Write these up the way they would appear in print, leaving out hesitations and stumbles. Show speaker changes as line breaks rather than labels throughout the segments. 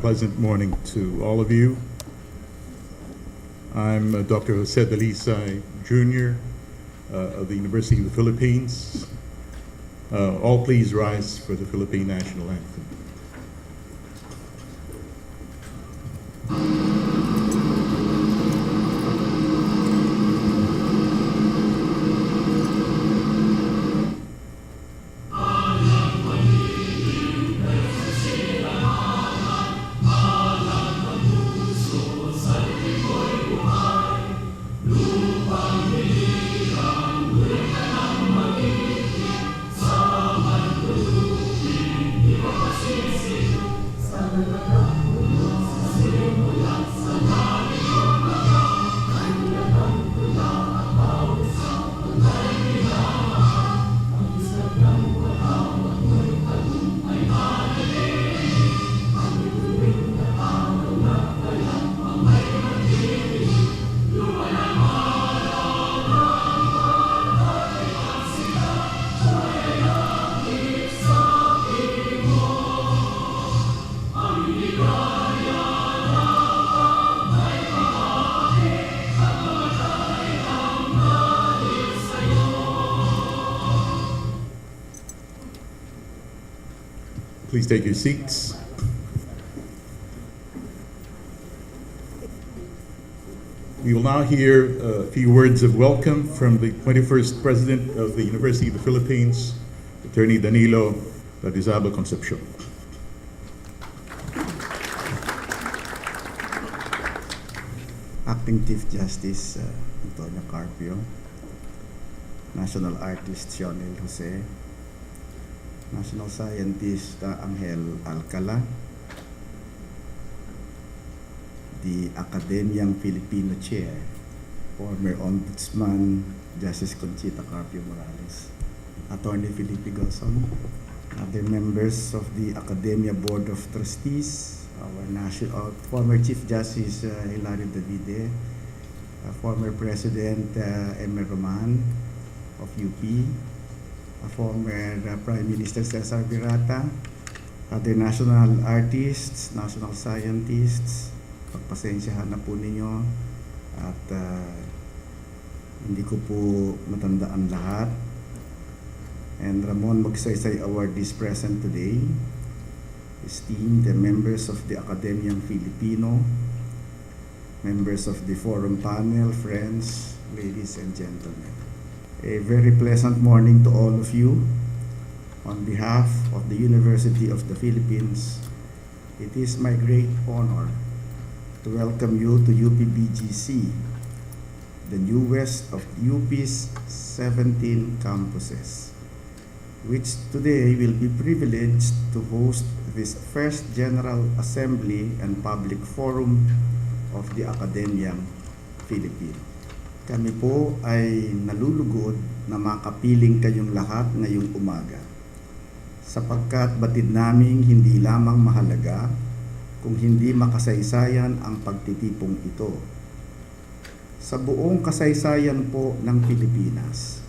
pleasant morning to all of you. I'm Dr. Jose Dalisay Jr. Of the University of the Philippines. All please rise for the Philippine National Anthem. Please take your seats. We will now hear a few words of welcome from the 21st President of the University of the Philippines, Attorney Danilo Ladizabal Concepcion.
Acting Chief Justice Antonio Carpio, National Artist Sionel Jose, National Scientist Angel Alcala, the Akademyang Filipino Chair, former Ombudsman Justice Conchita Carpio Morales, Attorney Felipe Gozon, other members of the Academia Board of Trustees, our former Chief Justice Hilario Davide, former President Emer Roman of UP, former Prime Minister Cesar Virata, other national artists, national scientists, pagpasensyahan na po ninyo at hindi ko po matandaan lahat. And Ramon Magsaysay Award is present today. Esteemed members of the Akademyang Filipino, members of the forum panel, friends, ladies and gentlemen. A very pleasant morning to all of you. On behalf of the University of the Philippines, it is my great honor to welcome you to UPBGC, the newest of UP's 17 campuses, which today will be privileged to host this first General Assembly and Public Forum of the Akademyang Filipino. Kami po ay nalulugod na makapiling kayong lahat ngayong umaga, sapagkat batid naming hindi lamang mahalaga kung hindi makasaysayan ang pagtitipong ito. Sa buong kasaysayan po ng Pilipinas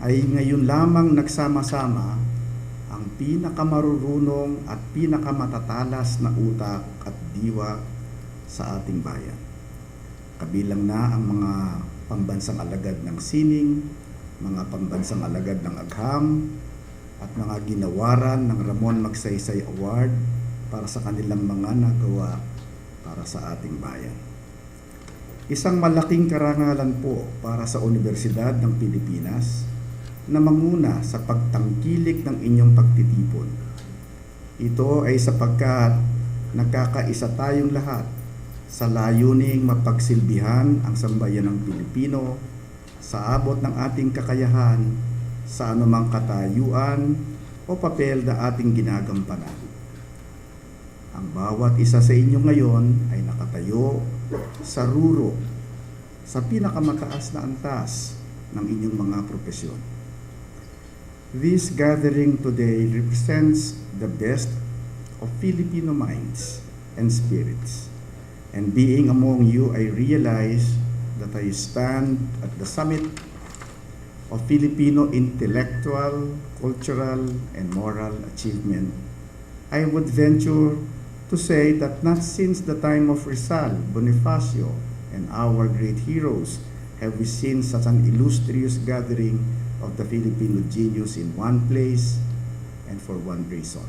ay ngayon lamang nagsama-sama ang pinakamarurunong at pinakamatatalas na utak at diwa sa ating bayan. Kabilang na ang mga pambansang alagad ng sining, mga pambansang alagad ng agham, at mga ginawaran ng Ramon Magsaysay Award para sa kanilang mga nagawa para sa ating bayan. Isang malaking karangalan po para sa Universidad ng Pilipinas na manguna sa pagtangkilik ng inyong pagtitipon. Ito ay sapagkat nagkakaisa tayong lahat sa layuning mapagsilbihan ang sambayanang Pilipino sa abot ng ating kakayahan sa anumang katayuan o papel na ating ginagampanan. Ang bawat isa sa inyo ngayon ay nakatayo sa ruro, sa pinakamataas na antas ng inyong mga propesyon. This gathering today represents the best of Filipino minds and spirits. And being among you, I realize that I stand at the summit of Filipino intellectual, cultural, and moral achievement. I would venture to say that not since the time of Rizal, Bonifacio, and our great heroes have we seen such an illustrious gathering of the Filipino genius in one place and for one reason: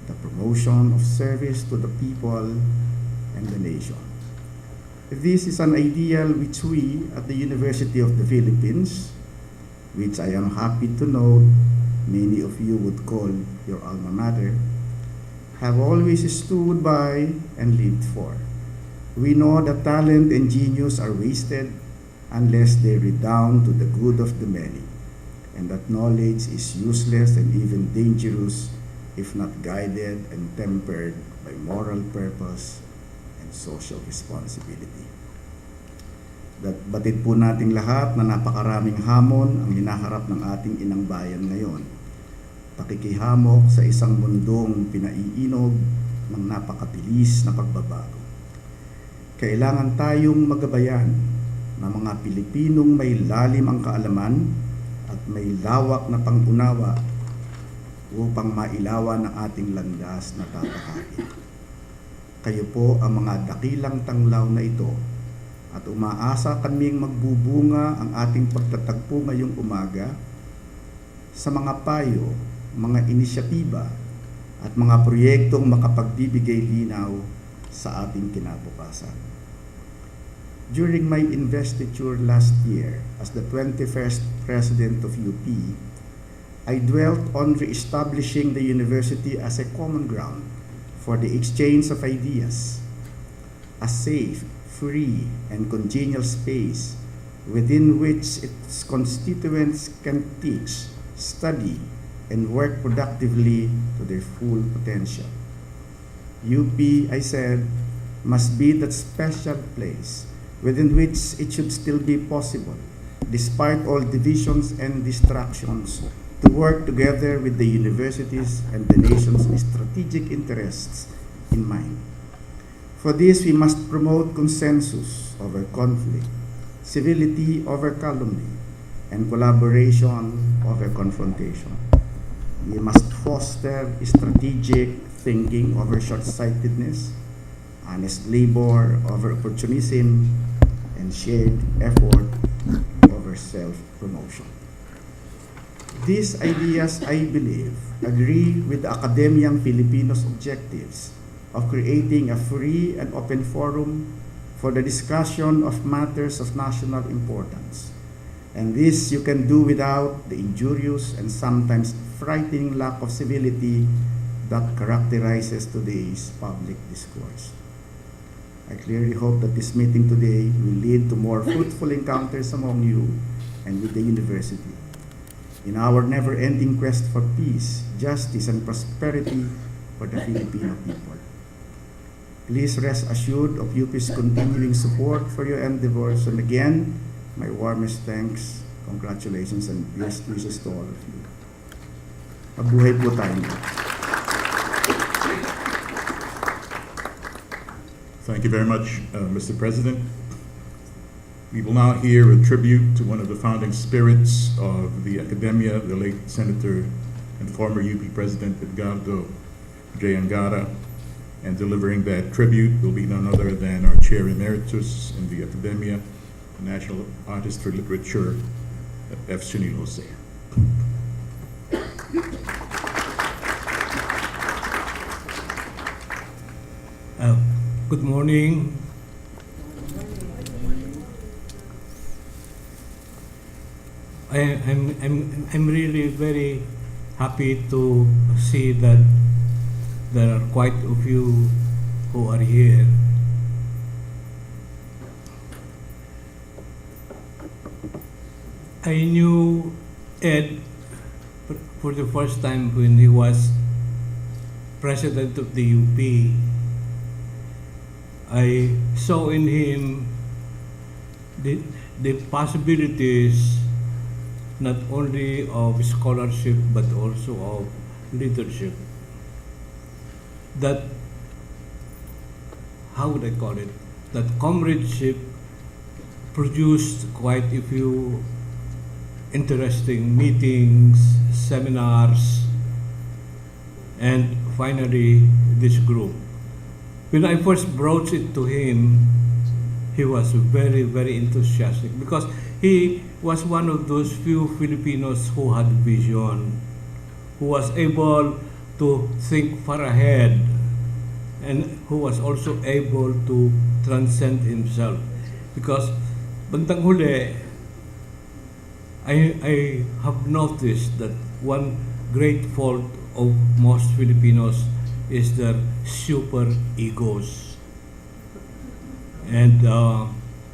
the promotion of service to the people and the nation. This is an ideal which we at the University of the Philippines, which I am happy to note many of you would call your alma mater, have always stood by and lived for. We know that talent and genius are wasted unless they redound to the good of the many, and that knowledge is useless and even dangerous if not guided and tempered by moral purpose and social responsibility. Batid po nating lahat na napakaraming hamon ang hinaharap ng ating inang bayan ngayon. Pakikihamok sa isang mundong pinaiinog ng napakabilis na pagbabago. Kailangan tayong magabayan ng mga Pilipinong may lalim ang kaalaman at may lawak na pangunawa upang mailawan ang ating landas na tatahakin. Kayo po ang mga dakilang tanglaw na ito at umaasa kaming magbubunga ang ating pagtatagpo ngayong umaga sa mga payo, mga inisyatiba at mga proyektong makapagbibigay linaw sa ating kinabukasan. During my investiture last year as the 21st President of UP, I dwelt on re-establishing the university as a common ground for the exchange of ideas, a safe, free, and congenial space within which its constituents can teach, study, and work productively to their full potential. UP, I said, must be that special place within which it should still be possible, despite all divisions and distractions, to work together with the universities and the nation's strategic interests in mind. For this, we must promote consensus over conflict, civility over calumny, and collaboration over confrontation. We must foster strategic thinking over short-sightedness, honest labor over opportunism, and shared effort over self-promotion. These ideas, I believe, agree with the Akademyang Filipino's objectives of creating a free and open forum for the discussion of matters of national importance. And this you can do without the injurious and sometimes frightening lack of civility that characterizes today's public discourse. I clearly hope that this meeting today will lead to more fruitful encounters among you and with the university in our never-ending quest for peace, justice, and prosperity for the Filipino people. Please rest assured of UP's continuing support for your endeavors, and again, my warmest thanks, congratulations, and best wishes to all of you. Mabuhay po tayong lahat.
Thank you very much, Mr. President. We will now hear a tribute to one of the founding spirits of the Academia, the late Senator and former UP President Edgardo J. Angara. And delivering that tribute will be none other than our Chair Emeritus in the Academia, the National Artist for Literature, F. Chinil Jose.
Good morning. I'm really very happy to see that there are quite a few who are here. I knew Ed for the first time when he was president of the UP. I saw in him the possibilities not only of scholarship but also of leadership. That, how would I call it? That comradeship produced quite a few interesting meetings, seminars, and finally this group. When I first brought it to him, he was very, very enthusiastic because he was one of those few Filipinos who had vision, who was able to think far ahead, and who was also able to transcend himself. Because bandang huli, I have noticed that one great fault of most Filipinos is their super egos. And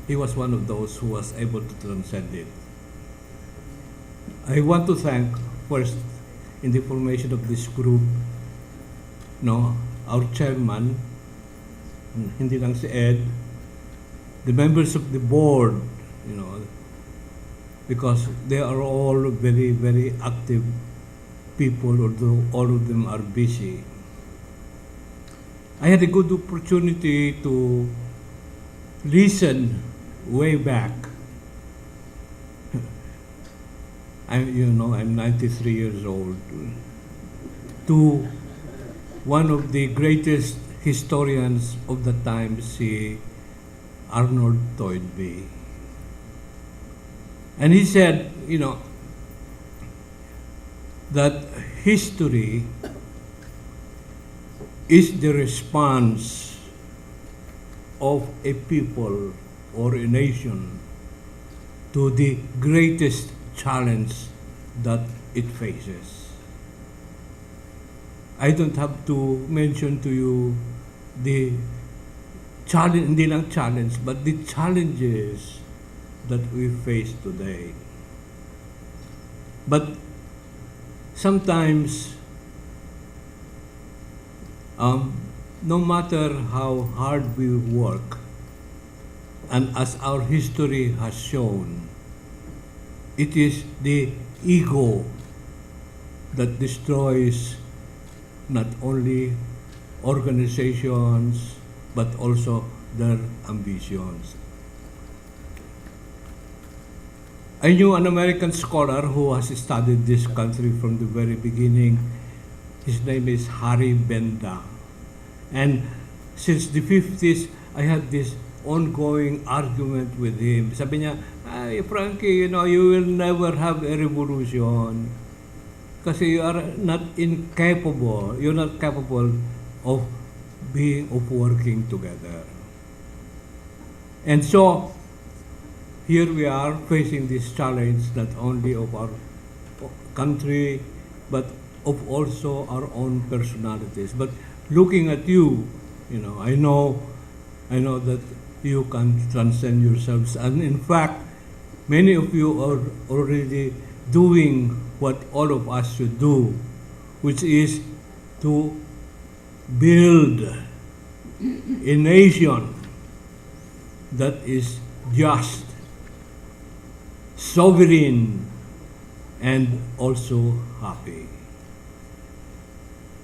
he was one of those who was able to transcend it. I want to thank first in the formation of this group, no, our chairman, hindi lang si Ed, the members of the board, you know, because they are all very, very active people, although all of them are busy. I had a good opportunity to listen way back. I'm 93 years old, to one of the greatest historians of the time, si Arnold Toynbee. And he said, that history is the response of a people or a nation to the greatest challenge that it faces. I don't have to mention to you the challenge, hindi lang challenge, but the challenges that we face today. But sometimes, no matter how hard we work, and as our history has shown, it is the ego that destroys not only organizations but also their ambitions. I knew an American scholar who has studied this country from the very beginning. His name is Harry Benda. And since the 50s, I had this ongoing argument with him. Sabi niya, "Ay, Frankie, you will never have a revolution kasi you're not capable of working together." And so, here we are facing this challenge not only of our country, but of also our own personalities. But looking at you, I know that you can transcend yourselves. And in fact, many of you are already doing what all of us should do, which is to build a nation that is just, sovereign, and also happy.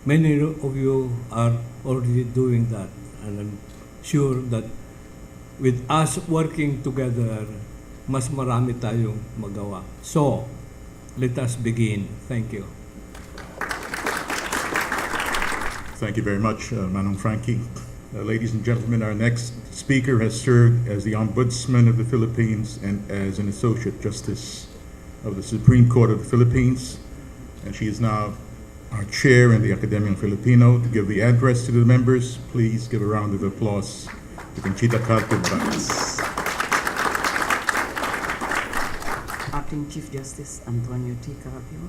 Many of you are already doing that, and I'm sure that with us working together, mas marami tayong magawa. So, let us begin. Thank you.
Thank you very much, Manong Frankie. Ladies and gentlemen, our next speaker has served as the Ombudsman of the Philippines and as an Associate Justice of the Supreme Court of the Philippines. And she is now our chair in the Akademyang Filipino. To give the address to the members, please give a round of applause to Conchita Carpio Morales.
Acting Chief Justice Antonio T. Carpio,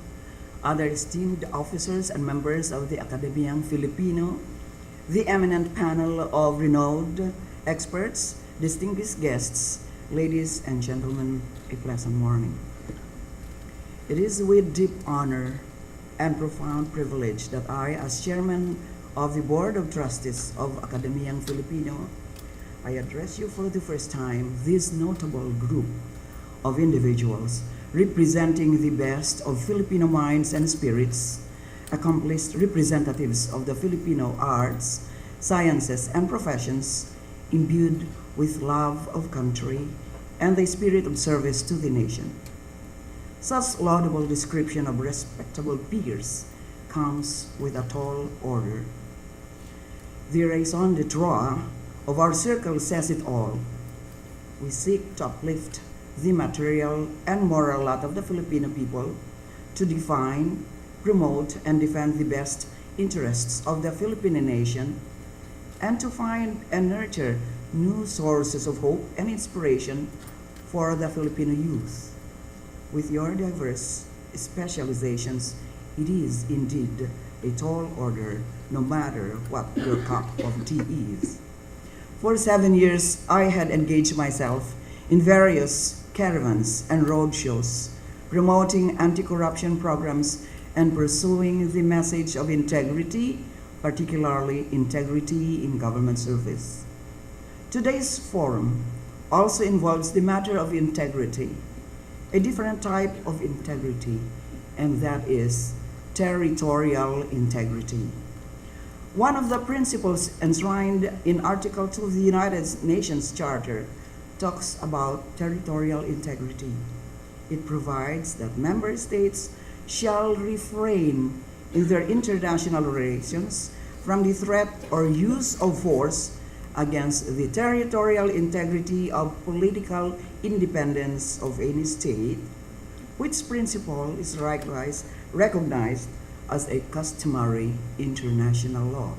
other esteemed officers and members of the Akademyang Filipino, the eminent panel of renowned experts, distinguished guests, ladies and gentlemen, a pleasant morning. It is with deep honor and profound privilege that I, as chairman of the Board of Trustees of Akademyang Filipino, I address you for the first time this notable group of individuals representing the best of Filipino minds and spirits, accomplished representatives of the Filipino arts, sciences, and professions, imbued with love of country and the spirit of service to the nation. Such laudable description of respectable peers comes with a tall order. The raison d'etre of our circle says it all. We seek to uplift the material and moral lot of the Filipino people, to define, promote, and defend the best interests of the Filipino nation, and to find and nurture new sources of hope and inspiration for the Filipino youth. With your diverse specializations, it is indeed a tall order, no matter what your cup of tea is. For 7 years, I had engaged myself in various caravans and roadshows, promoting anti-corruption programs and pursuing the message of integrity, particularly integrity in government service. Today's forum also involves the matter of integrity, a different type of integrity, and that is territorial integrity. One of the principles enshrined in Article 2 of the United Nations Charter talks about territorial integrity. It provides that member states shall refrain in their international relations from the threat or use of force against the territorial integrity of political independence of any state, which principle is likewise recognized as a customary international law.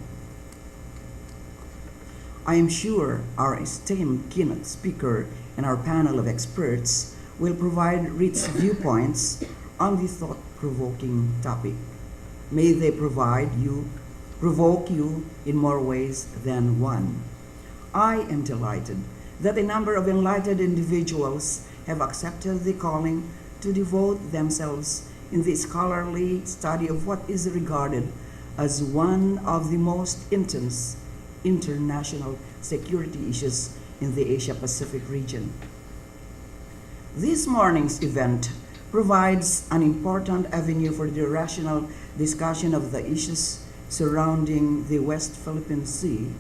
I am sure our esteemed keynote speaker and our panel of experts will provide rich viewpoints on the thought-provoking topic. May they provoke you in more ways than one. I am delighted that a number of enlightened individuals have accepted the calling to devote themselves in the scholarly study of what is regarded as one of the most intense international security issues in the Asia-Pacific region. This morning's event provides an important avenue for the rational discussion of the issues surrounding the West Philippine Sea.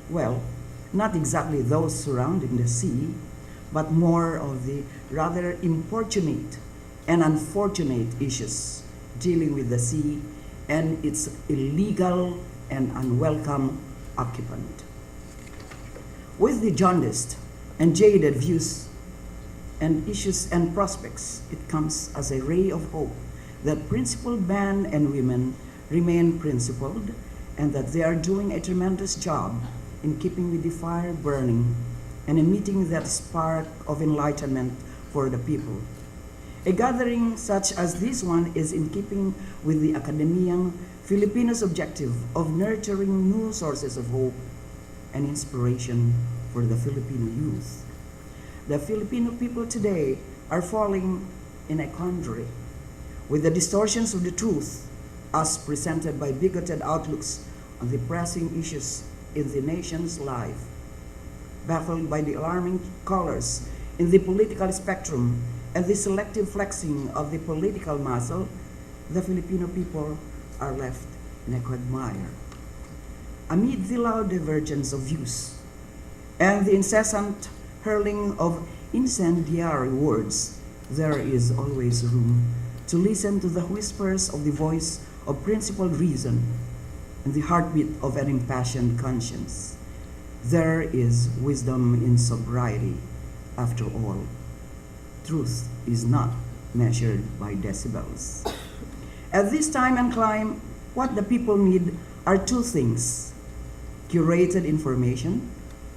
Well, not exactly those surrounding the sea, but more of the rather importunate and unfortunate issues dealing with the sea and its illegal and unwelcome occupant. With the jaundiced and jaded views and issues and prospects, it comes as a ray of hope that principled men and women remain principled and that they are doing a tremendous job in keeping the fire burning and emitting that spark of enlightenment for the people. A gathering such as this one is in keeping with the Akademyang Filipino's objective of nurturing new sources of hope and inspiration for the Filipino youth. The Filipino people today are falling in a quandary with the distortions of the truth as presented by bigoted outlooks on the pressing issues in the nation's life. Baffled by the alarming colors in the political spectrum and the selective flexing of the political muscle, the Filipino people are left in a quagmire. Amid the loud divergence of views and the incessant hurling of incendiary words, there is always room to listen to the whispers of the voice of principled reason and the heartbeat of an impassioned conscience. There is wisdom in sobriety, after all. Truth is not measured by decibels. At this time and climb, what the people need are two things: curated information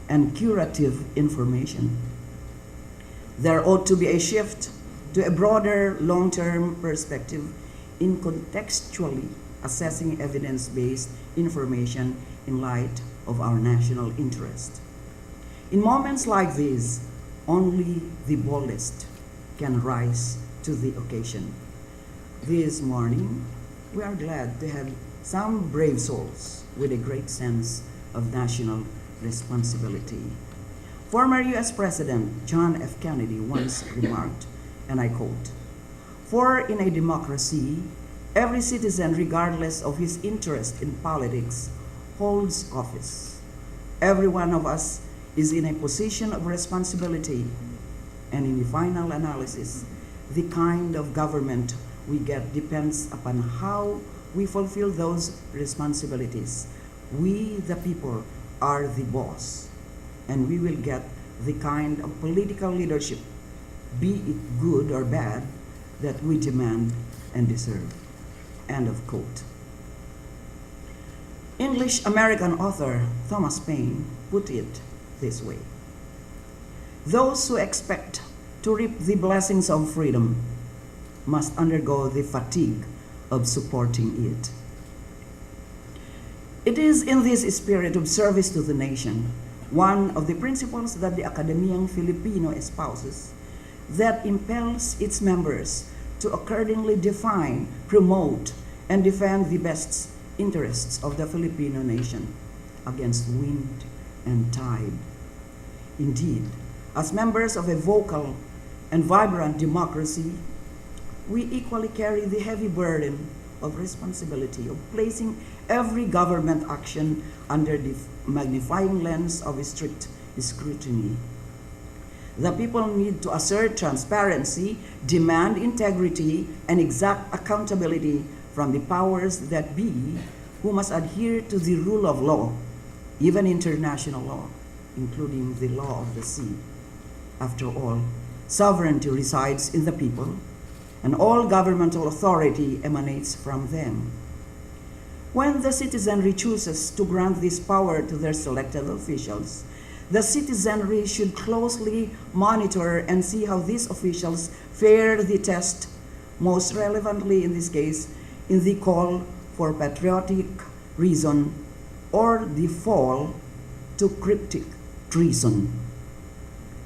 and curative information. There ought to be a shift to a broader long-term perspective in contextually assessing evidence-based information in light of our national interest. In moments like these, only the boldest can rise to the occasion. This morning, we are glad to have some brave souls with a great sense of national responsibility. Former U.S. President John F. Kennedy once remarked, and I quote, "For in a democracy, every citizen, regardless of his interest in politics, holds office. Every one of us is in a position of responsibility, and in the final analysis, the kind of government we get depends upon how we fulfill those responsibilities. We, the people, are the boss, and we will get the kind of political leadership, be it good or bad, that we demand and deserve. End of quote. English-American author Thomas Paine put it this way: those who expect to reap the blessings of freedom must undergo the fatigue of supporting it. It is in this spirit of service to the nation, one of the principles that the Akademyang Filipino espouses, that impels its members to accordingly define, promote, and defend the best interests of the Filipino nation against wind and tide. Indeed, as members of a vocal and vibrant democracy, we equally carry the heavy burden of responsibility of placing every government action under the magnifying lens of strict scrutiny. The people need to assert transparency, demand integrity, and exact accountability from the powers that be, who must adhere to the rule of law, even international law, including the law of the sea. After all, sovereignty resides in the people, and all governmental authority emanates from them. When the citizenry chooses to grant this power to their selected officials, the citizenry should closely monitor and see how these officials fare the test, most relevantly in this case, in the call for patriotic reason or the fall to cryptic treason.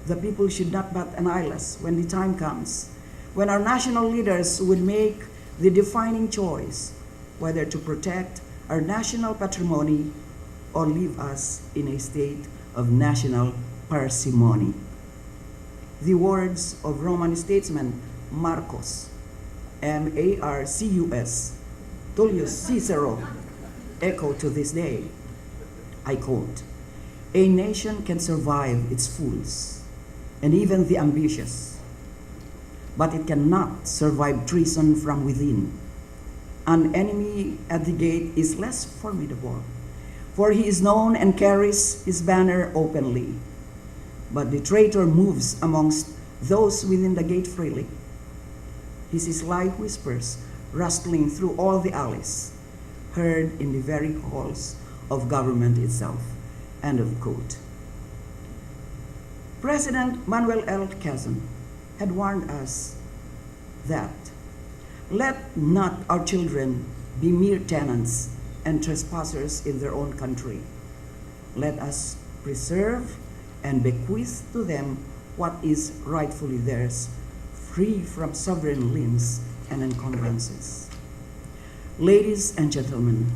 The people should not bat an eyelash when the time comes, when our national leaders would make the defining choice whether to protect our national patrimony or leave us in a state of national parsimony. The words of Roman statesman Marcus, M-A-R-C-U-S, Tullius Cicero, echo to this day. I quote, "A nation can survive its fools and even the ambitious, but it cannot survive treason from within. An enemy at the gate is less formidable, for he is known and carries his banner openly. But the traitor moves amongst those within the gate freely. His sly whispers rustling through all the alleys, heard in the very halls of government itself." End of quote. President Manuel L. Quezon had warned us that let not our children be mere tenants and trespassers in their own country. Let us preserve and bequeath to them what is rightfully theirs, free from sovereign liens and encumbrances. Ladies and gentlemen,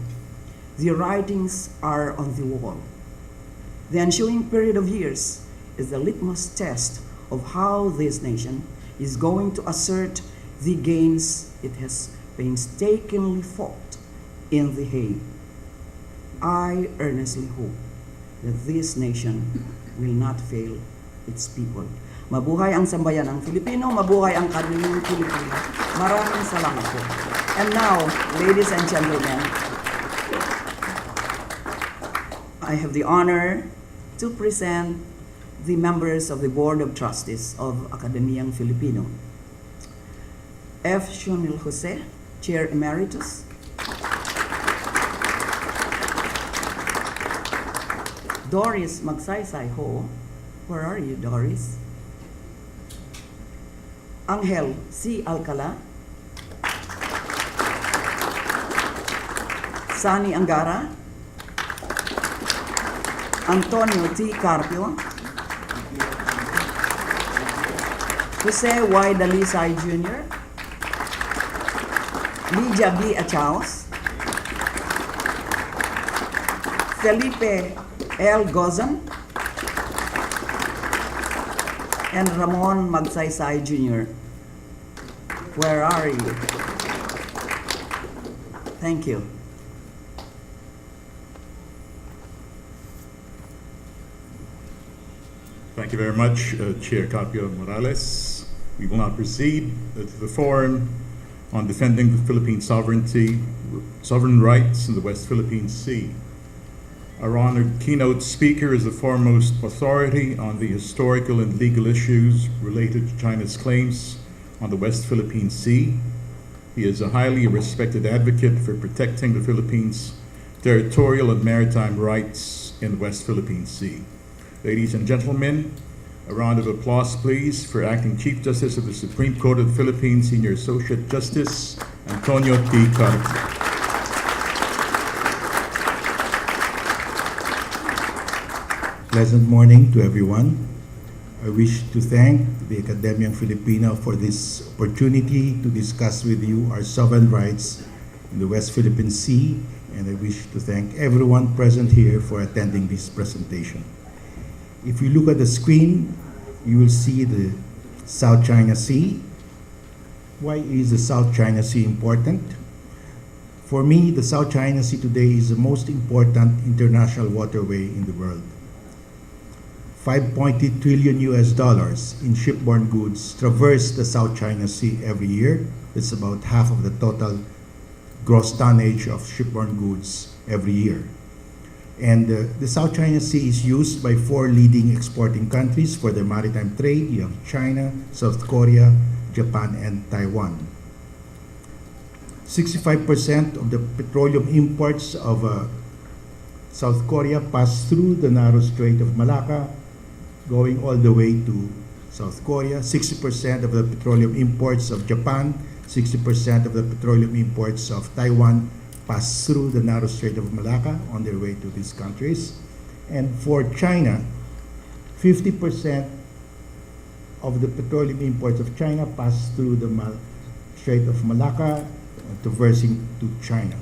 the writings are on the wall. The ensuing period of years is the litmus test of how this nation is going to assert the gains it has painstakingly fought in The Hague. I earnestly hope that this nation will not fail its people. Mabuhay ang sambayanang Filipino, mabuhay ang Akademyang Pilipino. Maraming salamat po. And now, ladies and gentlemen, I have the honor to present the members of the Board of Trustees of Akademyang Filipino. F. Shunil Jose, Chair Emeritus. Doris Magsaysay Ho. Where are you, Doris? Angel C. Alcala. Sani Angara. Antonio T. Carpio. Jose Y. Dalisay Jr. Lydia B. Achaos. Felipe L. Gozan. And Ramon Magsaysay Jr. Where are you? Thank you.
Thank you very much, Chair Carpio Morales. We will now proceed to the forum on defending the Philippine sovereign rights in the West Philippine Sea. Our honored keynote speaker is the foremost authority on the historical and legal issues related to China's claims on the West Philippine Sea. He is a highly respected advocate for protecting the Philippines' territorial and maritime rights in the West Philippine Sea. Ladies and gentlemen, a round of applause, please, for Acting Chief Justice of the Supreme Court of the Philippines, Senior Associate Justice Antonio T. Carpio.
Pleasant morning to everyone. I wish to thank the Akademyang Filipino for this opportunity to discuss with you our sovereign rights in the West Philippine Sea, and I wish to thank everyone present here for attending this presentation. If you look at the screen, you will see the South China Sea. Why is the South China Sea important? For me, the South China Sea today is the most important international waterway in the world. $5.8 trillion in shipborne goods traverse the South China Sea every year. It's about half of the total gross tonnage of shipborne goods every year. And the South China Sea is used by 4 leading exporting countries for their maritime trade. You have China, South Korea, Japan, and Taiwan. 65% of the petroleum imports of South Korea pass through the narrow Strait of Malacca, going all the way to South Korea. 60% of the petroleum imports of Japan, 60% of the petroleum imports of Taiwan pass through the narrow Strait of Malacca on their way to these countries. And for China, 50% of the petroleum imports of China pass through the Strait of Malacca, traversing to China.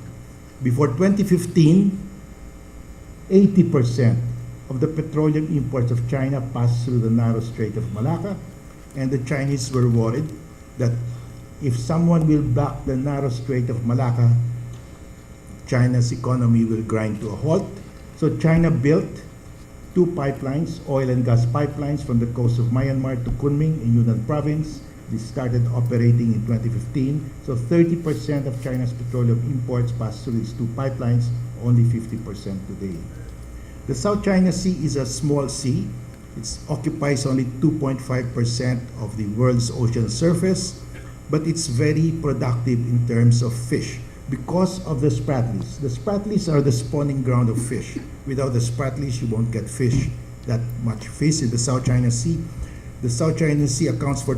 Before 2015, 80% of the petroleum imports of China passed through the narrow Strait of Malacca, and the Chinese were worried that if someone will block the narrow Strait of Malacca, China's economy will grind to a halt. So China built 2 pipelines, oil and gas pipelines from the coast of Myanmar to Kunming in Yunnan province. They started operating in 2015. So 30% of China's petroleum imports pass through these 2 pipelines, only 50% today. The South China Sea is a small sea. It occupies only 2.5% of the world's ocean surface, but it's very productive in terms of fish because of the spratlys. The spratlys are the spawning ground of fish. Without the spratlys, you won't get fish, that much fish in the South China Sea. The South China Sea accounts for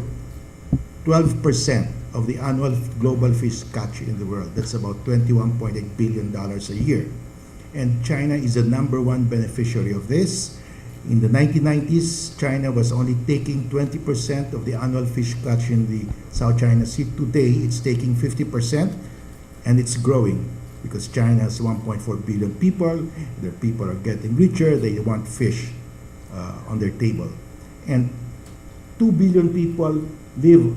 12% of the annual global fish catch in the world. That's about $21.8 billion a year. And China is the #1 beneficiary of this. In the 1990s, China was only taking 20% of the annual fish catch in the South China Sea. Today, it's taking 50%, and it's growing because China has 1.4 billion people. Their people are getting richer. They want fish on their table. And 2 billion people live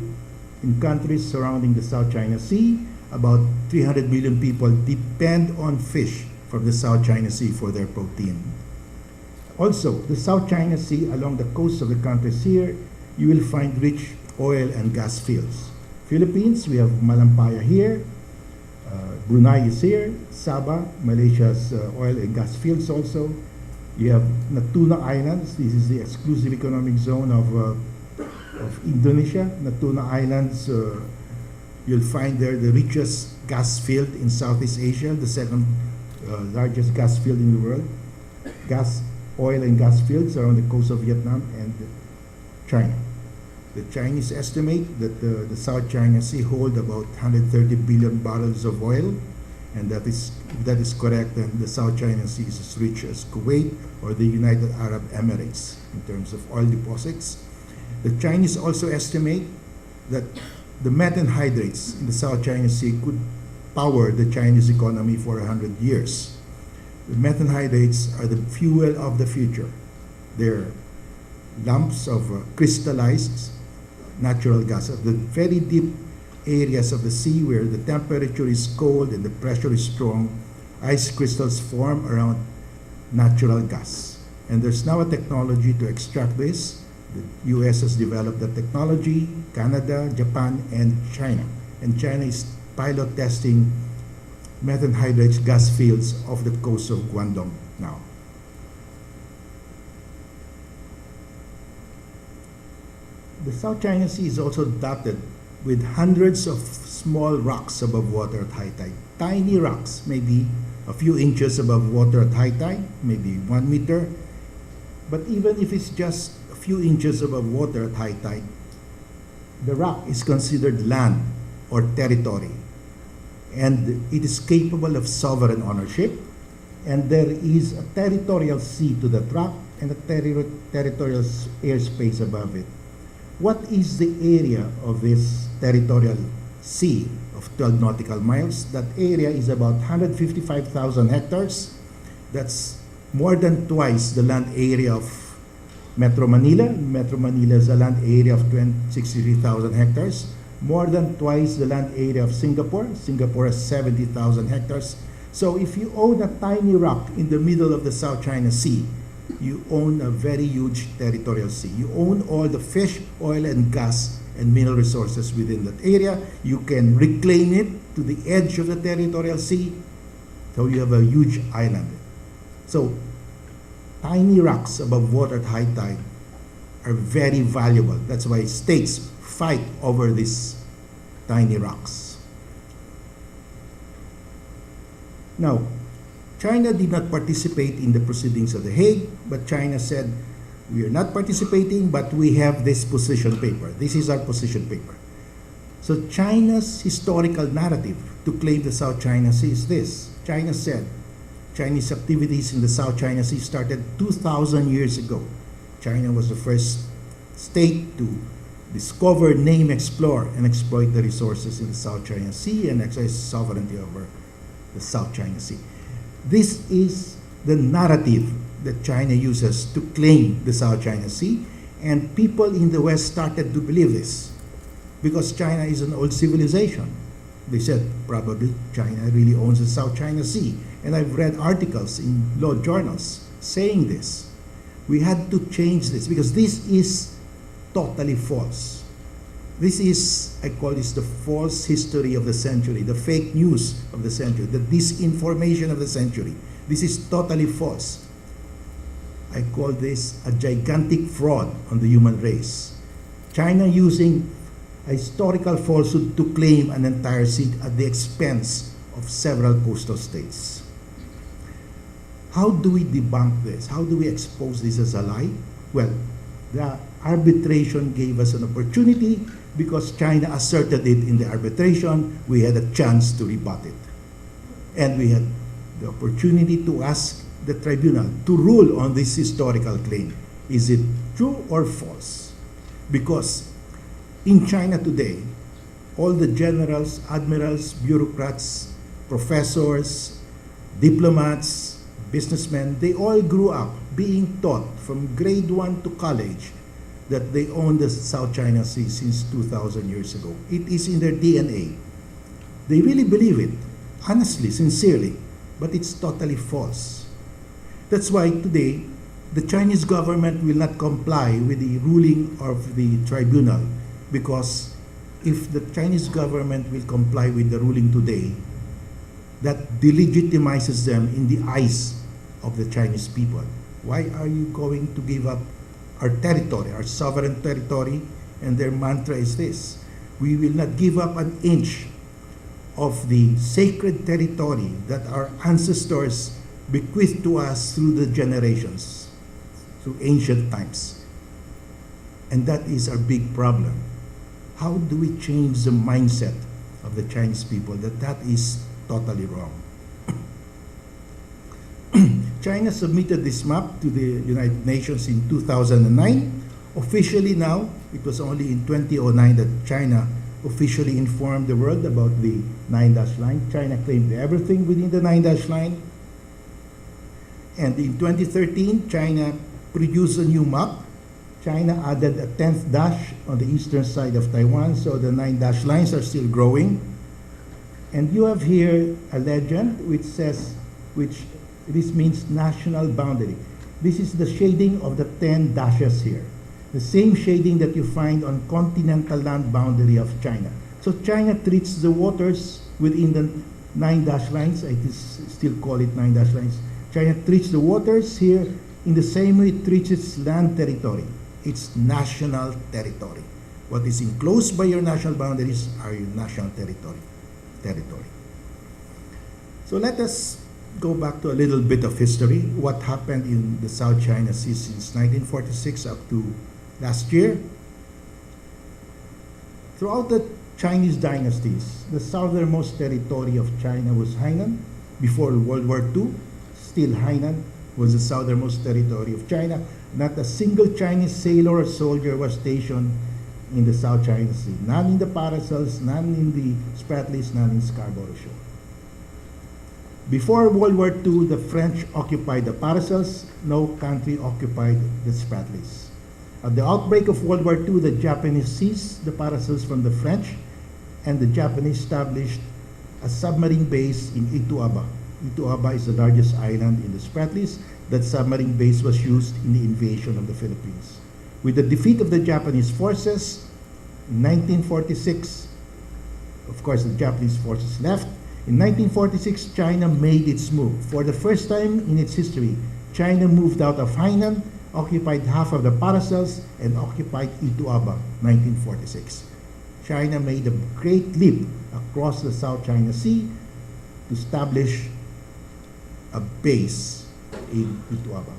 in countries surrounding the South China Sea. About 300 million people depend on fish from the South China Sea for their protein. Also, the South China Sea, along the coast of the countries here, you will find rich oil and gas fields. Philippines, we have Malampaya here. Brunei is here. Sabah, Malaysia's oil and gas fields also. You have Natuna Islands. This is the exclusive economic zone of Indonesia. Natuna Islands, you'll find there the richest gas field in Southeast Asia, the second largest gas field in the world. Oil and gas fields are on the coast of Vietnam and China. The Chinese estimate that the South China Sea hold about 130 billion barrels of oil, and if that is correct, then the South China Sea is as rich as Kuwait or the United Arab Emirates in terms of oil deposits. The Chinese also estimate that the methane hydrates in the South China Sea could power the Chinese economy for 100 years. The methane hydrates are the fuel of the future. They're lumps of crystallized natural gas of the very deep areas of the sea where the temperature is cold and the pressure is strong. Ice crystals form around natural gas. And there's now a technology to extract this. The US has developed the technology, Canada, Japan, and China. and China is pilot testing methane hydrate gas fields off the coast of Guangdong now. The South China Sea is also dotted with hundreds of small rocks above water at high tide. Tiny rocks, maybe a few inches above water at high tide, maybe 1 meter. But even if it's just a few inches above water at high tide, the rock is considered land or territory. And it is capable of sovereign ownership. And there is a territorial sea to that rock and a territorial airspace above it. What is the area of this territorial sea of 12 nautical miles? That area is about 155,000 hectares. That's more than twice the land area of Metro Manila. Metro Manila is a land area of 63,000 hectares. More than twice the land area of Singapore. Singapore has 70,000 hectares. So if you own a tiny rock in the middle of the South China Sea, you own a very huge territorial sea. You own all the fish, oil, and gas and mineral resources within that area. You can reclaim it to the edge of the territorial sea. So you have a huge island. So tiny rocks above water at high tide are very valuable. That's why states fight over these tiny rocks. Now, China did not participate in the proceedings of The Hague, but China said, we are not participating, but we have this position paper. This is our position paper. So China's historical narrative to claim the South China Sea is this. China said Chinese activities in the South China Sea started 2,000 years ago. China was the first state to discover, name, explore, and exploit the resources in the South China Sea and exercise sovereignty over the South China Sea. This is the narrative that China uses to claim the South China Sea, and people in the West started to believe this because China is an old civilization. They said probably China really owns the South China Sea, and I've read articles in law journals saying this. We had to change this because this is totally false. This is, I call this the false history of the century, the fake news of the century, the disinformation of the century. This is totally false. I call this a gigantic fraud on the human race. China using a historical falsehood to claim an entire sea at the expense of several coastal states. How do we debunk this? How do we expose this as a lie? Well, the arbitration gave us an opportunity because China asserted it in the arbitration. We had a chance to rebut it. And we had the opportunity to ask the tribunal to rule on this historical claim. Is it true or false? Because in China today, all the generals, admirals, bureaucrats, professors, diplomats, businessmen, they all grew up being taught from grade 1 to college that they own the South China Sea since 2,000 years ago. It is in their DNA. They really believe it, honestly, sincerely, but it's totally false. That's why today, the Chinese government will not comply with the ruling of the tribunal, because if the Chinese government will comply with the ruling today, that delegitimizes them in the eyes of the Chinese people. Why are you going to give up our territory, our sovereign territory? And their mantra is this: we will not give up an inch of the sacred territory that our ancestors bequeathed to us through the generations, through ancient times. And that is our big problem. How do we change the mindset of the Chinese people that that is totally wrong? China submitted this map to the United Nations in 2009. Officially now, it was only in 2009 that China officially informed the world about the 9-dash line. China claimed everything within the 9-dash line. And in 2013, China produced a new map. China added a 10th dash on the eastern side of Taiwan, so the 9-dash lines are still growing. And you have here a legend which says, this means national boundary. This is the shading of the 10 dashes here. The same shading that you find on continental land boundary of China. So China treats the waters within the 9 dash lines, I still call it 9 dash lines. China treats the waters here in the same way it treats its land territory. It's national territory. What is enclosed by your national boundaries are your national territory. So let us go back to a little bit of history. What happened in the South China Sea since 1946 up to last year? Throughout the Chinese dynasties, the southernmost territory of China was Hainan. Before World War II, still Hainan was the southernmost territory of China. Not a single Chinese sailor or soldier was stationed in the South China Sea. None in the Paracels, none in the Spratlys, none in Scarborough Shoal. Before World War II, the French occupied the Paracels. No country occupied the Spratlys. At the outbreak of World War II, the Japanese seized the Paracels from the French, and the Japanese established a submarine base in Ituaba. Ituaba is the largest island in the Spratlys. That submarine base was used in the invasion of the Philippines. With the defeat of the Japanese forces in 1946, of course, the Japanese forces left. In 1946, China made its move. For the first time in its history, China moved out of Hainan, occupied half of the Paracels, and occupied Ituaba, 1946. China made a great leap across the South China Sea to establish a base in Ituaba.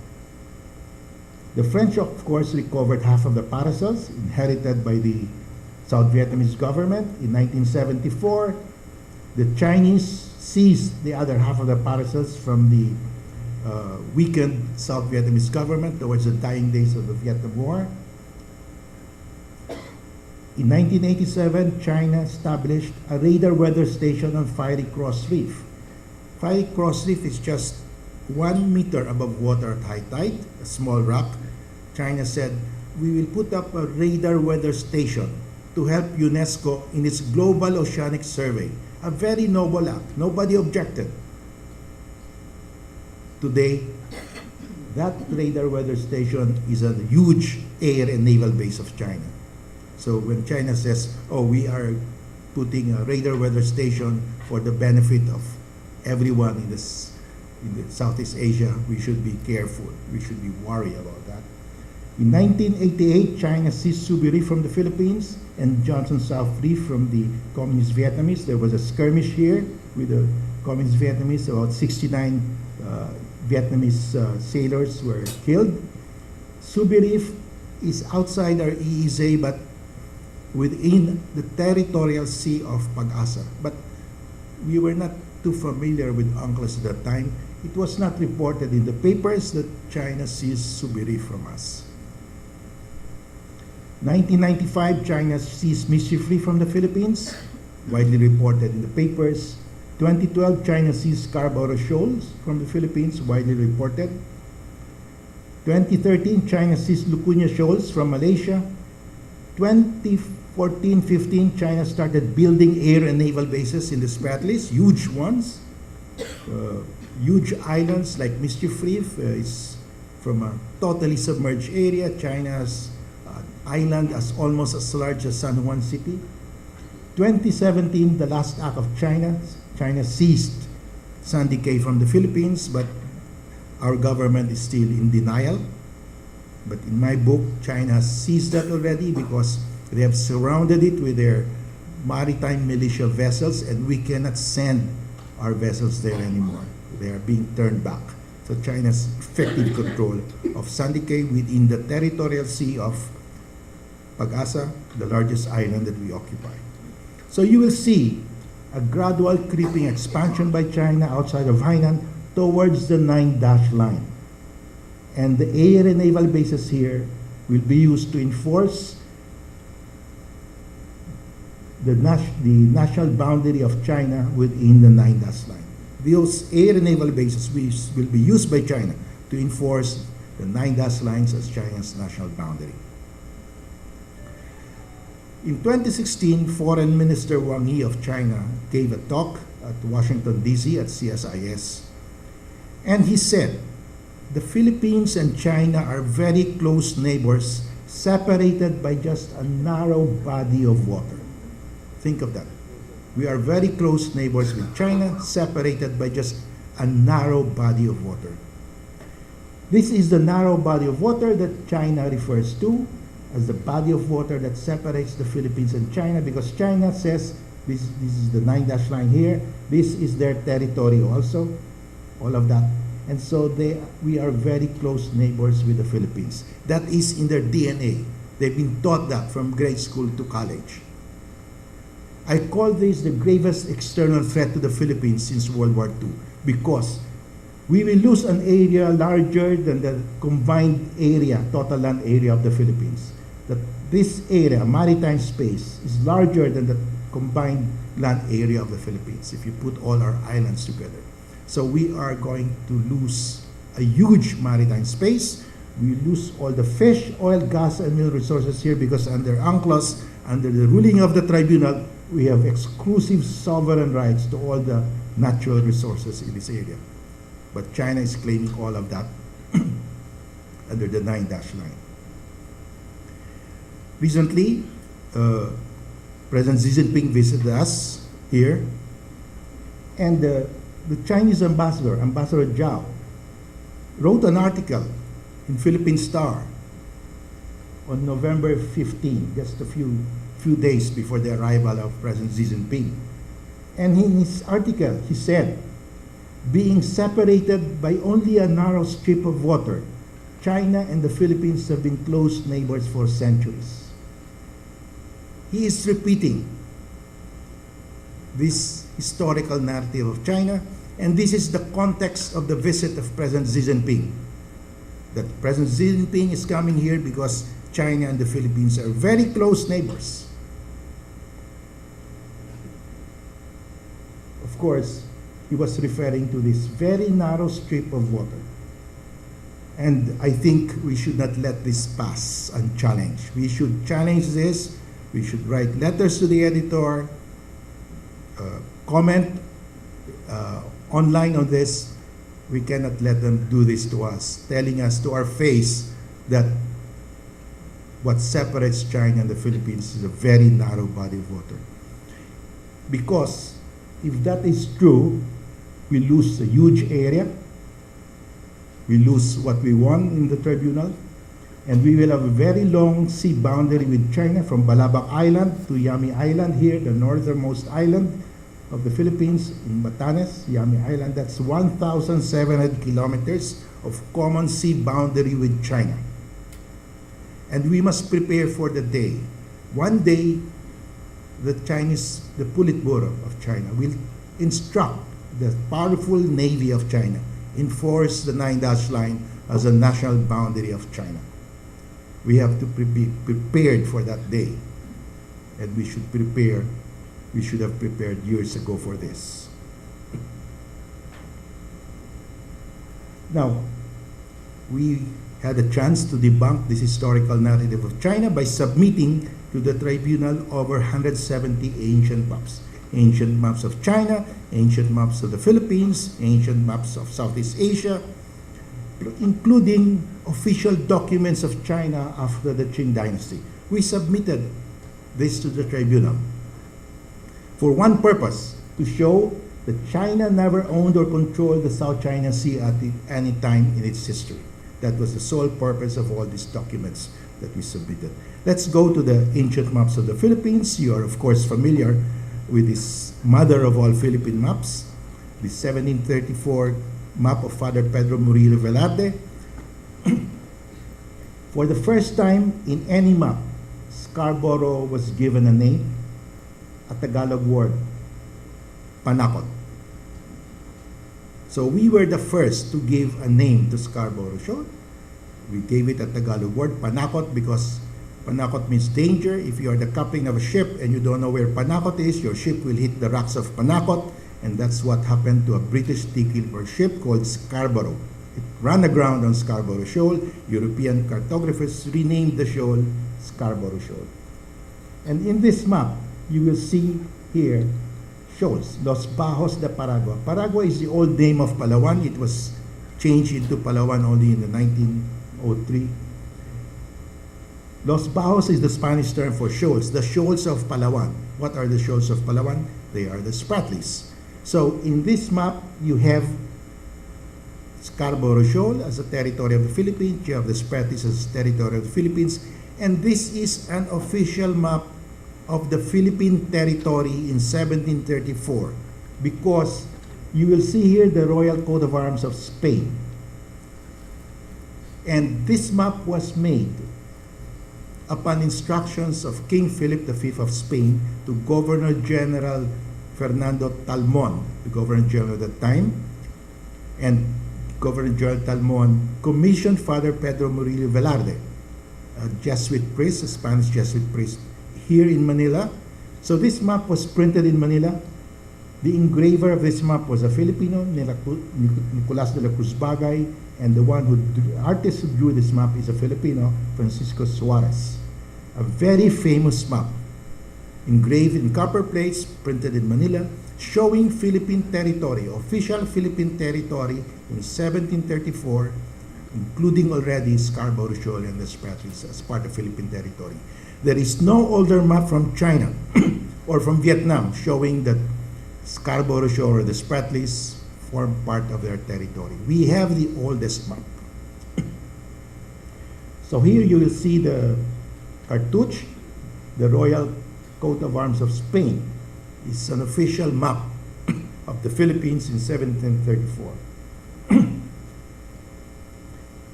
The French, of course, recovered half of the Paracels inherited by the South Vietnamese government. In 1974, the Chinese seized the other half of the Paracels from the weakened South Vietnamese government towards the dying days of the Vietnam War. In 1987, China established a radar weather station on Fiery Cross Reef. Fiery Cross Reef is just 1 meter above water at high tide, a small rock. China said, we will put up a radar weather station to help UNESCO in its global oceanic survey. A very noble act. Nobody objected. Today, that radar weather station is a huge air and naval base of China. So when China says, oh, we are putting a radar weather station for the benefit of everyone in the Southeast Asia, we should be careful. We should be worried about that. In 1988, China seized Subi Reef from the Philippines and Johnson South Reef from the Communist Vietnamese. There was a skirmish here with the Communist Vietnamese. About 69 Vietnamese sailors were killed. Subi Reef is outside our EEZ, but within the territorial sea of Pag-asa. But we were not too familiar with UNCLOS at that time. It was not reported in the papers that China seized Subi Reef from us. 1995, China seized Mischief Reef from the Philippines, widely reported in the papers. 2012, China seized Scarborough Shoals from the Philippines, widely reported. 2013, China seized Lucuña Shoals from Malaysia. 2014-15, China started building air and naval bases in the Spratlys, huge ones. Huge islands like Mischief Reef is from a totally submerged area. China's island is almost as large as San Juan City. 2017, the last act of China seized Sandy Cay from the Philippines, but our government is still in denial. But in my book, China has seized that already because they have surrounded it with their maritime militia vessels, and we cannot send our vessels there anymore. They are being turned back. So China's effective control of Sandy Cay within the territorial sea of Pag-asa, the largest island that we occupy. So you will see a gradual creeping expansion by China outside of Hainan towards the 9-dash line. And the air and naval bases here will be used to enforce the national boundary of China within the 9-dash line. Those air and naval bases will be used by China to enforce the 9-dash lines as China's national boundary. In 2016, Foreign Minister Wang Yi of China gave a talk at Washington, D.C. at CSIS. And he said, the Philippines and China are very close neighbors, separated by just a narrow body of water. Think of that. We are very close neighbors with China, separated by just a narrow body of water. This is the narrow body of water that China refers to as the body of water that separates the Philippines and China, because China says this is the 9-dash line here, this is their territory also, all of that. And so we are very close neighbors with the Philippines. That is in their DNA. They've been taught that from grade school to college. I call this the gravest external threat to the Philippines since World War II, because we will lose an area larger than the combined area, total land area of the Philippines. That this area, maritime space, is larger than the combined land area of the Philippines if you put all our islands together. So we are going to lose a huge maritime space. We lose all the fish, oil, gas, and mineral resources here because under UNCLOS, under the ruling of the tribunal, we have exclusive sovereign rights to all the natural resources in this area. But China is claiming all of that under the 9-dash line. Recently, President Xi Jinping visited us here, and the Chinese ambassador, Ambassador Zhao, wrote an article in Philippine Star on November 15, just a few days before the arrival of President Xi Jinping. And in his article, he said, being separated by only a narrow strip of water, China and the Philippines have been close neighbors for centuries. He is repeating this historical narrative of China, and this is the context of the visit of President Xi Jinping. That President Xi Jinping is coming here because China and the Philippines are very close neighbors. Of course, he was referring to this very narrow strip of water. And I think we should not let this pass unchallenged. We should challenge this. We should write letters to the editor, comment online on this. We cannot let them do this to us, telling us to our face that what separates China and the Philippines is a very narrow body of water. Because if that is true, we lose a huge area, we lose what we won in the tribunal, and we will have a very long sea boundary with China from Balabac Island to Yami Island here, the northernmost island of the Philippines in Batanes, Yami Island. That's 1,700 kilometers of common sea boundary with China. And we must prepare for the day. One day, the Politburo of China will instruct the powerful Navy of China enforce the 9-dash line as a national boundary of China. We have to be prepared for that day, and we should prepare. We should have prepared years ago for this. Now, we had a chance to debunk this historical narrative of China by submitting to the tribunal over 170 ancient maps. Ancient maps of China, ancient maps of the Philippines, ancient maps of Southeast Asia, including official documents of China after the Qing dynasty. We submitted this to the tribunal for one purpose, to show that China never owned or controlled the South China Sea at any time in its history. That was the sole purpose of all these documents that we submitted. Let's go to the ancient maps of the Philippines. You are, of course, familiar with this mother of all Philippine maps, the 1734 map of Father Pedro Murillo Velarde. For the first time in any map, Scarborough was given a name, a Tagalog word, Panakot. So we were the first to give a name to Scarborough Shoal. We gave it a Tagalog word, Panakot, because Panakot means danger. If you are the captain of a ship and you don't know where Panakot is, your ship will hit the rocks of Panakot, and that's what happened to a British tiki-or ship called Scarborough. It ran aground on Scarborough Shoal. European cartographers renamed the shoal Scarborough Shoal. And in this map, you will see here shoals, Los Bajos de Paragua. Paragua is the old name of Palawan. It was changed into Palawan only in the 1903. Los Bajos is the Spanish term for shoals, the shoals of Palawan. What are the shoals of Palawan? They are the Spratlys. So in this map, you have Scarborough Shoal as a territory of the Philippines, you have the Spratlys as a territory of the Philippines, and this is an official map of the Philippine territory in 1734, because you will see here the royal coat of arms of Spain. And this map was made upon instructions of King Philip V of Spain to Governor General Fernando Talmon, the Governor General at that time. And Governor General Talmon commissioned Father Pedro Murillo Velarde, a Jesuit priest, a Spanish Jesuit priest, here in Manila. So this map was printed in Manila. The engraver of this map was a Filipino, Nicolas de la Cruz Bagay, and the artist who drew this map is a Filipino, Francisco Suarez. A very famous map, engraved in copper plates, printed in Manila, showing Philippine territory, official Philippine territory in 1734, including already Scarborough Shoal and the Spratlys as part of Philippine territory. There is no older map from China or from Vietnam showing that Scarborough Shoal or the Spratlys form part of their territory. We have the oldest map. So here you will see the cartouche, the royal coat of arms of Spain. It's an official map of the Philippines in 1734.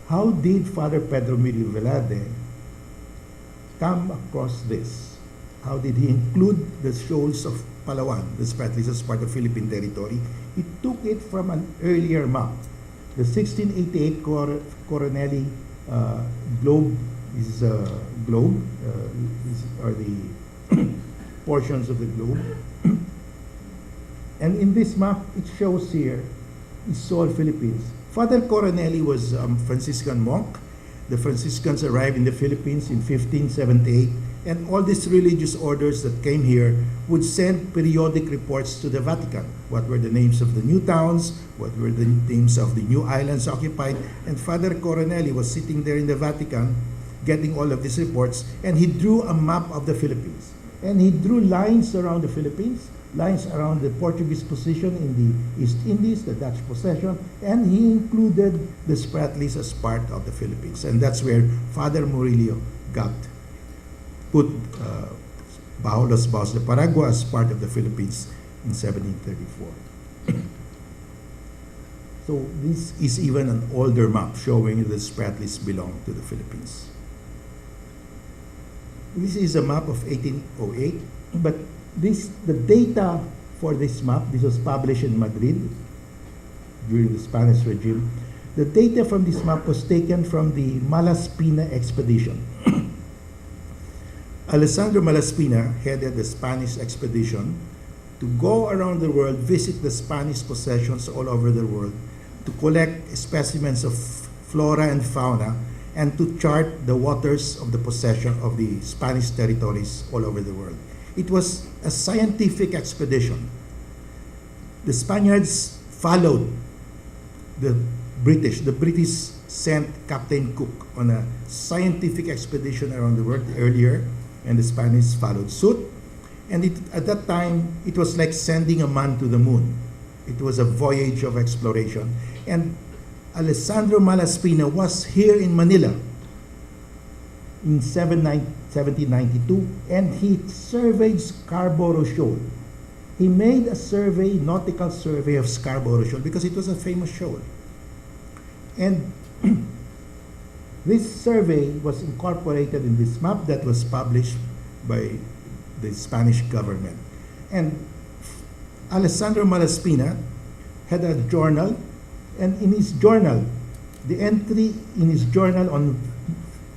How did Father Pedro Murillo Velarde come across this? How did he include the shoals of Palawan, the Spratlys, as part of Philippine territory? He took it from an earlier map. The 1688 Coronelli globe is are the portions of the globe. And in this map, it shows here is all Philippines. Father Coronelli was a Franciscan monk. The Franciscans arrived in the Philippines in 1578, and all these religious orders that came here would send periodic reports to the Vatican. What were the names of the new towns? What were the names of the new islands occupied? And Father Coronelli was sitting there in the Vatican getting all of these reports, and he drew a map of the Philippines. And he drew lines around the Philippines, lines around the Portuguese position in the East Indies, the Dutch possession, and he included the Spratlys as part of the Philippines. And that's where Father Murillo put Los Bajos de Paragua as part of the Philippines in 1734. So this is even an older map showing that Spratlys belong to the Philippines. This is a map of 1808, but the data for this map, this was published in Madrid during the Spanish regime. The data from this map was taken from the Malaspina expedition. Alessandro Malaspina headed the Spanish expedition to go around the world, visit the Spanish possessions all over the world, to collect specimens of flora and fauna, and to chart the waters of the possession of the Spanish territories all over the world. It was a scientific expedition. The Spaniards followed the British. The British sent Captain Cook on a scientific expedition around the world earlier, and the Spanish followed suit. And at that time, it was like sending a man to the moon. It was a voyage of exploration. And Alessandro Malaspina was here in Manila in 1792, and he surveyed Scarborough Shoal. He made a survey, nautical survey of Scarborough Shoal, because it was a famous shoal. And this survey was incorporated in this map that was published by the Spanish government. And Alessandro Malaspina had a journal, and in his journal, the entry in his journal on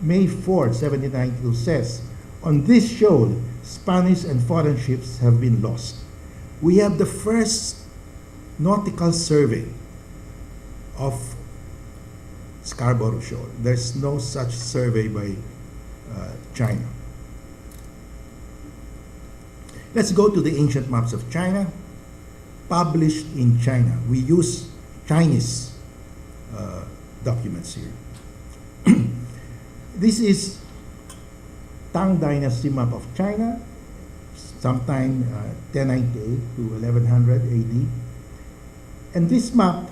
May 4, 1792 says, "On this shoal, Spanish and foreign ships have been lost." We have the first nautical survey of Scarborough Shoal. There's no such survey by China. Let's go to the ancient maps of China, published in China. We use Chinese documents here. This is Tang Dynasty map of China, sometime 1098 to 1100 AD. And this map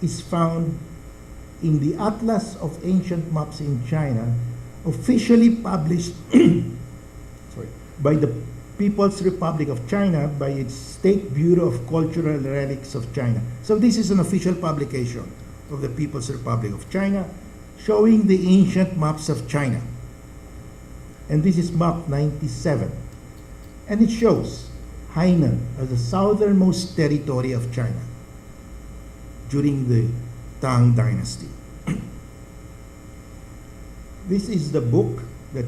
is found in the Atlas of Ancient Maps in China, officially published by the People's Republic of China by its State Bureau of Cultural Relics of China. So this is an official publication of the People's Republic of China showing the ancient maps of China. And this is map 97. And it shows Hainan as the southernmost territory of China during the Tang Dynasty. This is the book that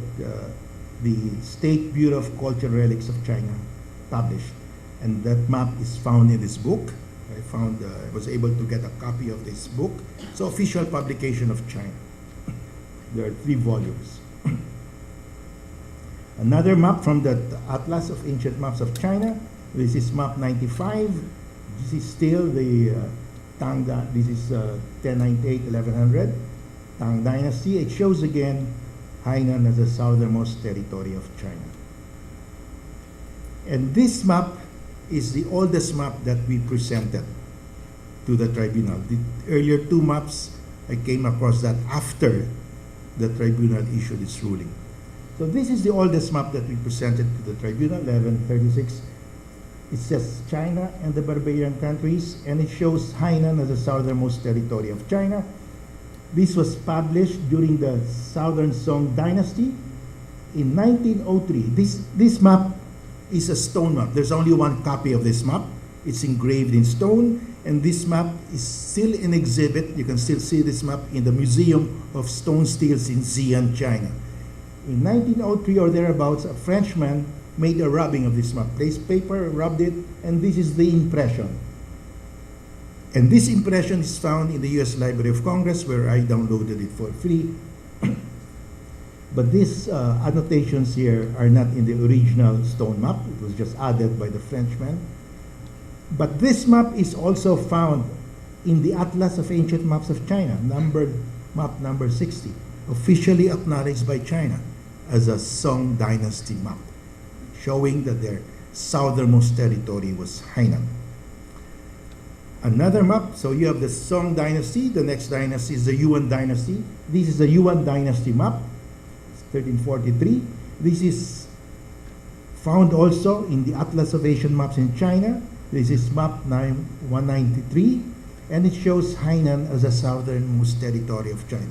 the State Bureau of Cultural Relics of China published. And that map is found in this book. I was able to get a copy of this book. It's an official publication of China. There are 3 volumes. Another map from the Atlas of Ancient Maps of China. This is map 95. This is still the Tang, this is 1098, 1100, Tang Dynasty. It shows again Hainan as the southernmost territory of China. And this map is the oldest map that we presented to the tribunal. The earlier 2 maps, I came across that after the tribunal issued its ruling. So this is the oldest map that we presented to the tribunal, 1136. It says China and the barbarian countries, and it shows Hainan as the southernmost territory of China. This was published during the Southern Song Dynasty in 1903. This map is a stone map. There's only 1 copy of this map. It's engraved in stone, and this map is still in exhibit. You can still see this map in the Museum of Stone Steels in Xi'an, China. In 1903 or thereabouts, a Frenchman made a rubbing of this map, placed paper, rubbed it, and this is the impression. And this impression is found in the US Library of Congress, where I downloaded it for free. But these annotations here are not in the original stone map. It was just added by the Frenchman. But this map is also found in the Atlas of Ancient Maps of China, map number 60, officially acknowledged by China as a Song Dynasty map, showing that their southernmost territory was Hainan. Another map, so you have the Song Dynasty, the next dynasty is the Yuan Dynasty. This is the Yuan Dynasty map, 1343. This is found also in the Atlas of Asian Maps in China. This is map 193, and it shows Hainan as the southernmost territory of China.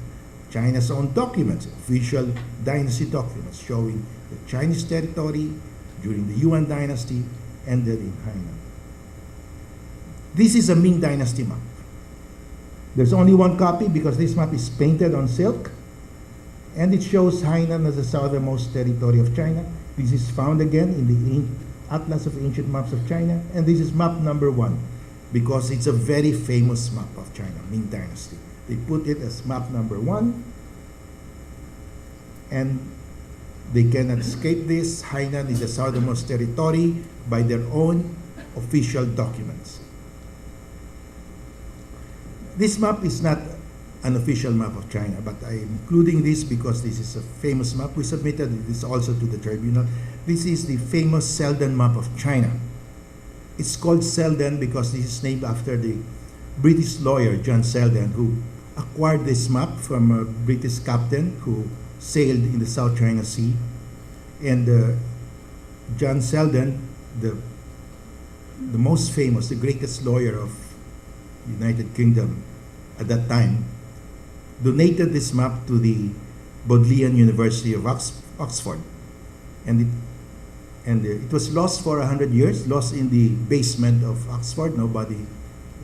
China's own documents, official dynasty documents, showing the Chinese territory during the Yuan Dynasty ended in Hainan. This is a Ming Dynasty map. There's only 1 copy because this map is painted on silk, and it shows Hainan as the southernmost territory of China. This is found again in the Atlas of Ancient Maps of China, and this is map number 1 because it's a very famous map of China, Ming Dynasty. They put it as map number 1, and they cannot escape this. Hainan is the southernmost territory by their own official documents. This map is not an official map of China, but I'm including this because this is a famous map. We submitted this also to the tribunal. This is the famous Selden map of China. It's called Selden because this is named after the British lawyer John Selden, who acquired this map from a British captain who sailed in the South China Sea. And John Selden, the most famous, the greatest lawyer of the United Kingdom at that time, donated this map to the Bodleian University of Oxford. And it was lost for 100 years, lost in the basement of Oxford. Nobody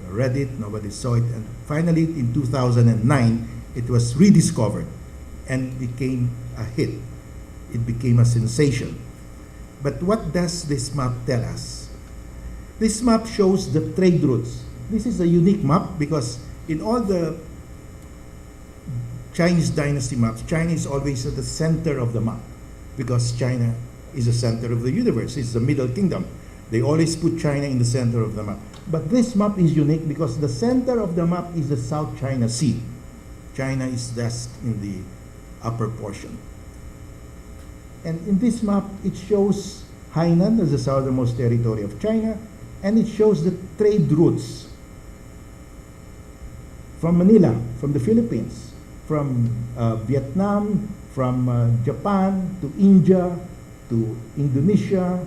read it, nobody saw it. And finally, in 2009, it was rediscovered and became a hit. It became a sensation. But what does this map tell us? This map shows the trade routes. This is a unique map because in all the Chinese dynasty maps, China is always at the center of the map because China is the center of the universe. It's the Middle Kingdom. They always put China in the center of the map. But this map is unique because the center of the map is the South China Sea. China is just in the upper portion. And in this map, it shows Hainan as the southernmost territory of China, and it shows the trade routes from Manila, from the Philippines, from Vietnam, from Japan to India to Indonesia.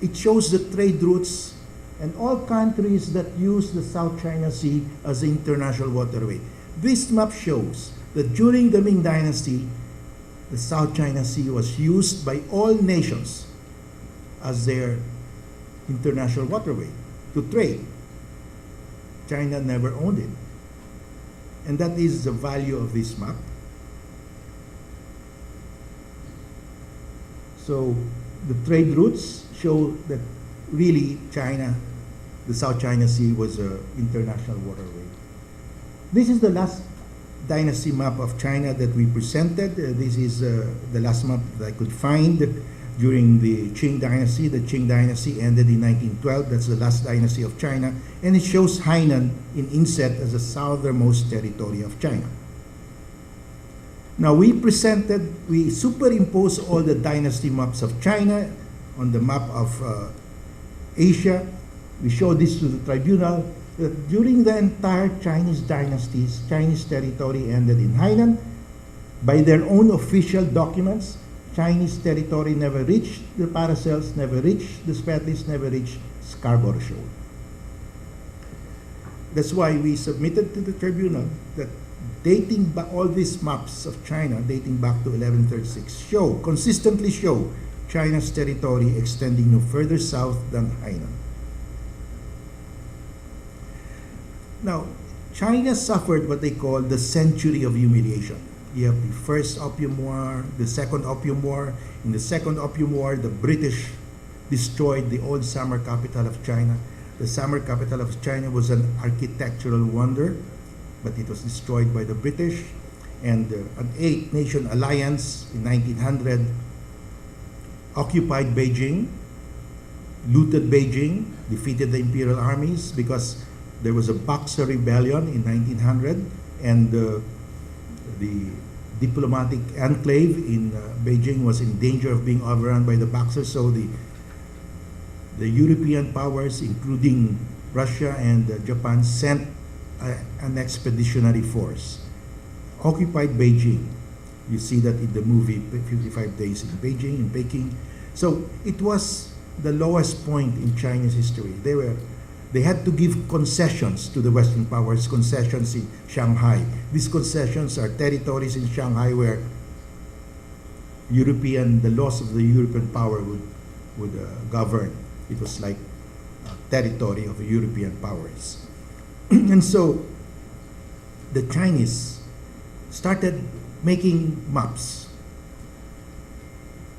It shows the trade routes and all countries that use the South China Sea as an international waterway. This map shows that during the Ming Dynasty, the South China Sea was used by all nations as their international waterway to trade. China never owned it. And that is the value of this map. So the trade routes show that really China, the South China Sea was an international waterway. This is the last dynasty map of China that we presented. This is the last map that I could find during the Qing Dynasty. The Qing Dynasty ended in 1912. That's the last dynasty of China. And it shows Hainan in inset as the southernmost territory of China. Now we superimposed all the dynasty maps of China on the map of Asia. We showed this to the tribunal. That during the entire Chinese dynasties, Chinese territory ended in Hainan. By their own official documents, Chinese territory never reached the Paracels, never reached the Spratleys, never reached Scarborough Shoal. That's why we submitted to the tribunal that dating back all these maps of China, dating back to 1136, consistently show China's territory extending no further south than Hainan. Now, China suffered what they call the century of humiliation. You have the First Opium War, the Second Opium War. In the Second Opium War, the British destroyed the old summer capital of China. The summer capital of China was an architectural wonder, but it was destroyed by the British. And an 8-nation alliance in 1900 occupied Beijing, looted Beijing, defeated the imperial armies because there was a Boxer rebellion in 1900, and the diplomatic enclave in Beijing was in danger of being overrun by the Boxers. So the European powers, including Russia and Japan, sent an expeditionary force, occupied Beijing. You see that in the movie 55 Days in Beijing, in Peking. So it was the lowest point in Chinese history. They had to give concessions to the Western powers, concessions in Shanghai. These concessions are territories in Shanghai where the laws of the European power would govern. It was like a territory of the European powers. And so the Chinese started making maps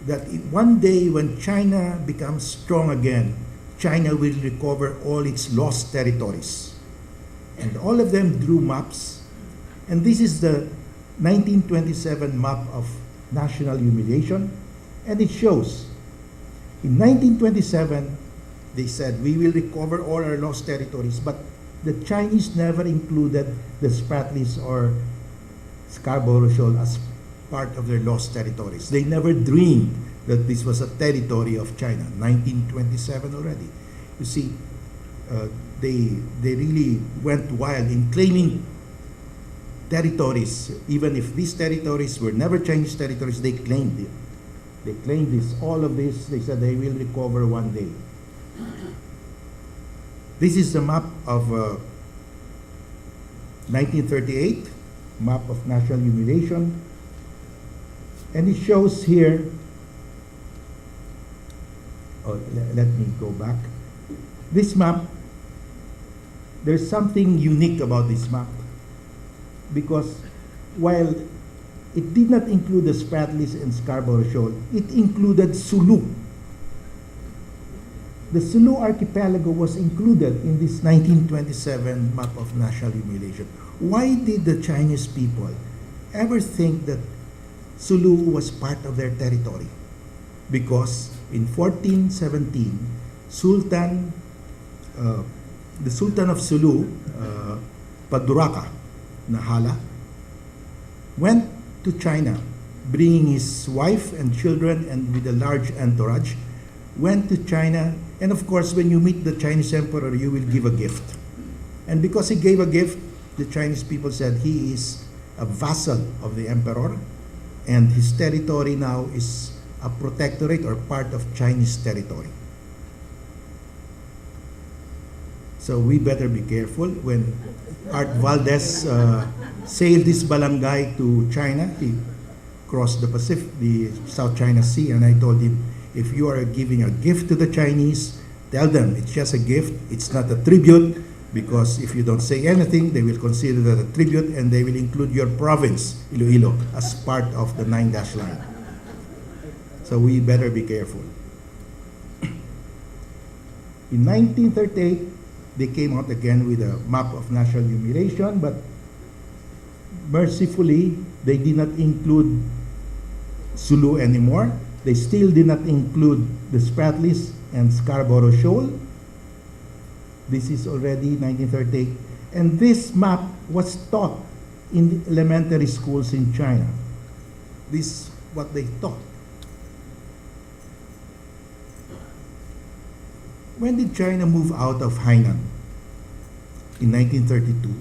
that one day when China becomes strong again, China will recover all its lost territories. And all of them drew maps. And this is the 1927 map of national humiliation. And it shows, in 1927, they said, we will recover all our lost territories. But the Chinese never included the Spratleys or Scarborough Shoal as part of their lost territories. They never dreamed that this was a territory of China, 1927 already. You see, they really went wild in claiming territories. Even if these territories were never Chinese territories, they claimed it. They claimed this, all of this, they said they will recover one day. This is the map of 1938, map of national humiliation. And it shows here, let me go back. This map, there's something unique about this map because while it did not include the Spratleys and Scarborough Shoal, it included Sulu. The Sulu archipelago was included in this 1927 map of national humiliation. Why did the Chinese people ever think that Sulu was part of their territory? Because in 1417, the Sultan of Sulu, Paduraka Nahala, went to China bringing his wife and children and with a large entourage, went to China. And of course, when you meet the Chinese emperor, you will give a gift. And because he gave a gift, the Chinese people said he is a vassal of the emperor, and his territory now is a protectorate or part of Chinese territory. So we better be careful. When Art Valdez sailed this balangay to China, he crossed the South China Sea, and I told him, if you are giving a gift to the Chinese, tell them it's just a gift, it's not a tribute, because if you don't say anything, they will consider that a tribute and they will include your province, Iloilo, as part of the 9-dash line. So we better be careful. In 1938, they came out again with a map of national humiliation, but mercifully, they did not include Sulu anymore. They still did not include the Spratlys and Scarborough Shoal. This is already 1938. And this map was taught in the elementary schools in China. This is what they taught. When did China move out of Hainan? In 1932.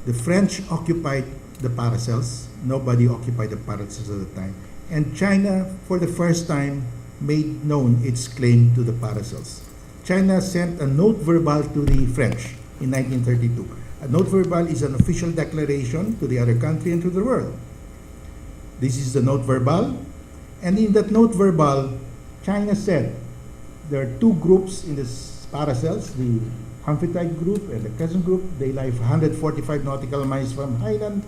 The French occupied the Paracels. Nobody occupied the Paracels at the time. And China, for the first time, made known its claim to the Paracels. China sent a note verbal to the French in 1932. A note verbal is an official declaration to the other country and to the world. This is the note verbal. And in that note verbal, China said there are two groups in the Paracels, the Amphitrite group and the Crescent group. They lie 145 nautical miles from Hainan,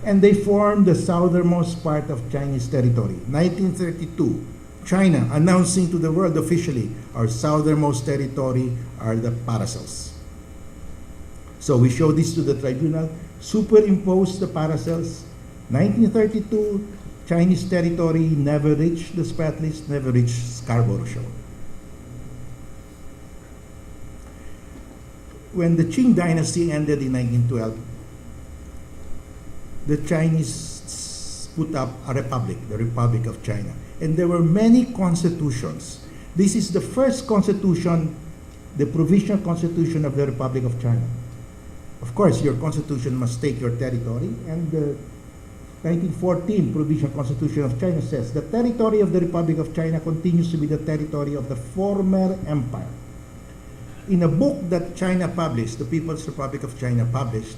and they form the southernmost part of Chinese territory. 1932, China announcing to the world officially, our southernmost territory are the Paracels. So we show this to the tribunal, superimpose the Paracels. 1932, Chinese territory never reached the Spratlys, never reached Scarborough Shoal. When the Qing dynasty ended in 1912, the Chinese put up a republic, the Republic of China. And there were many constitutions. This is the first constitution, the provisional constitution of the Republic of China. Of course, your constitution must take your territory, and the 1914 provisional constitution of China says the territory of the Republic of China continues to be the territory of the former empire. In a book that China published, the People's Republic of China published,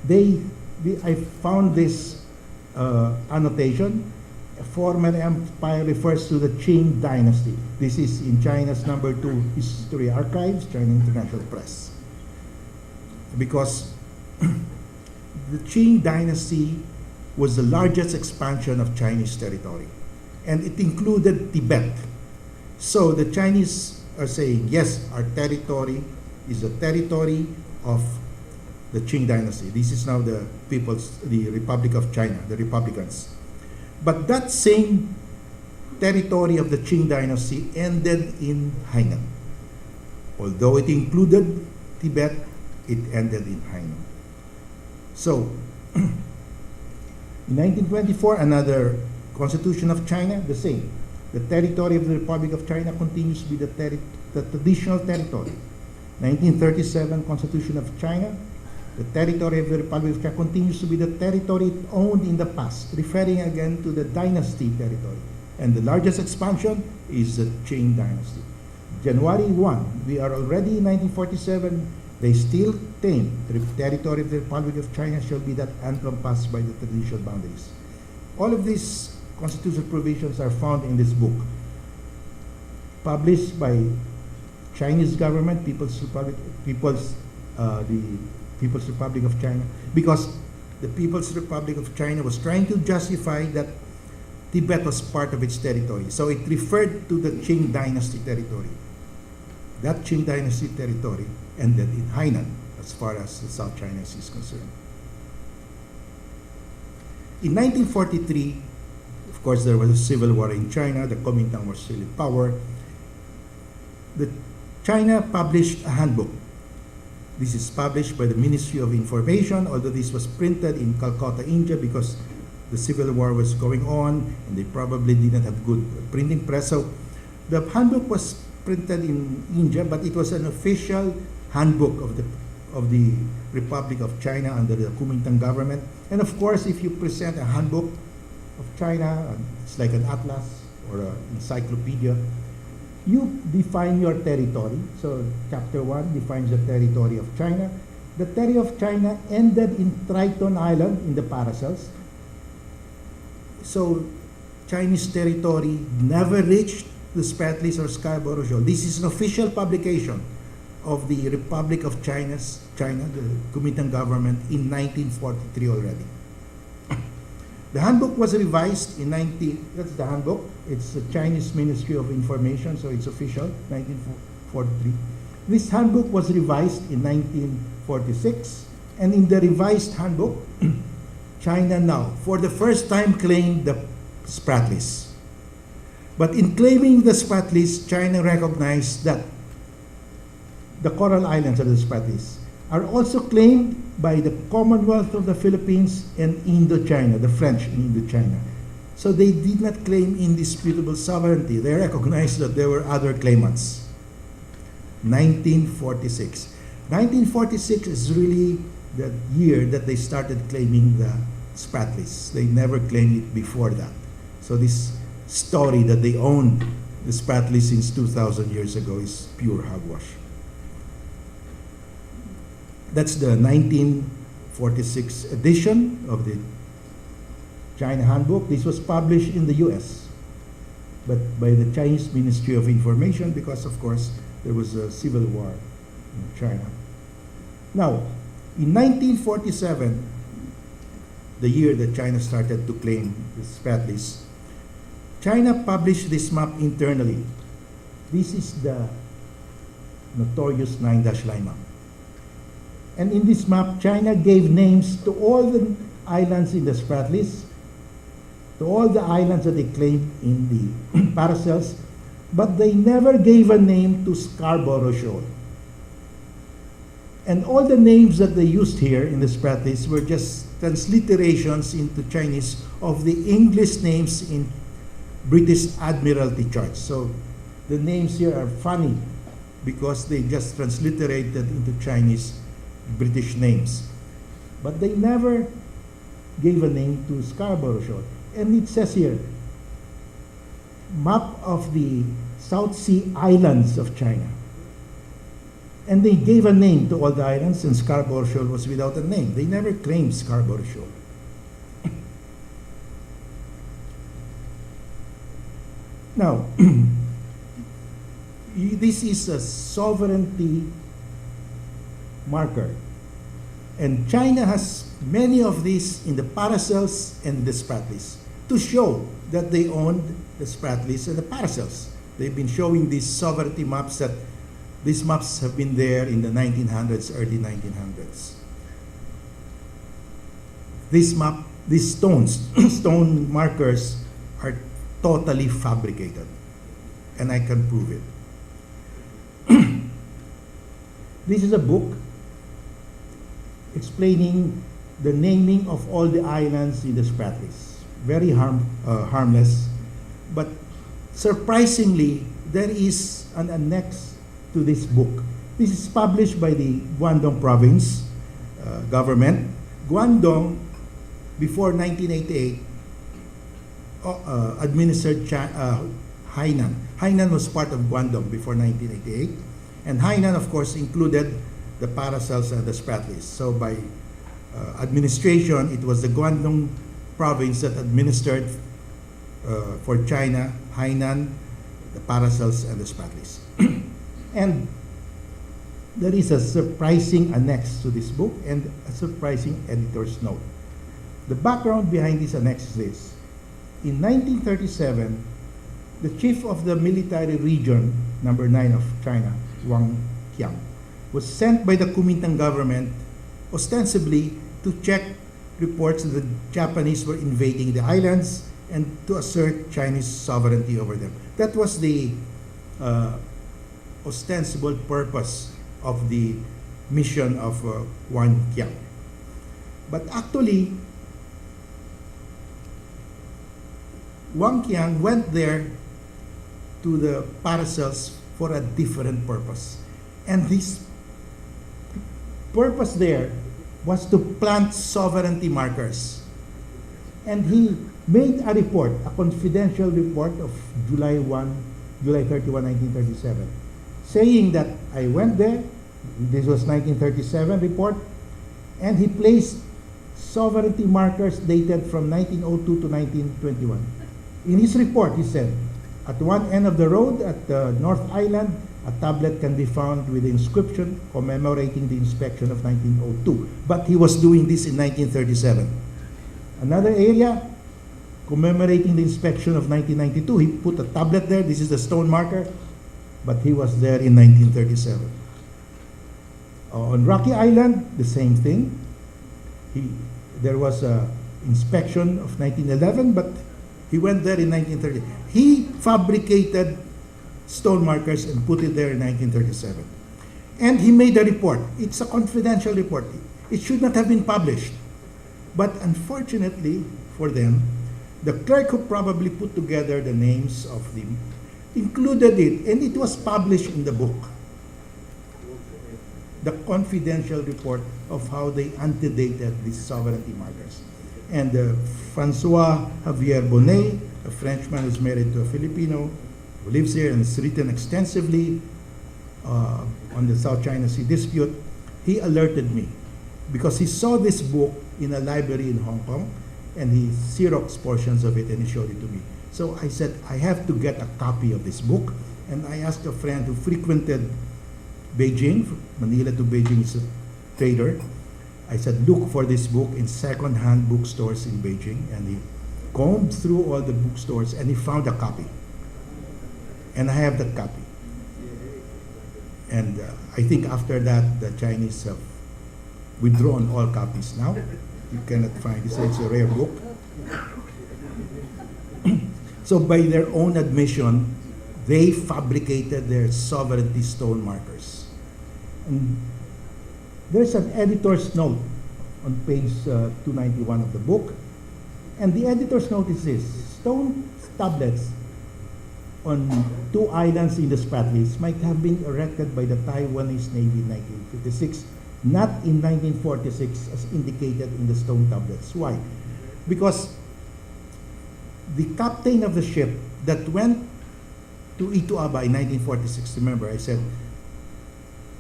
I found this annotation. A former empire refers to the Qing dynasty. This is in China's #2 History Archives, China International Press. Because the Qing dynasty was the largest expansion of Chinese territory, and it included Tibet. So the Chinese are saying, yes, our territory is the territory of the Qing dynasty. This is now the Republic of China, the Republicans. But that same territory of the Qing dynasty ended in Hainan. Although it included Tibet, it ended in Hainan. So, in 1924, another constitution of China, the same. The territory of the Republic of China continues to be the traditional territory. 1937 Constitution of China, the territory of the Republic of China continues to be the territory it owned in the past, referring again to the dynasty territory. And the largest expansion is the Qing dynasty. January 1, we are already in 1947, they still claim the territory of the Republic of China shall be that encompassed by the traditional boundaries. All of these constitutional provisions are found in this book, published by Chinese government, the People's Republic of China, because the People's Republic of China was trying to justify that Tibet was part of its territory. So it referred to the Qing dynasty territory. That Qing dynasty territory ended in Hainan, as far as the South China Sea is concerned. In 1943, of course, there was a civil war in China. The Kuomintang was still in power. China published a handbook. This is published by the Ministry of Information, although this was printed in Calcutta, India, because the Civil War was going on, and they probably didn't have good printing press. So the handbook was printed in India, but it was an official handbook of the Republic of China under the Kuomintang government. And of course, if you present a handbook of China, it's like an atlas or an encyclopedia, you define your territory. So chapter 1 defines the territory of China. The territory of China ended in Triton Island in the Paracels. So Chinese territory never reached the Spratlys or Scarborough Shoal. This is an official publication of the Republic of China, the Kuomintang government, in 1943 already. The handbook was revised in that's the handbook. It's the Chinese Ministry of Information, so it's official, 1943. This handbook was revised in 1946, and in the revised handbook, China now, for the first time, claimed the Spratlys. But in claiming the Spratlys, China recognized that the Coral Islands of the Spratlys are also claimed by the Commonwealth of the Philippines and Indochina, the French in Indochina. So they did not claim indisputable sovereignty. They recognized that there were other claimants. 1946. 1946 is really the year that they started claiming the Spratlys. They never claimed it before that. So this story that they owned the Spratlys since 2,000 years ago is pure hogwash. That's the 1946 edition of the China Handbook. This was published in the US, but by the Chinese Ministry of Information because, of course, there was a civil war in China. Now, in 1947, the year that China started to claim the Spratlys, China published this map internally. This is the notorious 9-dash line map. And in this map, China gave names to all the islands in the Spratlys, to all the islands that they claimed in the Paracels, but they never gave a name to Scarborough Shoal. And all the names that they used here in the Spratlys were just transliterations into Chinese of the English names in British Admiralty charts. So the names here are funny because they just transliterated into Chinese British names. But they never gave a name to Scarborough Shoal. And it says here, map of the South Sea Islands of China. And they gave a name to all the islands, and Scarborough Shoal was without a name. They never claimed Scarborough Shoal. Now, this is a sovereignty marker. And China has many of these in the Paracels and the Spratlys to show that they owned the Spratlys and the Paracels. They've been showing these sovereignty maps that these maps have been there in the 1900s, early 1900s. This map, these stone markers are totally fabricated, and I can prove it. This is a book explaining the naming of all the islands in the Spratlys. Very harmless, but surprisingly, there is an annex to this book. This is published by the Guangdong province government. Guangdong, before 1988, administered Hainan. Hainan was part of Guangdong before 1988, and Hainan, of course, included the Paracels and the Spratlys. So by administration, it was the Guangdong province that administered for China, Hainan, the Paracels, and the Spratlys. And there is a surprising annex to this book and a surprising editor's note. The background behind this annex is this. In 1937, the chief of the military region, number 9 of China, Wang Qiang, was sent by the Kuomintang government ostensibly to check reports that the Japanese were invading the islands and to assert Chinese sovereignty over them. That was the ostensible purpose of the mission of Wang Qiang. But actually, Wang Qiang went there to the paracels for a different purpose. And his purpose there was to plant sovereignty markers. And he made a report, a confidential report of July 31, 1937, saying that I went there, this was 1937 report, and he placed sovereignty markers dated from 1902 to 1921. In his report, he said, at one end of the road at the North Island, a tablet can be found with the inscription commemorating the inspection of 1902. But he was doing this in 1937. Another area commemorating the inspection of 1992, he put a tablet there. This is the stone marker, but he was there in 1937. On Rocky Island, the same thing. There was a inspection of 1911, but he went there in 1930. He fabricated stone markers and put it there in 1937. And he made a report. It's a confidential report. It should not have been published. But unfortunately for them, the clerk who probably put together the names of the included it, and it was published in the book. The confidential report of how they antedated these sovereignty markers. And Francois Javier Bonnet, a Frenchman who's married to a Filipino, who lives here and has written extensively on the South China Sea dispute, he alerted me because he saw this book in a library in Hong Kong and he Xerox portions of it and he showed it to me. So I said, I have to get a copy of this book, and I asked a friend who frequented Beijing, Manila to Beijing is a trader. I said, look for this book in second-hand bookstores in Beijing, and he combed through all the bookstores and he found a copy. And I have that copy. And I think after that, the Chinese have withdrawn all copies now. You cannot find it. It's a rare book. So by their own admission, they fabricated their sovereignty stone markers. And there's an editor's note on page 291 of the book. And the editor's note is this: stone tablets on two islands in the Spratlys might have been erected by the Taiwanese Navy in 1956, not in 1946 as indicated in the stone tablets. Why? Because the captain of the ship that went to Ituaba in 1946, remember I said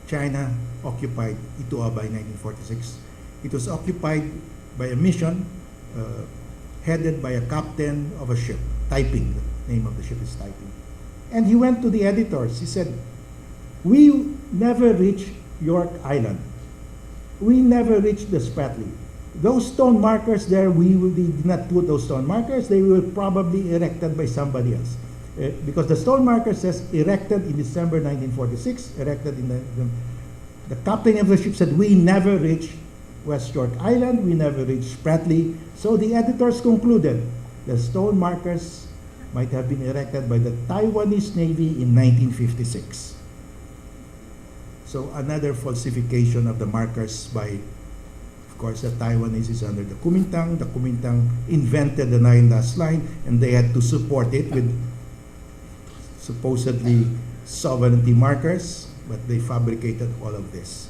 China occupied Ituaba in 1946. It was occupied by a mission headed by a captain of a ship, Taiping. The name of the ship is Taiping. And he went to the editors. He said, we never reached York Island. We never reached the Spratley. Those stone markers there, we did not put those stone markers. They were probably erected by somebody else. Because the stone marker says erected in December 1946, erected in the captain of the ship said, we never reached West York Island, we never reached Spratley. So the editors concluded the stone markers might have been erected by the Taiwanese Navy in 1956. So another falsification of the markers by, of course, the Taiwanese is under the Kuomintang. The Kuomintang invented the 9-dash line and they had to support it with supposedly sovereignty markers, but they fabricated all of this.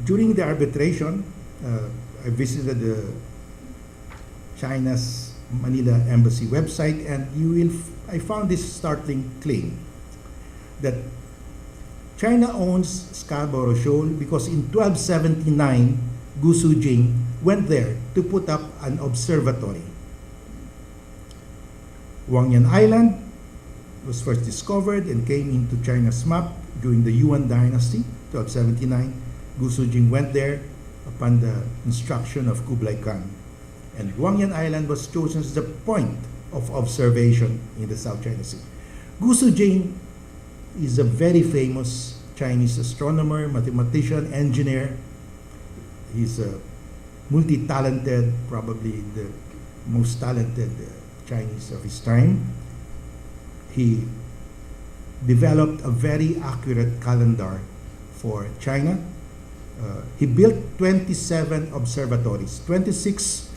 During the arbitration, I visited China's Manila Embassy website, and I found this startling claim that China owns Scarborough Shoal because in 1279, Gu Sujing went there to put up an observatory. Huangyan Island was first discovered and came into China's map during the Yuan Dynasty, 1279. Gu Sujing went there upon the instruction of Kublai Khan. And Huangyan Island was chosen as the point of observation in the South China Sea. Gu Sujing is a very famous Chinese astronomer, mathematician, engineer. He's a multi-talented, probably the most talented Chinese of his time. He developed a very accurate calendar for China, He built 27 observatories, 26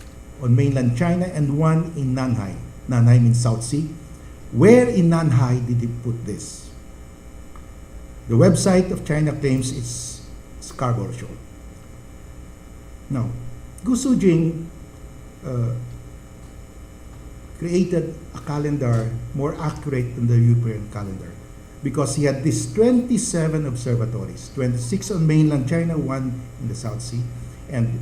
on mainland China and one in Nanhai. Nanhai means South Sea. Where in Nanhai did he put this? The website of China claims it's Scarborough Shoal. Now, Gu Sujing created a calendar more accurate than the European calendar because he had these 27 observatories, 26 on mainland China, one in the South Sea. And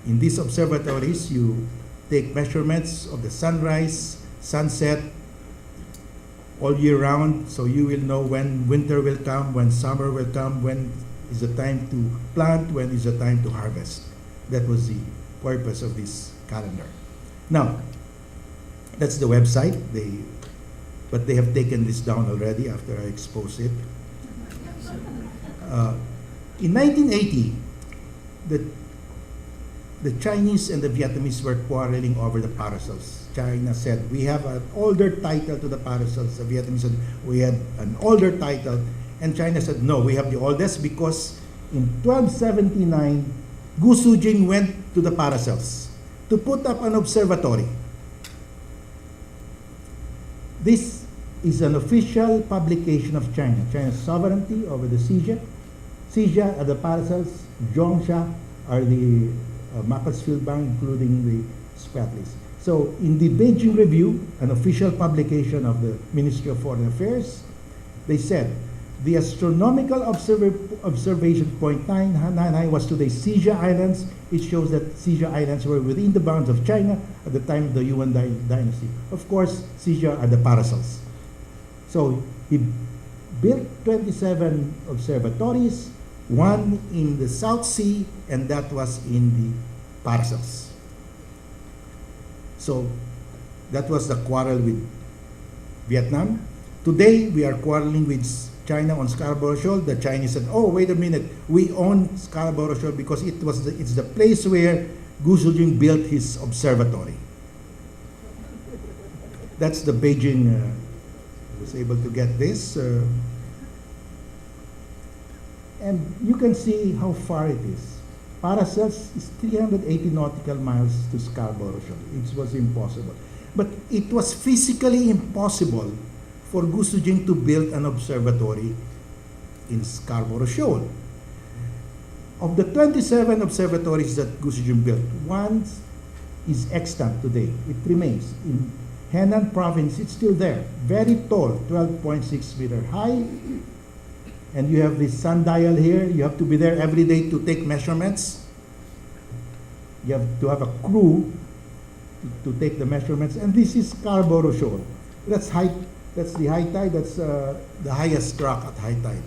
in these observatories, you take measurements of the sunrise, sunset, all year round, so you will know when winter will come, when summer will come, when is the time to plant, when is the time to harvest. That was the purpose of this calendar. Now, that's the website. But they have taken this down already after I exposed it. In 1980, the Chinese and the Vietnamese were quarreling over the parasols. China said, we have an older title to the parasols. The Vietnamese said, we had an older title. And China said, no, we have the oldest because in 1279, Gu Sujing went to the parasols to put up an observatory. This is an official publication of China. China's sovereignty over the Xia. Xia are the parasols, Zhongsha are the Macclesfield Bank, including the Spratlys. So in the Beijing Review, an official publication of the Ministry of Foreign Affairs, they said, the astronomical observation point 999 was today Xia Islands. It shows that Xia Islands were within the bounds of China at the time of the Yuan dynasty. Of course, Xia are the parasols. So he built 27 observatories, one in the South Sea, and that was in the parasols. So that was the quarrel with Vietnam. Today, we are quarreling with China on Scarborough Shoal. The Chinese said, oh, wait a minute, we own Scarborough Shoal because it's the place where Gu Sujing built his observatory. That's the Beijing, I was able to get this. And you can see how far it is. Paracelsus is 380 nautical miles to Scarborough Shoal. It was impossible. But it was physically impossible for Gu Sujing to build an observatory in Scarborough Shoal. Of the 27 observatories that Gu Sujing built, one is extant today. It remains. In Henan province, it's still there. Very tall, 12.6 meter high. And you have this sundial here. You have to be there every day to take measurements. You have to have a crew to take the measurements. And this is Scarborough Shoal. That's the high tide. That's the highest rock at high tide.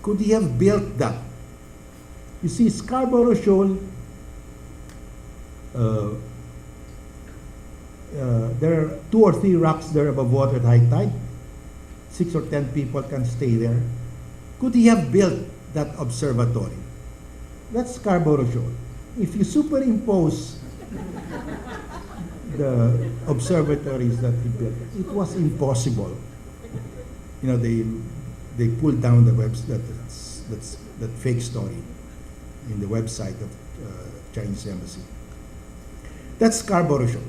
Could he have built that? You see, Scarborough Shoal, there are 2 or 3 rocks there above water at high tide. 6 or 10 people can stay there. Could he have built that observatory? That's Scarborough Shoal. If you superimpose the observatories that he built, it was impossible. You know, they pulled down the that fake story in the website of Chinese embassy. That's Scarborough Shoal.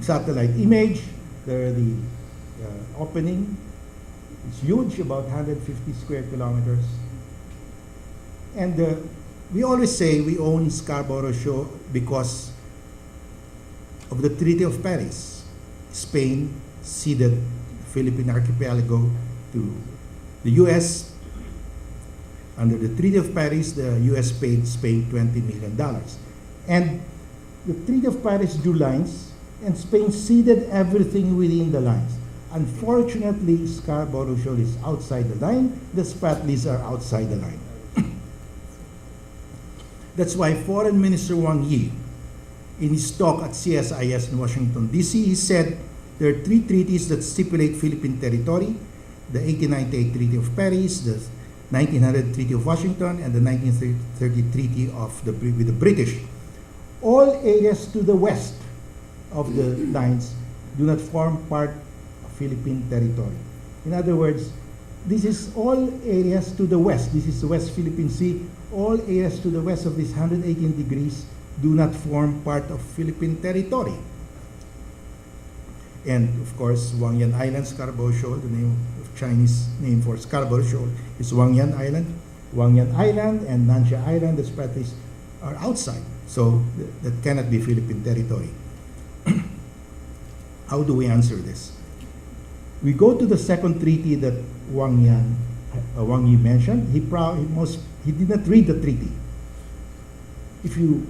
Satellite image. There the opening. It's huge, about 150 square kilometers. And we always say we own Scarborough Shoal because of the Treaty of Paris. Spain ceded the Philippine archipelago to the U.S. Under the Treaty of Paris, the U.S. paid Spain $20 million. And the Treaty of Paris drew lines, and Spain ceded everything within the lines. Unfortunately, Scarborough Shoal is outside the line. The Spratlys are outside the line. That's why Foreign Minister Wang Yi, in his talk at CSIS in Washington, D.C., he said there are 3 treaties that stipulate Philippine territory: the 1898 Treaty of Paris, the 1900 Treaty of Washington, and the 1930 Treaty with the British. All areas to the west of the lines do not form part Philippine territory. In other words, this is all areas to the west. This is the West Philippine Sea. all areas to the west of this 118 degrees do not form part of Philippine territory. And of course, Wangyan Island, Scarborough Shoal, the name of Chinese name for Scarborough Shoal is Wangyan Island. Wangyan Island and Nansha Island, the Spratlys, are outside, so that cannot be Philippine territory. How do we answer this? We go to the second treaty that Wang Yi mentioned. He did not read the treaty. If you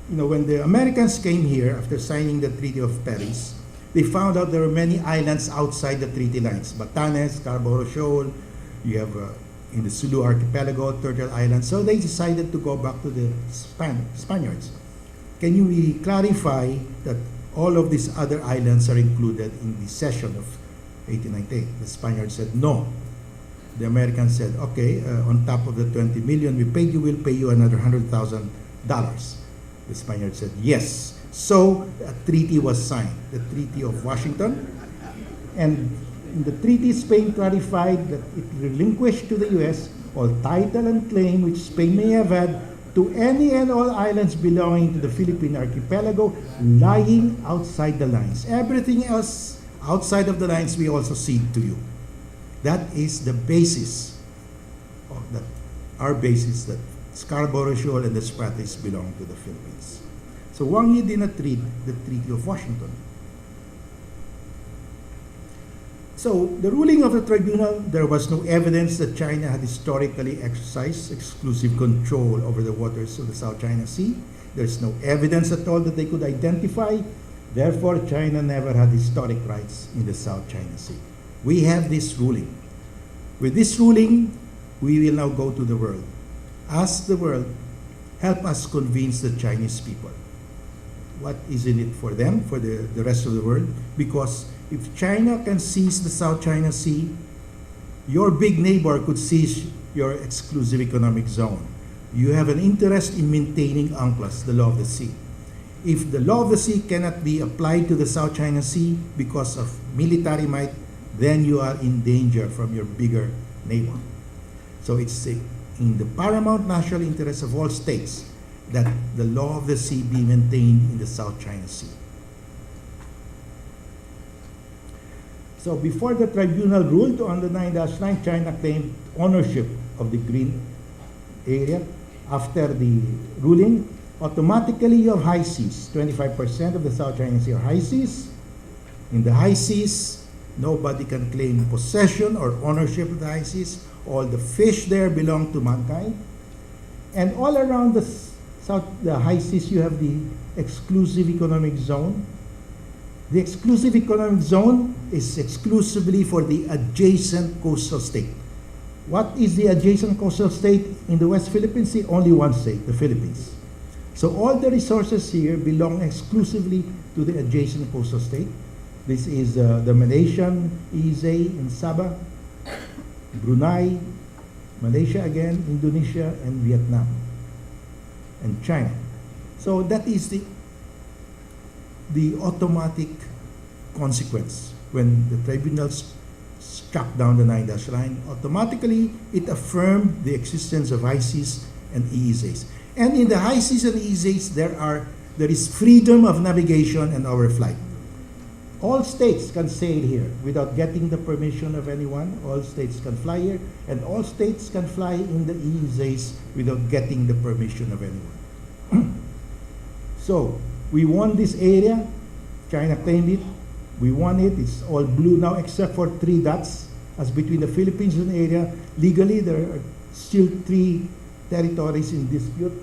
know, when the Americans came here after signing the Treaty of Paris, they found out there were many islands outside the treaty lines. Batanes, Scarborough Shoal, you have in the Sulu Archipelago, Turtle Island. So they decided to go back to the Spaniards. Can you clarify that all of these other islands are included in the cession of 1898? The Spaniards said no. The Americans said, okay, on top of the 20 million we paid you, we'll pay you another $100,000. The Spaniards said yes. So a treaty was signed, the Treaty of Washington. And in the treaty, Spain clarified that it relinquished to the U.S. all title and claim which Spain may have had to any and all islands belonging to the Philippine archipelago lying outside the lines. Everything else outside of the lines we also cede to you. That is the basis of that, our basis that Scarborough Shoal and the Spratlys belong to the Philippines. So Wang Yi did not read the Treaty of Washington. So the ruling of the tribunal, there was no evidence that China had historically exercised exclusive control over the waters of the South China Sea. There's no evidence at all that they could identify. Therefore, China never had historic rights in the South China Sea. We have this ruling. With this ruling, we will now go to the world. Ask the world, help us convince the Chinese people. What is in it for them, for the rest of the world? Because if China can seize the South China Sea, your big neighbor could seize your exclusive economic zone. You have an interest in maintaining UNCLOS, the law of the sea. If the law of the sea cannot be applied to the South China Sea because of military might, then you are in danger from your bigger neighbor. So it's in the paramount national interest of all states that the law of the sea be maintained in the South China Sea. So before the tribunal ruled on the 9-9, China claimed ownership of the green area. After the ruling, automatically you have high seas. 25% of the South China Sea are high seas. In the high seas, nobody can claim possession or ownership of the high seas. All the fish there belong to mankind. And all around the high seas, you have the exclusive economic zone. The exclusive economic zone is exclusively for the adjacent coastal state. What is the adjacent coastal state in the West Philippine Sea? Only one state, the Philippines. So all the resources here belong exclusively to the adjacent coastal state. This is the Malaysian EEZ in Sabah, Brunei, Malaysia again, Indonesia, and Vietnam, and China. So that is the automatic consequence when the tribunals struck down the 9-line. Automatically, it affirmed the existence of high seas and EEZs. And in the high seas and EEZs, there is freedom of navigation and overflight. All states can sail here without getting the permission of anyone. All states can fly here, and all states can fly in the EEZs without getting the permission of anyone. So, we won this area. China claimed it. We won it. It's all blue now except for 3 dots. As between the Philippines and area, legally there are still 3 territories in dispute.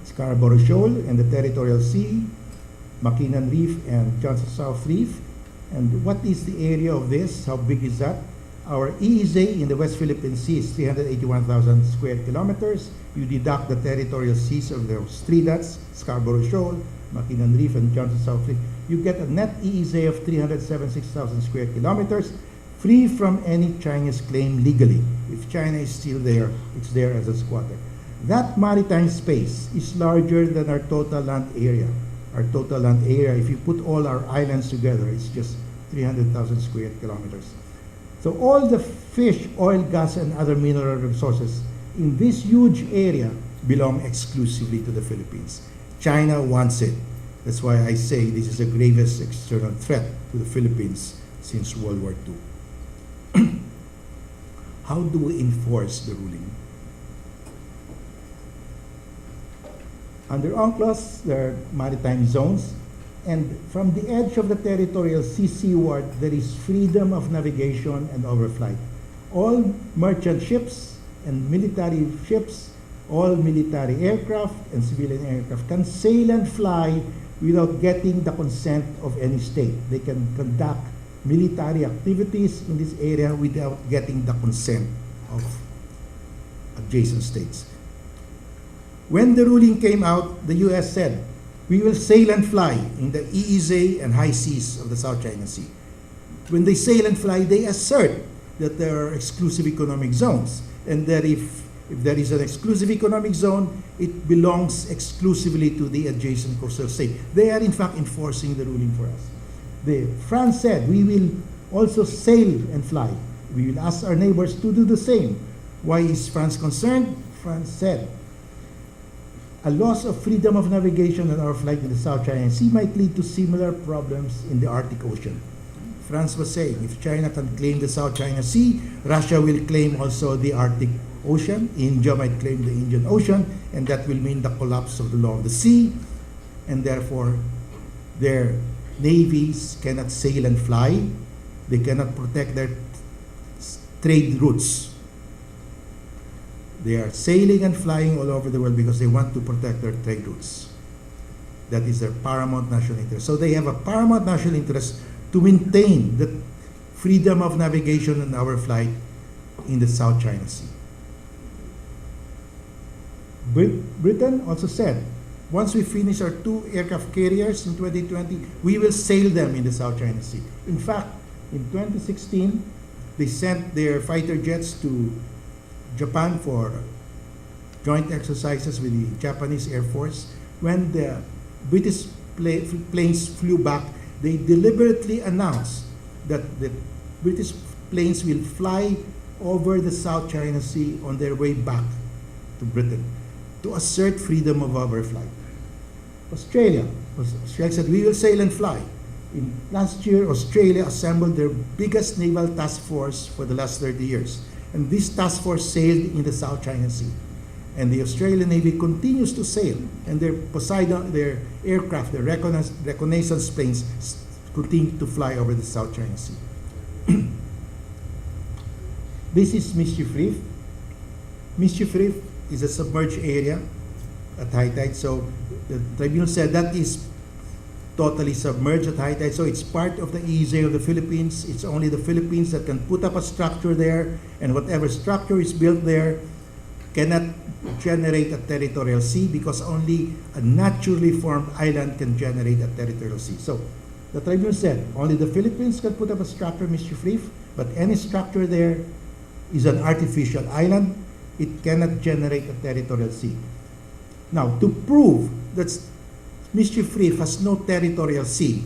Scarborough Shoal and the Territorial Sea, Makinan Reef and Johnson South Reef. And what is the area of this? How big is that? Our EEZ in the West Philippine Sea is 381,000 square kilometers. You deduct the territorial seas of those 3 dots, Scarborough Shoal, Makinan Reef, and Johnson South Reef. You get a net EEZ of 376,000 square kilometers, free from any Chinese claim legally. If China is still there, it's there as a squatter. That maritime space is larger than our total land area. Our total land area, if you put all our islands together, it's just 300,000 square kilometers. So all the fish, oil, gas, and other mineral resources in this huge area belong exclusively to the Philippines. China wants it. That's why I say this is the gravest external threat to the Philippines since World War II. How do we enforce the ruling? Under UNCLOS, there are maritime zones, and from the edge of the territorial sea seaward, there is freedom of navigation and overflight. All merchant ships and military ships, all military aircraft and civilian aircraft can sail and fly without getting the consent of any state. They can conduct military activities in this area without getting the consent of adjacent states. When the ruling came out, the US said, we will sail and fly in the EEZ and high seas of the South China Sea. When they sail and fly, they assert that there are exclusive economic zones, and that if there is an exclusive economic zone, it belongs exclusively to the adjacent coastal state. They are in fact enforcing the ruling for us. France said, we will also sail and fly. We will ask our neighbors to do the same. Why is France concerned? France said, a loss of freedom of navigation and our flight in the South China Sea might lead to similar problems in the Arctic Ocean. France was saying, if China can claim the South China Sea, Russia will claim also the Arctic Ocean, India might claim the Indian Ocean, and that will mean the collapse of the law of the sea, and therefore their navies cannot sail and fly, they cannot protect their trade routes. They are sailing and flying all over the world because they want to protect their trade routes. That is their paramount national interest. So they have a paramount national interest to maintain the freedom of navigation and our flight in the South China Sea. Britain also said, once we finish our 2 aircraft carriers in 2020, we will sail them in the South China Sea. In fact, in 2016, they sent their fighter jets to Japan for joint exercises with the Japanese Air Force. When the British planes flew back, they deliberately announced that the British planes will fly over the South China Sea on their way back to Britain to assert freedom of overflight. Australia said, we will sail and fly. Last year, Australia assembled their biggest naval task force for the last 30 years. And this task force sailed in the South China Sea. And the Australian Navy continues to sail. And their Poseidon, their aircraft, their reconnaissance planes continue to fly over the South China Sea. This is Mischief Reef. Mischief Reef is a submerged area at high tide. So the tribunal said that is totally submerged at high tide. So it's part of the EEZ of the Philippines. It's only the Philippines that can put up a structure there, and whatever structure is built there cannot generate a territorial sea because only a naturally formed island can generate a territorial sea. So the tribunal said only the Philippines can put up a structure, Mischief Reef, but any structure there is an artificial island. It cannot generate a territorial sea. Now, to prove that Mischief Reef has no territorial sea,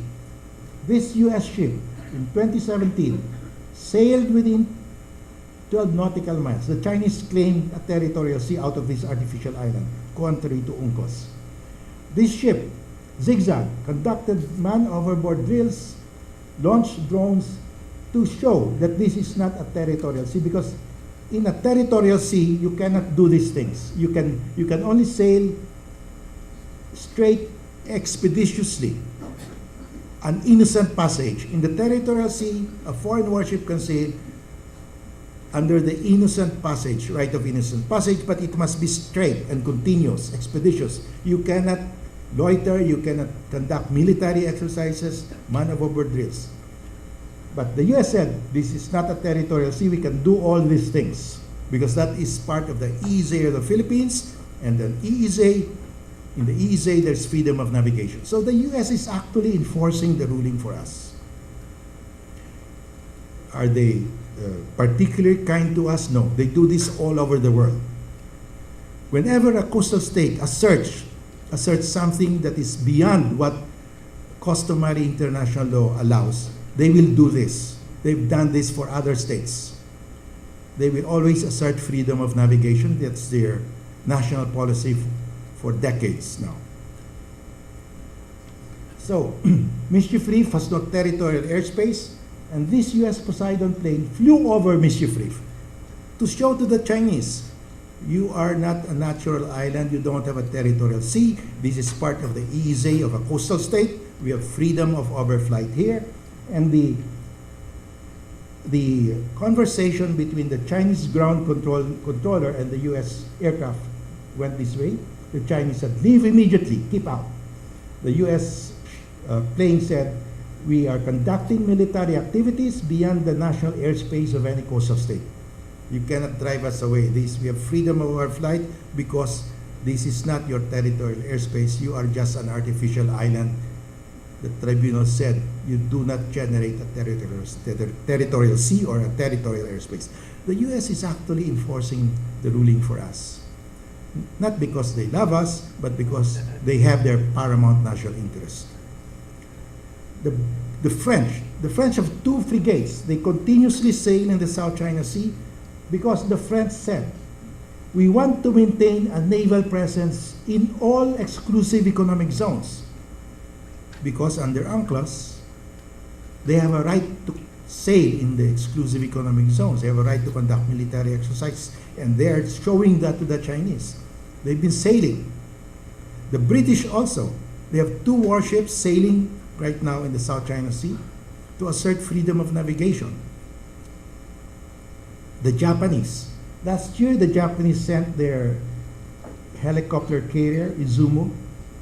this U.S. ship in 2017 sailed within 12 nautical miles. The Chinese claimed a territorial sea out of this artificial island, contrary to UNCLOS. This ship, Zigzag, conducted man-overboard drills, launched drones to show that this is not a territorial sea, because in a territorial sea, you cannot do these things. You can only sail straight, expeditiously, an innocent passage. In the territorial sea, a foreign warship can sail under the innocent passage, right of innocent passage, but it must be straight and continuous, expeditious. You cannot loiter, you cannot conduct military exercises, man-overboard drills. But the US said, this is not a territorial sea, we can do all these things, because that is part of the EEZ of the Philippines, and then EEZ, in the EEZ there's freedom of navigation. So the US is actually enforcing the ruling for us. Are they particularly kind to us? No, they do this all over the world. Whenever a coastal state asserts something that is beyond what customary international law allows, they will do this. They've done this for other states. They will always assert freedom of navigation. That's their national policy for decades now. So, Mischief Reef has no territorial airspace, and this US Poseidon plane flew over Mischief Reef to show to the Chinese, you are not a natural island, you don't have a territorial sea. This is part of the EEZ of a coastal state. We have freedom of overflight here. And the conversation between the Chinese ground controller and the US aircraft went this way. The Chinese said, leave immediately, keep out. The US plane said, we are conducting military activities beyond the national airspace of any coastal state. You cannot drive us away. We have freedom of our flight because this is not your territorial airspace. You are just an artificial island. The tribunal said you do not generate a territorial sea or a territorial airspace. The US is actually enforcing the ruling for us. Not because they love us, but because they have their paramount national interest. The French have 2 frigates. They continuously sail in the South China Sea because the French said, we want to maintain a naval presence in all exclusive economic zones. Because under UNCLOS, they have a right to sail in the exclusive economic zones. They have a right to conduct military exercises, and they are showing that to the Chinese. They've been sailing. The British also, they have 2 warships sailing right now in the South China Sea to assert freedom of navigation. The Japanese, last year the Japanese sent their helicopter carrier, Izumo,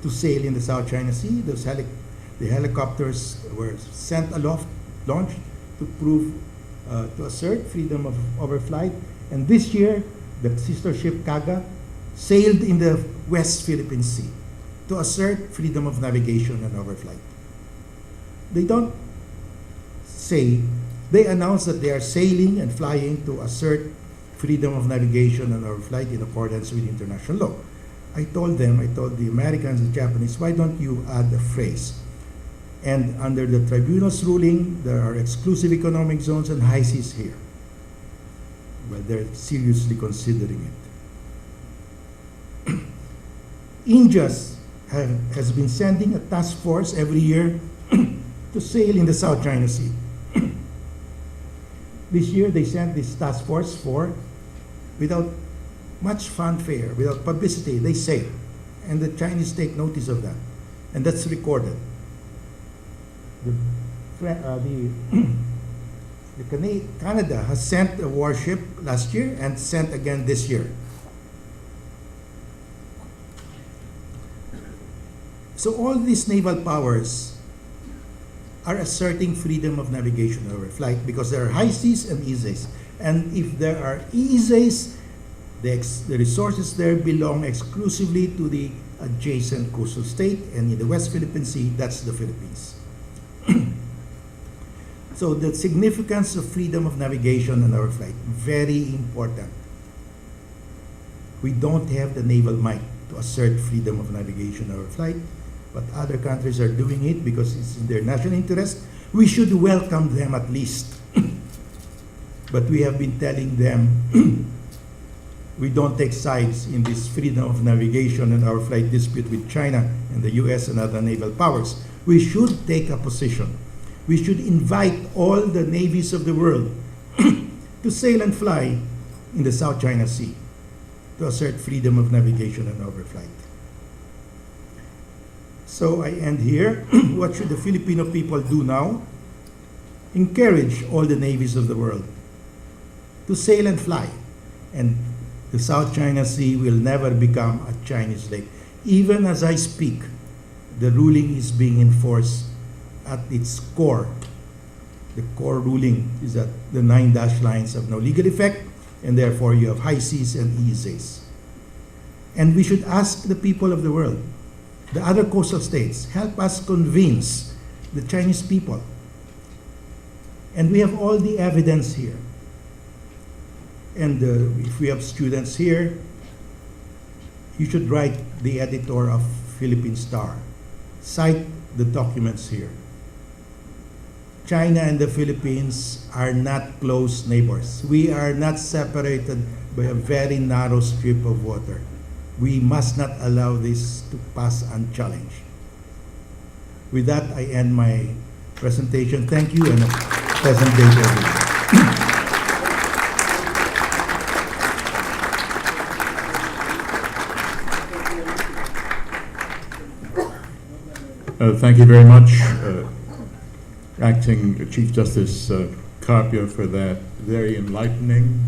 to sail in the South China Sea. The helicopters were sent aloft, launched to assert freedom of overflight. And this year, the sister ship Kaga sailed in the West Philippine Sea to assert freedom of navigation and overflight. They don't say, they announce that they are sailing and flying to assert freedom of navigation and overflight in accordance with international law. I told the Americans and Japanese, why don't you add a phrase? And under the tribunal's ruling, there are exclusive economic zones and high seas here. Well, they're seriously considering it. India has been sending a task force every year to sail in the South China Sea. This year they sent this task force without much fanfare, without publicity, they sail. And the Chinese take notice of that. And that's recorded. Canada has sent a warship last year and sent again this year. So all these naval powers are asserting freedom of navigation over flight because there are high seas and EEZs. And if there are EEZs, the resources there belong exclusively to the adjacent coastal state, and in the West Philippine Sea, that's the Philippines. So the significance of freedom of navigation and overflight, very important. We don't have the naval might to assert freedom of navigation and overflight, but other countries are doing it because it's in their national interest. We should welcome them at least. But we have been telling them we don't take sides in this freedom of navigation and overflight dispute with China and the US and other naval powers. We should take a position. We should invite all the navies of the world to sail and fly in the South China Sea to assert freedom of navigation and overflight. So I end here. What should the Filipino people do now? Encourage all the navies of the world to sail and fly. And the South China Sea will never become a Chinese lake. Even as I speak, the ruling is being enforced at its core. The core ruling is that the 9 dashed lines have no legal effect, and therefore you have high seas and EEZs. And we should ask the people of the world, the other coastal states, help us convince the Chinese people. And we have all the evidence here. And if we have students here, you should write the editor of Philippine Star. Cite the documents here. China and the Philippines are not close neighbors. We are not separated by a very narrow strip of water. We must not allow this to pass unchallenged. With that, I end my presentation. Thank you and a pleasant day to everyone.
Thank you very much, Acting Chief Justice Carpio, for that very enlightening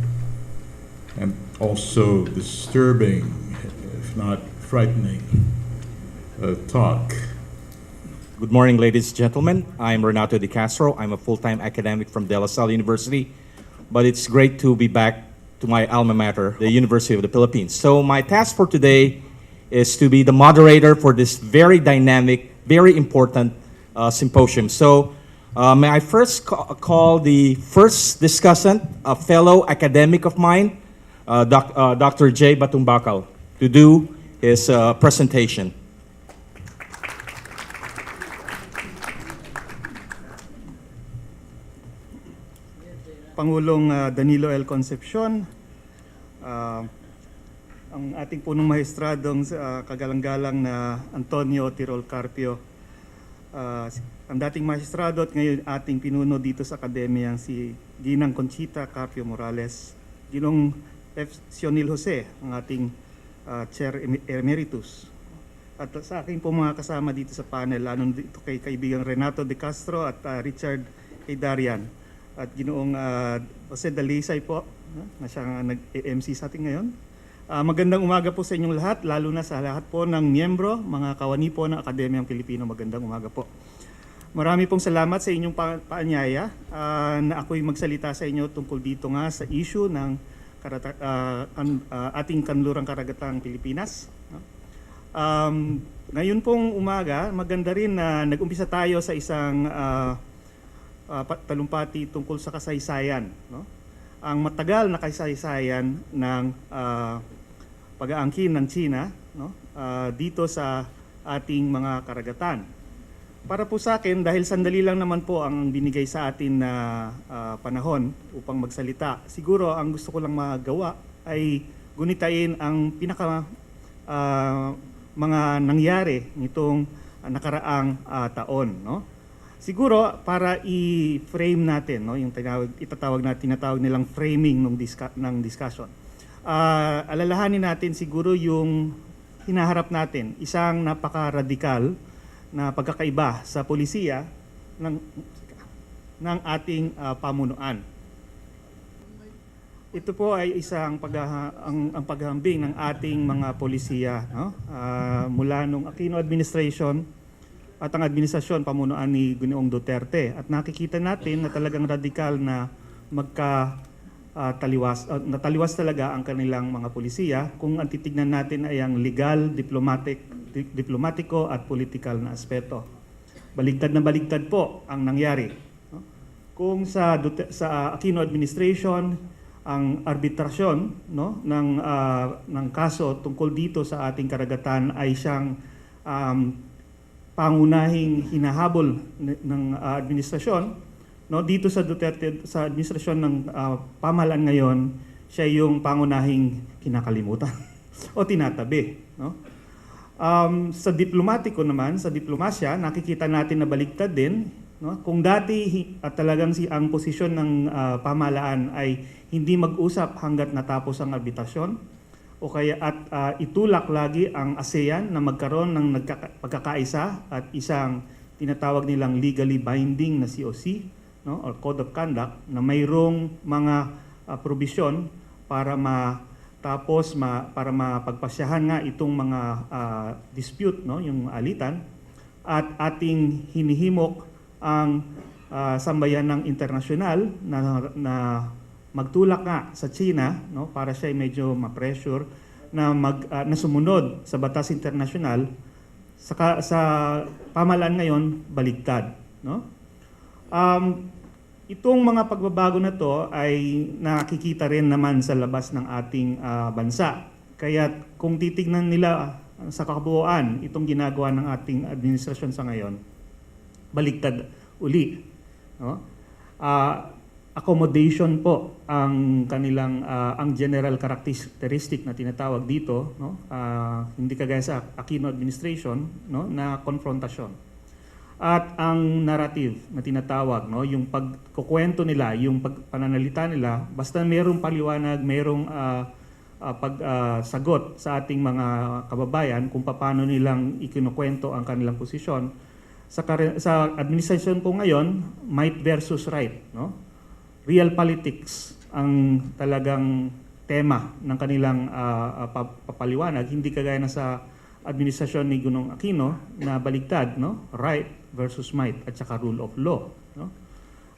and also disturbing, if not frightening, talk.
Good morning, ladies and gentlemen. I'm Renato De Castro. I'm a full-time academic from De La Salle University, but it's great to be back to my alma mater, the University of the Philippines. So my task for today is to be the moderator for this very dynamic, very important symposium. So may I first call the first discussant, a fellow academic of mine, Dr. J. Batumbakal, to do his presentation.
Pangulong Danilo L. Concepcion, ang ating punong mahestradong kagalang-galang na Antonio Tirol Carpio, ang dating maestrado at ngayon ating pinuno dito sa Akademyang si Ginang Conchita Carpio Morales, Ginong F. Sionil Jose, ang ating Chair Emeritus. At sa aking po mga kasama dito sa panel, lalo dito kay kaibigang Renato De Castro at Richard Darian. At Ginoong Jose Dalisay po, na siyang nag-MC sa atin ngayon. Magandang umaga po sa inyong lahat, lalo na sa lahat po ng miyembro, mga kawani po ng Akademyang Filipino. Magandang umaga po. Marami pong salamat sa inyong paanyaya na ako'y magsalita sa inyo tungkol dito nga sa issue ng ating kanlurang karagatang Pilipinas. Ngayon pong umaga, maganda rin na nag-umpisa tayo sa isang talumpati tungkol sa kasaysayan, no? Ang matagal na kasaysayan ng pag-aangkin ng China, no? Dito sa ating mga karagatan. Para po sa akin, dahil sandali lang naman po ang binigay sa atin na panahon upang magsalita, siguro ang gusto ko lang magawa ay gunitain ang pinaka mga nangyari nitong nakaraang taon, no? Siguro para i-frame natin, no, yung tinatawag nilang framing ng discussion. Alalahanin natin siguro yung hinaharap natin, isang napaka-radikal na pagkakaiba sa polisiya ng ating pamunuan. Ito po ay isang ang paghahambing ng ating mga polisiya, no? Mula nung Aquino administration at ang administrasyon pamunuan ni Ginoong Duterte. At nakikita natin na talagang radikal na nataliwas talaga ang kanilang mga polisiya kung ang titignan natin ay ang legal, diplomatiko at political na aspeto. Baligtad na baligtad po ang nangyari. Kung sa Aquino administration, ang arbitrasyon, no, ng kaso tungkol dito sa ating karagatan ay siyang pangunahing hinahabol ng administrasyon, no? Dito sa Duterte, sa administrasyon ng pamahalaan ngayon, siya yung pangunahing kinakalimutan o tinatabi, no? Sa diplomatiko naman, sa diplomasya, nakikita natin na baliktad din, no? Kung dati talagang ang posisyon ng pamahalaan ay hindi mag-usap hanggat natapos ang arbitrasyon, o kaya itulak lagi ang ASEAN na magkaroon ng pagkakaisa at isang tinatawag nilang legally binding na COC, no, or Code of Conduct, na mayroong mga probisyon para para mapagpasyahan nga itong mga dispute, no, yung alitan, at ating hinihimok ang sambayanang internasyonal na magtulak nga sa China, no, para siya medyo ma-pressure na sumunod sa batas internasyonal. Sa pamahalaan ngayon baligtad, no? Itong mga pagbabago na to ay nakikita rin naman sa labas ng ating bansa. Kaya kung titignan nila sa kabuuan itong ginagawa ng ating administrasyon sa ngayon, baligtad uli. no? Accommodation po ang kanilang ang general characteristic na tinatawag dito, no? Hindi kagaya sa Aquino administration, no, na konfrontasyon. At ang narrative na tinatawag, no, yung pagkukwento nila, yung pananalita nila, basta mayroong paliwanag, mayroong pagsagot sa ating mga kababayan kung paano nilang ikinukwento ang kanilang posisyon. Sa administration po ngayon, might versus right, no? Real politics ang talagang tema ng kanilang papaliwanag, hindi kagaya na sa administrasyon ni Gunong Aquino na baligtad, no? Right versus might at saka rule of law, no?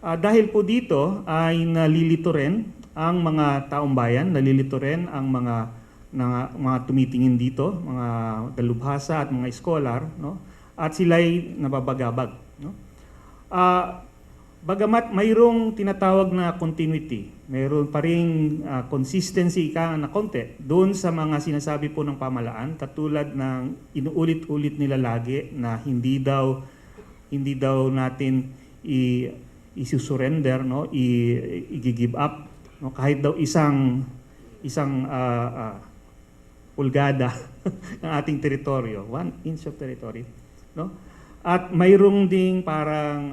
Dahil po dito ay nalilito rin ang mga taong bayan, nalilito rin ang mga tumitingin dito, mga dalubhasa at mga scholar, no? At sila'y nababagabag, no? Bagamat mayroong tinatawag na continuity, mayroon pa ring consistency na konti doon sa mga sinasabi po ng pamahalaan, katulad ng inuulit-ulit nila lagi na hindi daw natin isusurrender, no, i-give up, no, kahit daw isang pulgada ng ating teritoryo, 1 inch of territory, no? At mayroong ding parang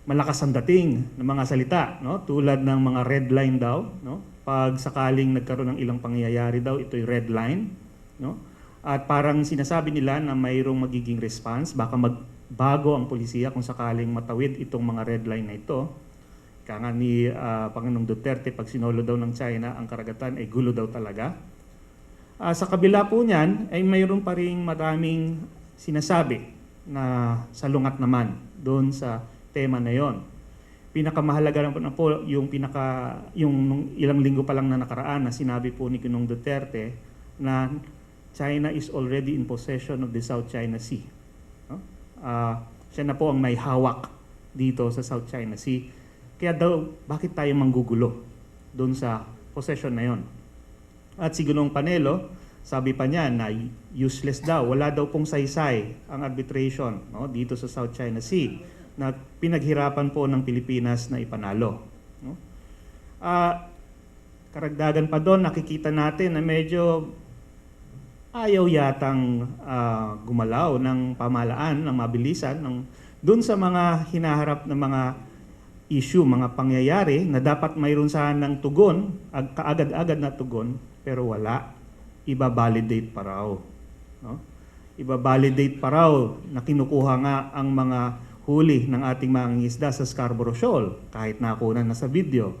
malakas ang dating ng mga salita, no? Tulad ng mga red line daw, no? Pag sakaling nagkaroon ng ilang pangyayari daw, ito'y red line, no? At parang sinasabi nila na mayroong magiging response, baka magbago ang polisiya kung sakaling matawid itong mga red line na ito. Kaya nga ni Pangulong Duterte, pag sinolo daw ng China ang karagatan, ay gulo daw talaga. Sa kabila po niyan, ay mayroon pa ring maraming sinasabi na salungat naman doon sa tema na yon. Pinakamahalaga na po yung nung ilang linggo pa lang na nakaraan na sinabi po ni Ginong Duterte na China is already in possession of the South China Sea. No? Siya na po ang may hawak dito sa South China Sea. Kaya daw, bakit tayo manggugulo doon sa possession na yon? At si Ginong Panelo, sabi pa niya na useless daw, wala daw pong saysay ang arbitration, no, dito sa South China Sea na pinaghirapan po ng Pilipinas na ipanalo, no? Karagdagan pa doon, nakikita natin na medyo ayaw yatang gumalaw ng pamahalaan, ng mabilisan, doon sa mga hinaharap na mga issue, mga pangyayari na dapat mayroon sanang tugon, kaagad-agad na tugon, pero wala. Iba-validate pa raw, no? Iba-validate pa raw na kinukuha nga ang mga huli ng ating mga isda sa Scarborough Shoal, kahit nakunan na sa video.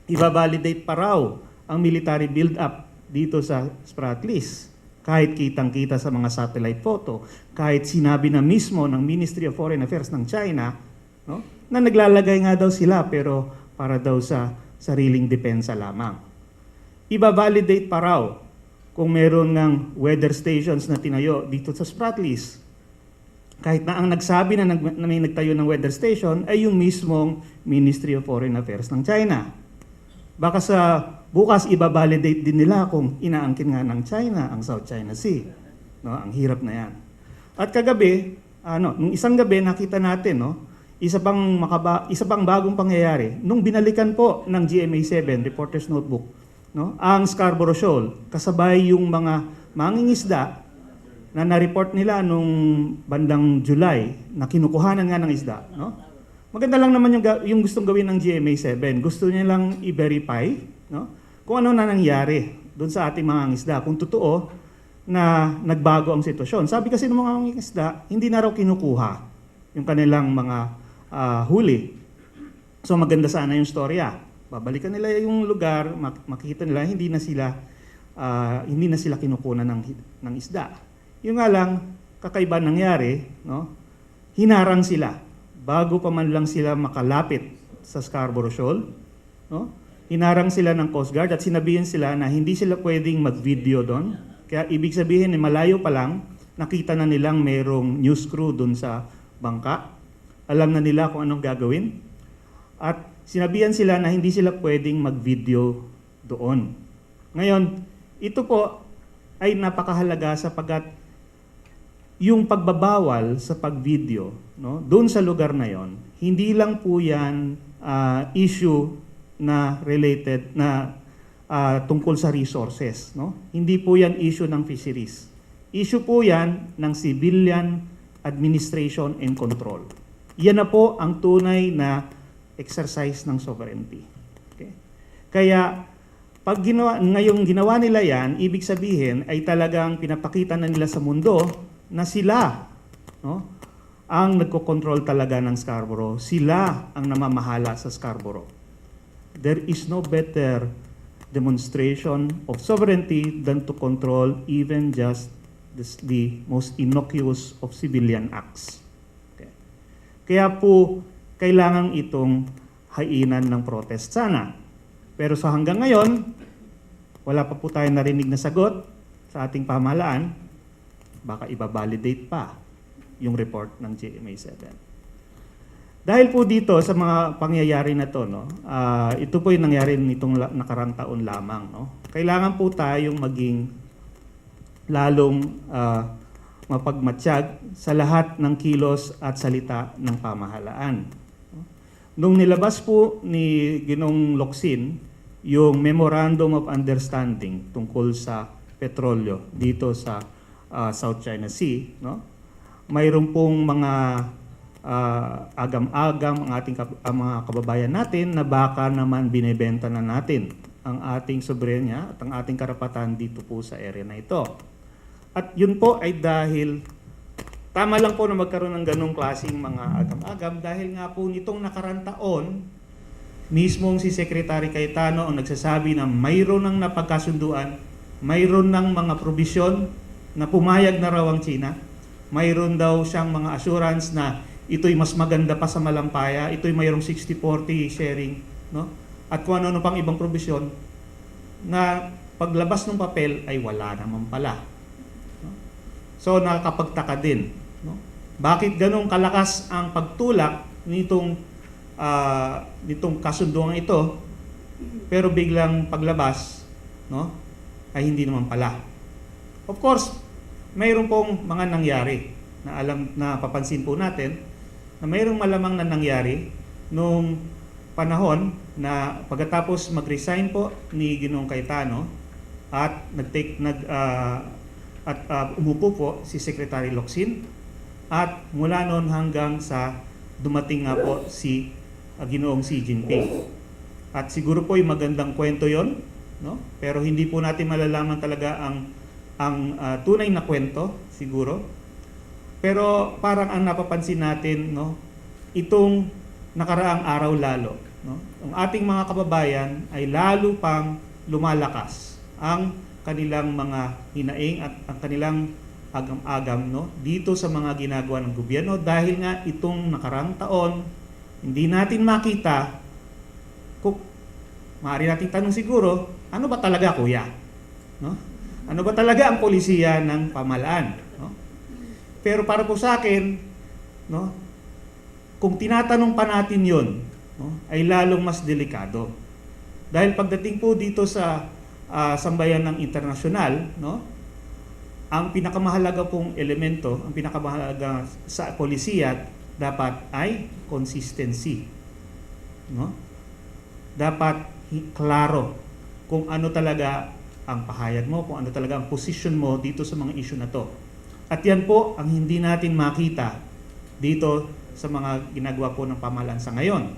Iba-validate pa raw ang military build-up dito sa Spratlys, kahit kitang-kita sa mga satellite photo, kahit sinabi na mismo ng Ministry of Foreign Affairs ng China, no, na naglalagay nga daw sila pero para daw sa sariling depensa lamang. Iba-validate pa raw kung meron ng weather stations na tinayo dito sa Spratlys, kahit na ang nagsabi na may nagtayo ng weather station ay yung mismong Ministry of Foreign Affairs ng China. Baka sa bukas iba-validate din nila kung inaangkin nga ng China ang South China Sea. No, ang hirap na yan. At kagabi, nung isang gabi nakita natin, no, isa pang bagong pangyayari. Nung binalikan po ng GMA7, Reporter's Notebook, no, ang Scarborough Shoal, kasabay yung mga mangingisda na na-report nila nung bandang July na kinukuhanan nga ng isda, no? Maganda lang naman yung gustong gawin ng GMA7. Gusto niya lang i-verify, no, kung ano na nangyari doon sa ating mga isda, kung totoo na nagbago ang sitwasyon. Sabi kasi ng mga isda, hindi na raw kinukuha yung kanilang mga huli. So maganda sana yung storya. Babalikan nila yung lugar, makikita nila hindi na sila kinukunan ng isda. Yung nga lang, kakaiba nangyari, no? Hinarang sila bago pa man lang sila makalapit sa Scarborough Shoal, no? Hinarang sila ng Coast Guard at sinabihan sila na hindi sila pwedeng mag-video doon. Kaya ibig sabihin, malayo pa lang, nakita na nilang mayroong news crew doon sa bangka. Alam na nila kung anong gagawin. At sinabihan sila na hindi sila pwedeng mag-video doon. Ngayon, ito po ay napakahalaga sapagkat yung pagbabawal sa pag-video, no, doon sa lugar na yon, hindi lang po yan issue na related na tungkol sa resources. No? Hindi po yan issue ng fisheries. Issue po yan ng civilian administration and control. Yan na po ang tunay na exercise ng sovereignty. Okay? Kaya pag ngayong ginawa nila yan, ibig sabihin ay talagang pinapakita na nila sa mundo na sila, no, ang nagko-control talaga ng Scarborough. Sila ang namamahala sa Scarborough. There is no better demonstration of sovereignty than to control even just the most innocuous of civilian acts. Okay. Kaya po, kailangan itong hainan ng protest sana. Pero sa hanggang ngayon, wala pa po tayong narinig na sagot sa ating pamahalaan. Baka iba-validate pa yung report ng GMA7. Dahil po dito sa mga pangyayari na to, no, ito po yung nangyari nitong nakarang taon lamang. No? Kailangan po tayong maging lalong mapagmatsyag sa lahat ng kilos at salita ng pamahalaan. Nung nilabas po ni Ginong Locsin yung Memorandum of Understanding tungkol sa petrolyo dito sa South China Sea, no? Mayroon pong mga agam-agam ang mga kababayan natin na baka naman binebenta na natin ang ating soberenya at ang ating karapatan dito po sa area na ito. At yun po ay dahil tama lang po na magkaroon ng ganong klaseng mga agam-agam dahil nga po nitong nakarang taon, mismong si Secretary Cayetano ang nagsasabi na mayroon ng napagkasunduan, mayroon ng mga probisyon na pumayag na raw ang China, mayroon daw siyang mga assurance na ito'y mas maganda pa sa Malampaya, ito'y mayroong 60-40 sharing, no? At kung ano pang ibang probisyon na paglabas ng papel ay wala naman pala. No? So nakakapagtaka din. No? Bakit ganong kalakas ang pagtulak nitong kasunduan ito pero biglang paglabas, no, ay hindi naman pala. Of course, mayroon pong mga nangyari na papansin po natin na mayroong malamang na nangyari nung panahon na pagkatapos mag-resign po ni Ginoong Cayetano at umupo po si Secretary Locsin at mula noon hanggang sa dumating nga po si Ginoong Xi Jinping. At siguro po yung magandang kwento yon, no? Pero hindi po natin malalaman talaga ang tunay na kwento siguro. Pero parang ang napapansin natin, no, itong nakaraang araw lalo, no, ang ating mga kababayan ay lalo pang lumalakas ang kanilang mga hinaing at ang kanilang agam-agam, no, dito sa mga ginagawa ng gobyerno dahil nga itong nakaraang taon hindi natin makita kung maaari nating tanong siguro, ano ba talaga kuya? No? Ano ba talaga ang polisiya ng pamahalaan? No? Pero para po sa akin, no, kung tinatanong pa natin yun, no, ay lalong mas delikado. Dahil pagdating po dito sa sambayan ng internasyonal, no, ang pinakamahalaga pong elemento, ang pinakamahalaga sa polisiya dapat ay consistency. No? Dapat klaro kung ano talaga ang pahayag mo, kung ano talaga ang position mo dito sa mga issue na to. At yan po ang hindi natin makita dito sa mga ginagawa po ng pamahalaan sa ngayon.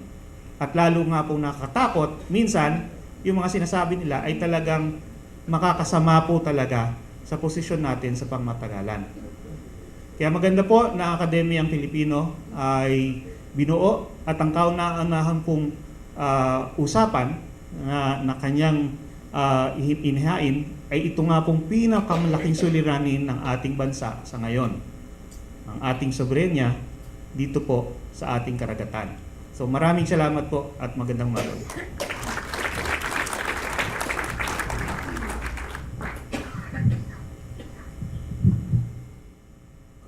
At lalo nga po nakakatakot, minsan yung mga sinasabi nila ay talagang makakasama po talaga sa posisyon natin sa pangmatagalan. Kaya maganda po na Akademyang Filipino ay binuo at ang kauna-unahan pong usapan na kanyang inihain ay ito nga pong pinakamalaking suliranin ng ating bansa sa ngayon. Ang ating soberenya dito po sa ating karagatan. So maraming salamat po at magandang umaga.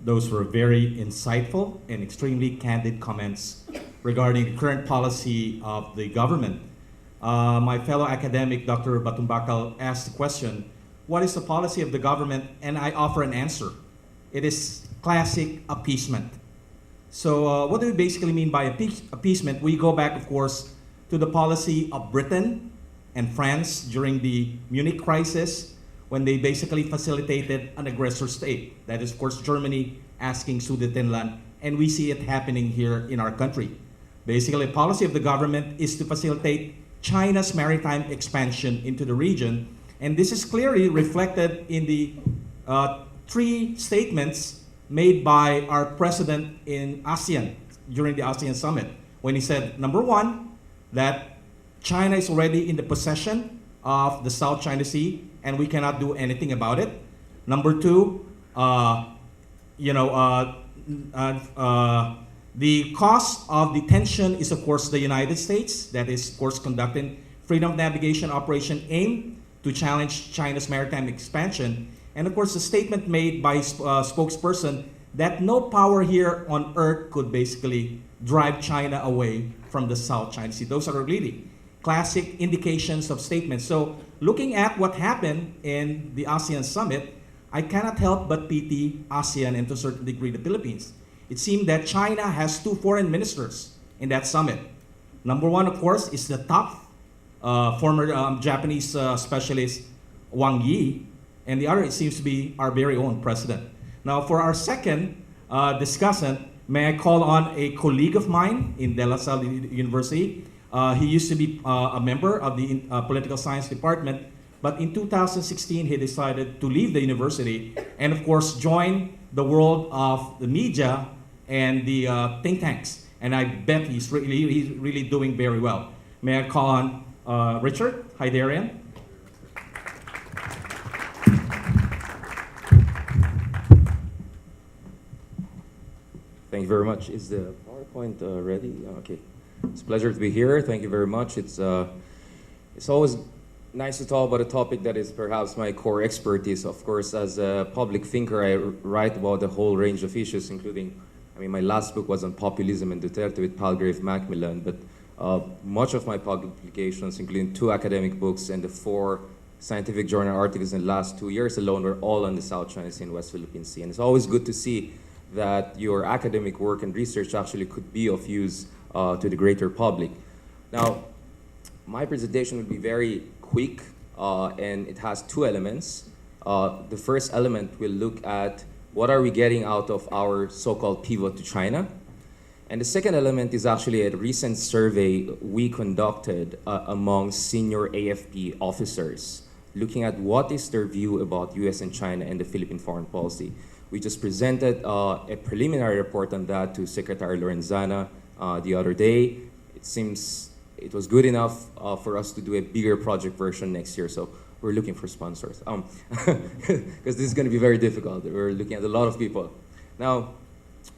Those were very insightful and extremely candid comments regarding the current policy of the government. My fellow academic, Dr. Batumbakal, asked the question, what is the policy of the government? And I offer an answer. It is classic appeasement. So what do we basically mean by appeasement? We go back, of course, to the policy of Britain and France during the Munich crisis, when they basically facilitated an aggressor state. That is, of course, Germany asking Sudetenland, and we see it happening here in our country. Basically, the policy of the government is to facilitate China's maritime expansion into the region, and this is clearly reflected in the three statements made by our president in ASEAN during the ASEAN summit, when he said, number one, that China is already in the possession of the South China Sea and we cannot do anything about it. Number two, the cause of detention is, of course, the United States, that is, of course, conducting freedom of navigation operation aimed to challenge China's maritime expansion. And of course, the statement made by spokesperson that no power here on earth could basically drive China away from the South China Sea. Those are really classic indications of statements. So looking at what happened in the ASEAN summit, I cannot help but pity ASEAN and to a certain degree the Philippines. It seemed that China has two foreign ministers in that summit. Number one, of course, is the top former Japanese specialist Wang Yi, and the other, it seems to be our very own president. Now, for our second discussant, may I call on a colleague of mine in De La Salle University. He used to be a member of the political science department, but in 2016, he decided to leave the university and, of course, join the world of the media and the think tanks. And I bet he's really doing very well. May I call on Richard Hydarian?
Thank you very much. Is the PowerPoint ready? Okay. It's a pleasure to be here. Thank you very much. It's always nice to talk about a topic that is perhaps my core expertise. Of course, as a public thinker, I write about a whole range of issues, including, my last book was on populism and Duterte with Palgrave Macmillan, but much of my publications, including 2 academic books and the 4 scientific journal articles in the last 2 years alone, were all on the South China Sea and West Philippine Sea. And it's always good to see that your academic work and research actually could be of use to the greater public. Now, my presentation will be very quick, and it has 2 elements. The first element will look at what are we getting out of our so-called pivot to China. And the second element is actually a recent survey we conducted among senior AFP officers, looking at what is their view about US and China and the Philippine foreign policy. We just presented a preliminary report on that to Secretary Lorenzana the other day. It seems it was good enough for us to do a bigger project version next year, so we're looking for sponsors. Because this is going to be very difficult. We're looking at a lot of people. Now,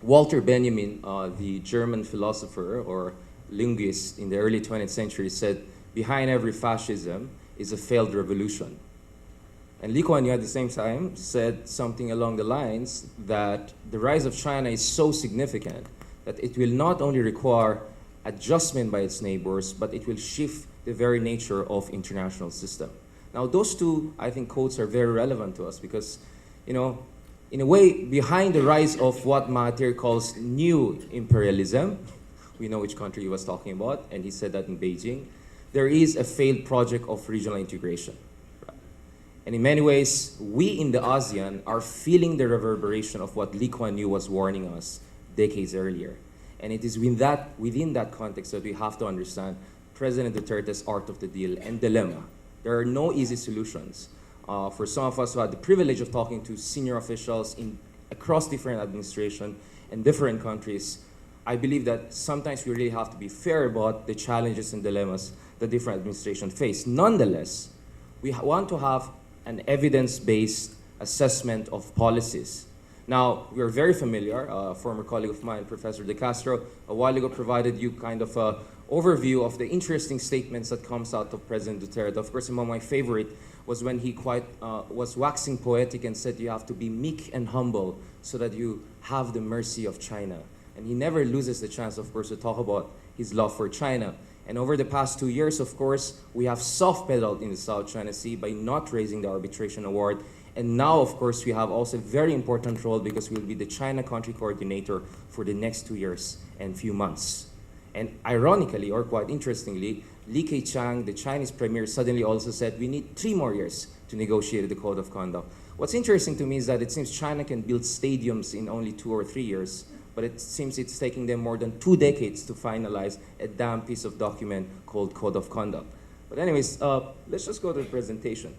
Walter Benjamin, the German philosopher or linguist in the early 20th century, said, behind every fascism is a failed revolution. And Lee Kuan Yew at the same time said something along the lines that the rise of China is so significant that it will not only require adjustment by its neighbors, but it will shift the very nature of international system. Now, those 2, I think, quotes are very relevant to us because, in a way, behind the rise of what Mahathir calls new imperialism, we know which country he was talking about, and he said that in Beijing, there is a failed project of regional integration. And in many ways, we in the ASEAN are feeling the reverberation of what Lee Kuan Yew was warning us decades earlier. And it is within that context that we have to understand President Duterte's art of the deal and dilemma. There are no easy solutions. For some of us who had the privilege of talking to senior officials across different administrations and different countries, I believe that sometimes we really have to be fair about the challenges and dilemmas that different administrations face. Nonetheless, we want to have an evidence-based assessment of policies. Now, we are very familiar, a former colleague of mine, Professor De Castro, a while ago provided you kind of an overview of the interesting statements that comes out of President Duterte. Of course, among my favorite was when he was waxing poetic and said you have to be meek and humble so that you have the mercy of China. And he never loses the chance, of course, to talk about his love for China. And over the past 2 years, of course, we have soft-pedaled in the South China Sea by not raising the arbitration award And now, of course, we have also a very important role because we'll be the China country coordinator for the next 2 years and few months. And ironically, or quite interestingly, Li Keqiang, the Chinese premier, suddenly also said we need 3 more years to negotiate the code of conduct. What's interesting to me is that it seems China can build stadiums in only 2 or 3 years, but it seems it's taking them more than 2 decades to finalize a damn piece of document called Code of Conduct. But anyways, let's just go to the presentation.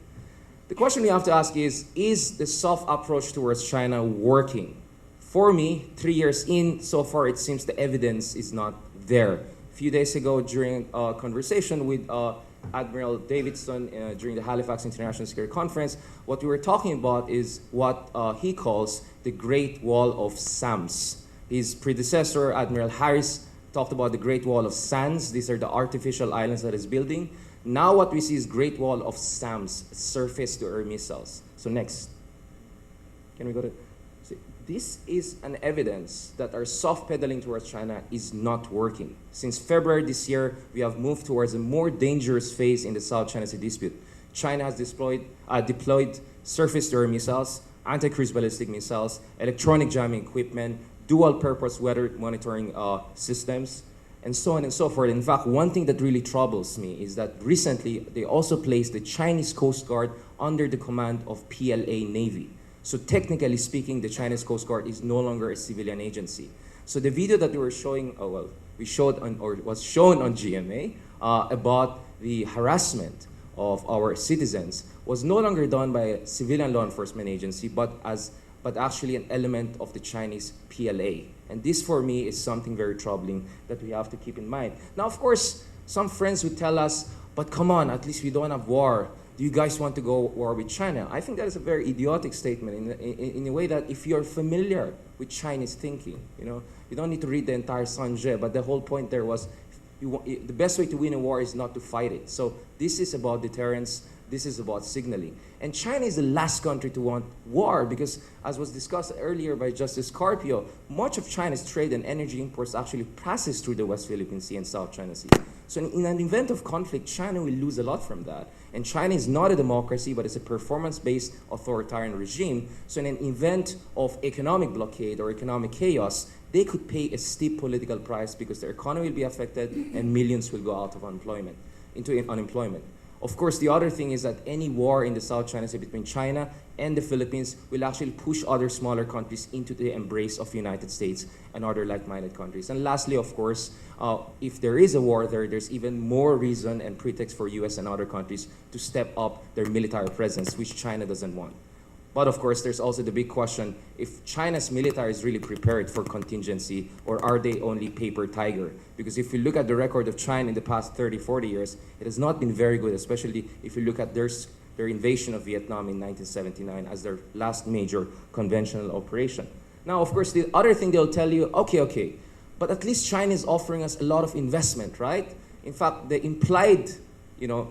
The question we have to ask is the soft approach towards China working? For me, 3 years in, so far it seems the evidence is not there. A few days ago, during a conversation with Admiral Davidson during the Halifax International Security Conference, what we were talking about is what he calls the Great Wall of SAMS. His predecessor, Admiral Harris, talked about the Great Wall of Sands. These are the artificial islands that he's building. Now what we see is Great Wall of SAMS, surface-to-air missiles. So next. Can we go to... See, this is an evidence that our soft pedaling towards China is not working. Since February this year, we have moved towards a more dangerous phase in the South China Sea dispute. China has deployed surface-to-air missiles, anti-cruise ballistic missiles, electronic jamming equipment, dual-purpose weather monitoring systems, and so on and so forth. In fact, one thing that really troubles me is that recently they also placed the Chinese Coast Guard under the command of PLA Navy. So technically speaking, the Chinese Coast Guard is no longer a civilian agency. So the video that we were showing, was shown on GMA about the harassment of our citizens was no longer done by a civilian law enforcement agency, but actually an element of the Chinese PLA. And this, for me, is something very troubling that we have to keep in mind. Now, of course, some friends would tell us, but come on, at least we don't have war. Do you guys want to go war with China? I think that is a very idiotic statement in a way that if you're familiar with Chinese thinking, you don't need to read the entire Sanjay, but the whole point there was the best way to win a war is not to fight it. So this is about deterrence. This is about signaling. And China is the last country to want war because, as was discussed earlier by Justice Carpio, much of China's trade and energy imports actually passes through the West Philippine Sea and South China Sea. So in an event of conflict, China will lose a lot from that. And China is not a democracy, but it's a performance-based authoritarian regime. So in an event of economic blockade or economic chaos, they could pay a steep political price because their economy will be affected and millions will go out of unemployment. Of course, the other thing is that any war in the South China Sea between China and the Philippines will actually push other smaller countries into the embrace of the United States and other like-minded countries. And lastly, of course, if there is a war there's even more reason and pretext for US and other countries to step up their military presence, which China doesn't want. But of course, there's also the big question, if China's military is really prepared for contingency, or are they only paper tiger? Because if you look at the record of China in the past 30, 40 years, it has not been very good, especially if you look at their invasion of Vietnam in 1979 as their last major conventional operation. Now, of course, the other thing they'll tell you, okay, but at least China is offering us a lot of investment, right? In fact, the implied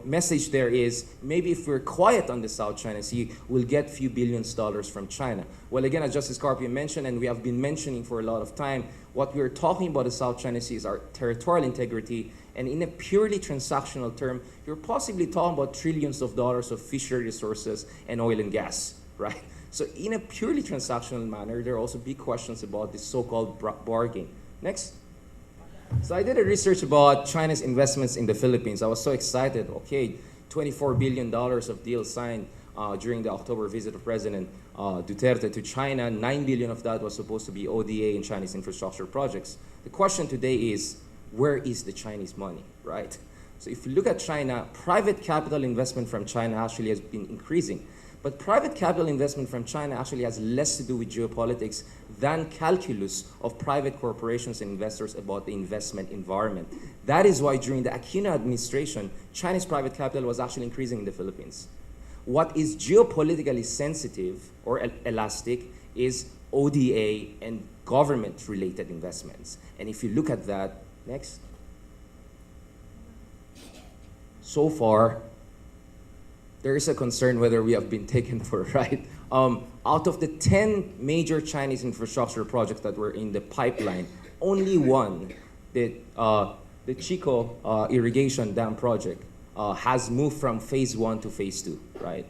message there is maybe if we're quiet on the South China Sea, we'll get few billions dollars from China. Well, again, as Justice Carpio mentioned, and we have been mentioning for a lot of time, what we're talking about the South China Sea is our territorial integrity, and in a purely transactional term, you're possibly talking about trillions of dollars of fishery resources and oil and gas, right? So in a purely transactional manner, there are also big questions about this so-called bargain. Next. So I did a research about China's investments in the Philippines. I was so excited. Okay, $24 billion of deals signed during the October visit of President Duterte to China. 9 billion of that was supposed to be ODA and Chinese infrastructure projects. The question today is, where is the Chinese money, right? So if you look at China, private capital investment from China actually has been increasing. But private capital investment from China actually has less to do with geopolitics than calculus of private corporations and investors about the investment environment. That is why during the Aquino administration, Chinese private capital was actually increasing in the Philippines. What is geopolitically sensitive or elastic is ODA and government-related investments. And if you look at that, next. So far, there is a concern whether we have been taken for a ride. Out of the 10 major Chinese infrastructure projects that were in the pipeline, only one, the Chico irrigation dam project, has moved from phase 1 to phase 2, right?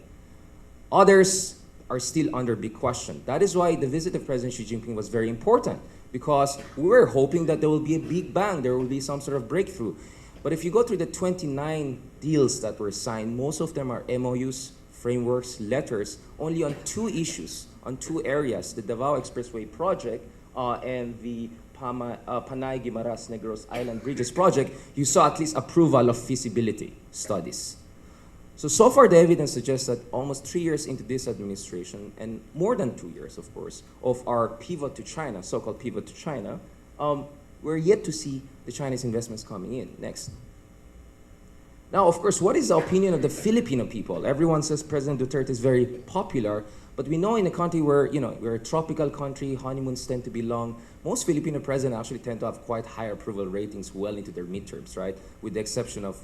Others, are still under big question. That is why the visit of President Xi Jinping was very important, because we were hoping that there will be a big bang, there will be some sort of breakthrough. But if you go through the 29 deals that were signed, most of them are MOUs, frameworks, letters, only on 2 issues, on 2 areas, the Davao Expressway project and the Panay Guimaras Negros Island Bridges project. You saw at least approval of feasibility studies. So far the evidence suggests that almost 3 years into this administration, and more than 2 years, of course, of our pivot to China, so-called pivot to China, we're yet to see the Chinese investments coming in. Next. Now, of course, what is the opinion of the Filipino people? Everyone says President Duterte is very popular, but we know in a country where, you know, we're a tropical country, honeymoons tend to be long, most Filipino presidents actually tend to have quite high approval ratings well into their midterms, right? With the exception of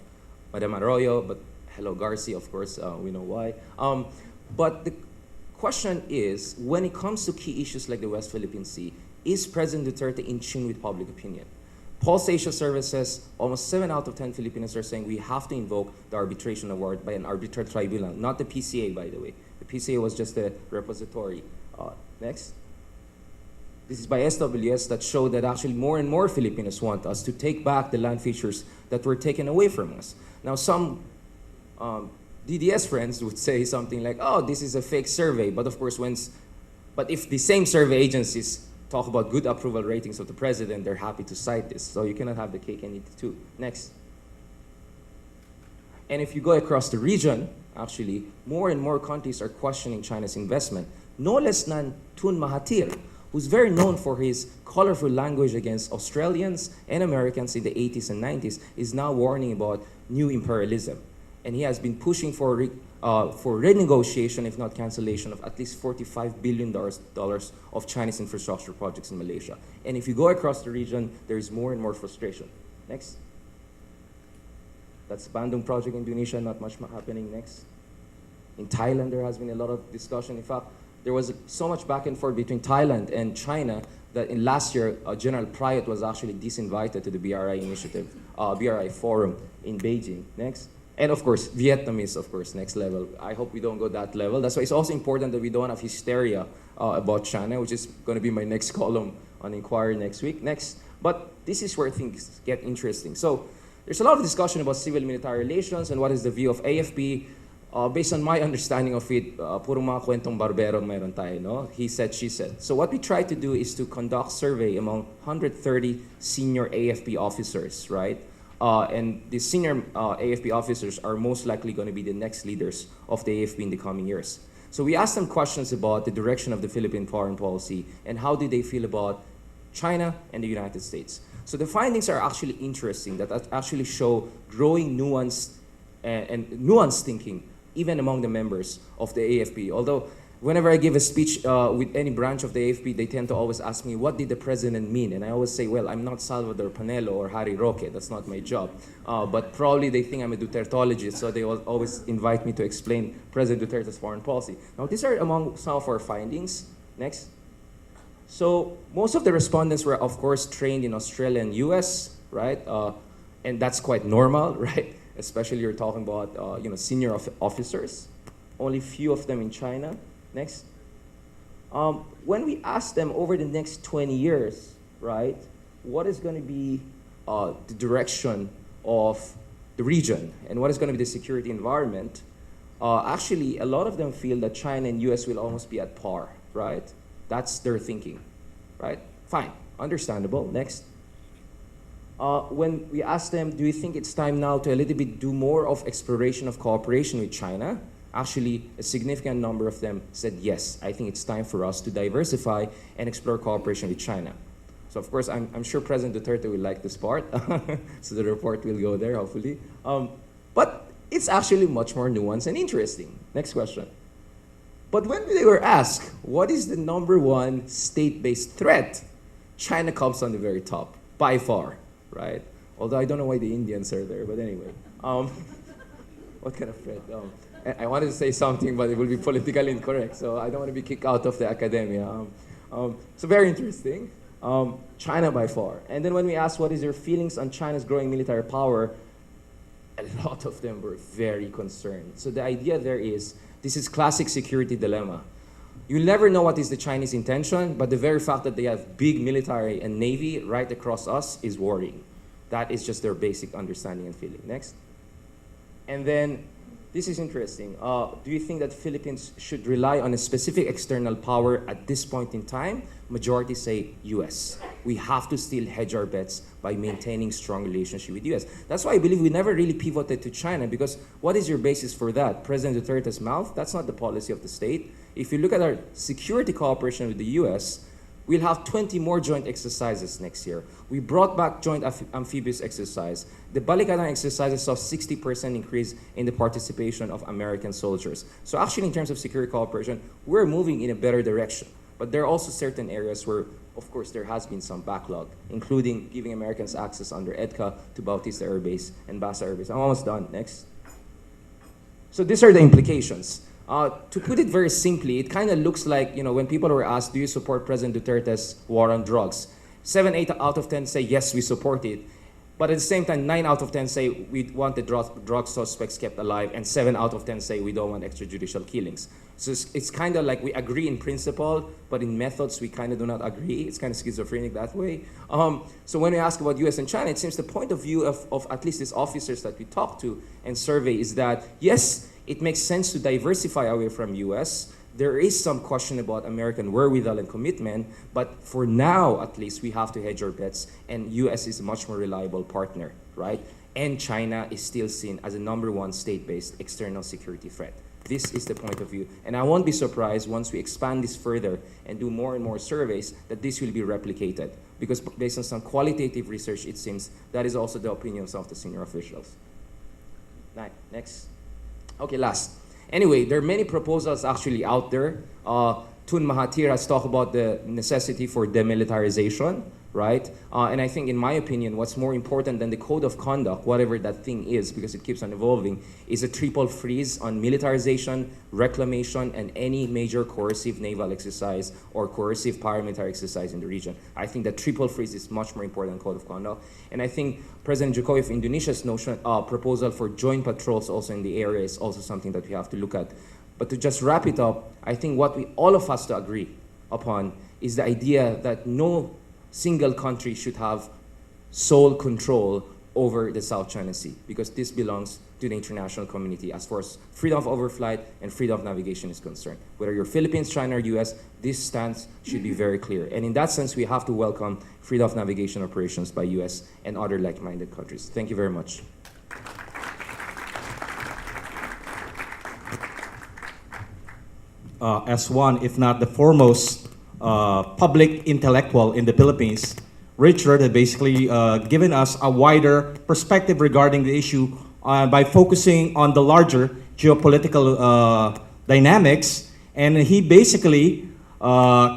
Madam Arroyo, but hello Garcia, of course, we know why. But the question is, when it comes to key issues like the West Philippine Sea, is President Duterte in tune with public opinion? Pulse Asia Survey says almost 7 out of 10 Filipinos are saying we have to invoke the arbitration award by an arbitral tribunal, not the PCA, by the way. The PCA was just a repository. Next. This is by SWS that showed that actually more and more Filipinos want us to take back the land features that were taken away from us. Now, some DDS friends would say something like, oh, this is a fake survey, but of course, but if the same survey agencies talk about good approval ratings of the president, they're happy to cite this. So you cannot have the cake and eat it too. Next. And if you go across the region, actually, more and more countries are questioning China's investment. No less than Tun Mahathir, who's very known for his colorful language against Australians and Americans in the 80s and 90s, is now warning about new imperialism. And he has been pushing for renegotiation, if not cancellation, of at least $45 billion of Chinese infrastructure projects in Malaysia. And if you go across the region, there is more and more frustration. Next. That's Bandung project in Indonesia, not much happening. Next. In Thailand, there has been a lot of discussion. In fact, there was so much back and forth between Thailand and China that in last year, General Prayut was actually disinvited to the BRI initiative, BRI forum in Beijing. Next. And of course, Vietnamese, of course, next level. I hope we don't go that level. That's why it's also important that we don't have hysteria about China, which is going to be my next column on Inquiry next week. Next. But this is where things get interesting. So there's a lot of discussion about civil-military relations and what is the view of AFP. Based on my understanding of it, puro mga kwentong barbero meron tayo, no? He said, she said. So what we try to do is to conduct survey among 130 senior AFP officers, right? And the senior AFP officers are most likely going to be the next leaders of the AFP in the coming years. So we asked them questions about the direction of the Philippine foreign policy and how do they feel about China and the United States. So the findings are actually interesting, that actually show growing nuance and nuanced thinking even among the members of the AFP. Although whenever I give a speech with any branch of the AFP, they tend to always ask me, what did the president mean? And I always say, well, I'm not Salvador Panelo or Harry Roque. That's not my job. But probably they think I'm a Dutertologist, so they always invite me to explain President Duterte's foreign policy. Now, these are among some of our findings. Next. So most of the respondents were, of course, trained in Australia and US, right? And that's quite normal, right? Especially you're talking about senior officers. Only few of them in China. Next. When we ask them over the next 20 years, right, what is going to be the direction of the region and what is going to be the security environment, actually a lot of them feel that China and US will almost be at par, right? That's their thinking, right? Fine, understandable. Next. When we ask them, do you think it's time now to a little bit do more of exploration of cooperation with China? Actually, a significant number of them said, yes, I think it's time for us to diversify and explore cooperation with China. So of course, I'm sure President Duterte will like this part, so the report will go there, hopefully. But it's actually much more nuanced and interesting. Next question. But when they were asked, what is the #1 state-based threat? China comes on the very top, by far, right? Although I don't know why the Indians are there, but anyway. What kind of threat? I wanted to say something, but it will be politically incorrect, so I don't want to be kicked out of the academia. So very interesting. China by far. And then when we asked what is your feelings on China's growing military power, a lot of them were very concerned. So the idea there is, this is classic security dilemma. You'll never know what is the Chinese intention, but the very fact that they have big military and navy right across us is worrying. That is just their basic understanding and feeling. Next. And then, this is interesting. Do you think that Philippines should rely on a specific external power at this point in time? Majority say US. We have to still hedge our bets by maintaining strong relationship with US. That's why I believe we never really pivoted to China, because what is your basis for that? President Duterte's mouth? That's not the policy of the state. If you look at our security cooperation with the US, we'll have 20 more joint exercises next year. We brought back joint amphibious exercise. The Balikatan exercises saw 60% increase in the participation of American soldiers. So actually, in terms of security cooperation, we're moving in a better direction. But there are also certain areas where, of course, there has been some backlog, including giving Americans access under EDCA to Bautista Air Base and Basa Air Base. I'm almost done. Next. So these are the implications. To put it very simply, it kind of looks like, when people were asked, do you support President Duterte's war on drugs? 7, 8 out of 10 say, yes, we support it. But at the same time, 9 out of 10 say we want the drug suspects kept alive, and 7 out of 10 say we don't want extrajudicial killings. So it's kind of like we agree in principle, but in methods we kind of do not agree. It's kind of schizophrenic that way. So when we ask about US and China, it seems the point of view of at least these officers that we talk to and survey is that, yes, it makes sense to diversify away from US. There is some question about American wherewithal and commitment, but for now, at least, we have to hedge our bets, and US is a much more reliable partner, right? And China is still seen as a #1 state-based external security threat. This is the point of view. And I won't be surprised once we expand this further and do more and more surveys that this will be replicated. Because based on some qualitative research, it seems that is also the opinions of the senior officials. Next. Okay, last. Anyway, there are many proposals actually out there. Tun Mahathir has talked about the necessity for demilitarization, right? And I think, in my opinion, what's more important than the code of conduct, whatever that thing is, because it keeps on evolving, is a triple freeze on militarization, reclamation, and any major coercive naval exercise or coercive paramilitary exercise in the region. I think that triple freeze is much more important than code of conduct. And I think President Jokowi of Indonesia's proposal for joint patrols also in the area is also something that we have to look at. But to just wrap it up, I think what all of us to agree upon is the idea that no single country should have sole control over the South China Sea, because this belongs to the international community as far as freedom of overflight and freedom of navigation is concerned. Whether you're Philippines, China, or US, this stance should be very clear. And in that sense, we have to welcome freedom of navigation operations by US and other like-minded countries. Thank you very much.
As one, if not the foremost public intellectual in the Philippines, Richard had basically given us a wider perspective regarding the issue by focusing on the larger geopolitical dynamics, and he basically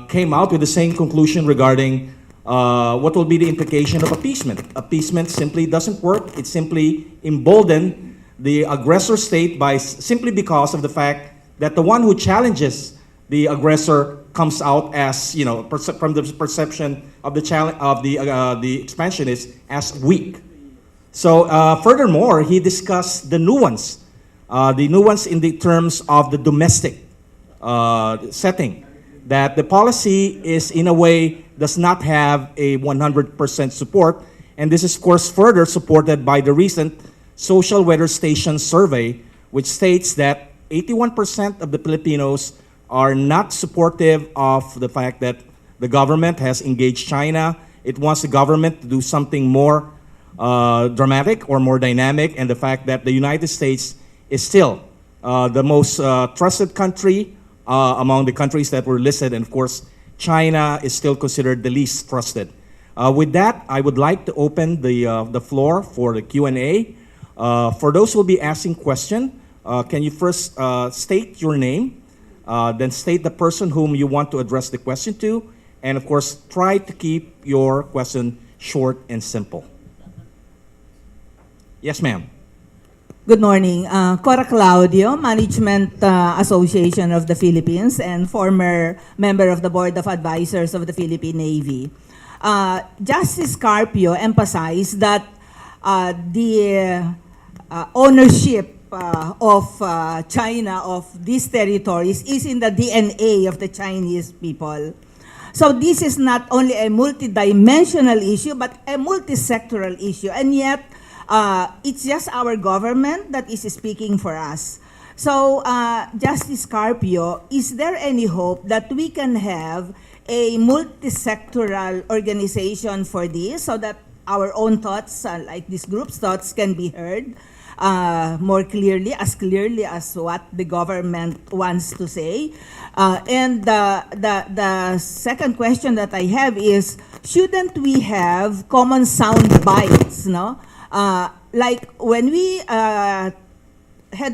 came out with the same conclusion regarding what will be the implication of appeasement. Appeasement simply doesn't work. It simply emboldened the aggressor state simply because of the fact that the one who challenges the aggressor comes out as, from the perception of the expansionist as weak. So furthermore, he discussed the nuance in the terms of the domestic setting, that the policy is in a way does not have a 100% support, and this is of course further supported by the recent Social Weather Station survey, which states that 81% of the Filipinos are not supportive of the fact that the government has engaged China. It wants the government to do something more dramatic or more dynamic, and the fact that the United States is still the most trusted country among the countries that were listed, and of course, China is still considered the least trusted. With that, I would like to open the floor for the Q&A. For those who will be asking questions, can you first state your name, then state the person whom you want to address the question to, and of course, try to keep your question short and simple. Yes, ma'am.
Good morning. Cora Claudio, Management Association of the Philippines and former member of the Board of Advisors of the Philippine Navy. Justice Carpio emphasized that the ownership China, of these territories, is in the DNA of the Chinese people. So this is not only a multidimensional issue, but a multisectoral issue. And yet, it's just our government that is speaking for us. So, Justice Carpio, is there any hope that we can have a multisectoral organization for this so that our own thoughts, like this group's thoughts, can be heard more clearly as what the government wants to say? And the second question that I have is, shouldn't we have common sound bites, no? Like when we had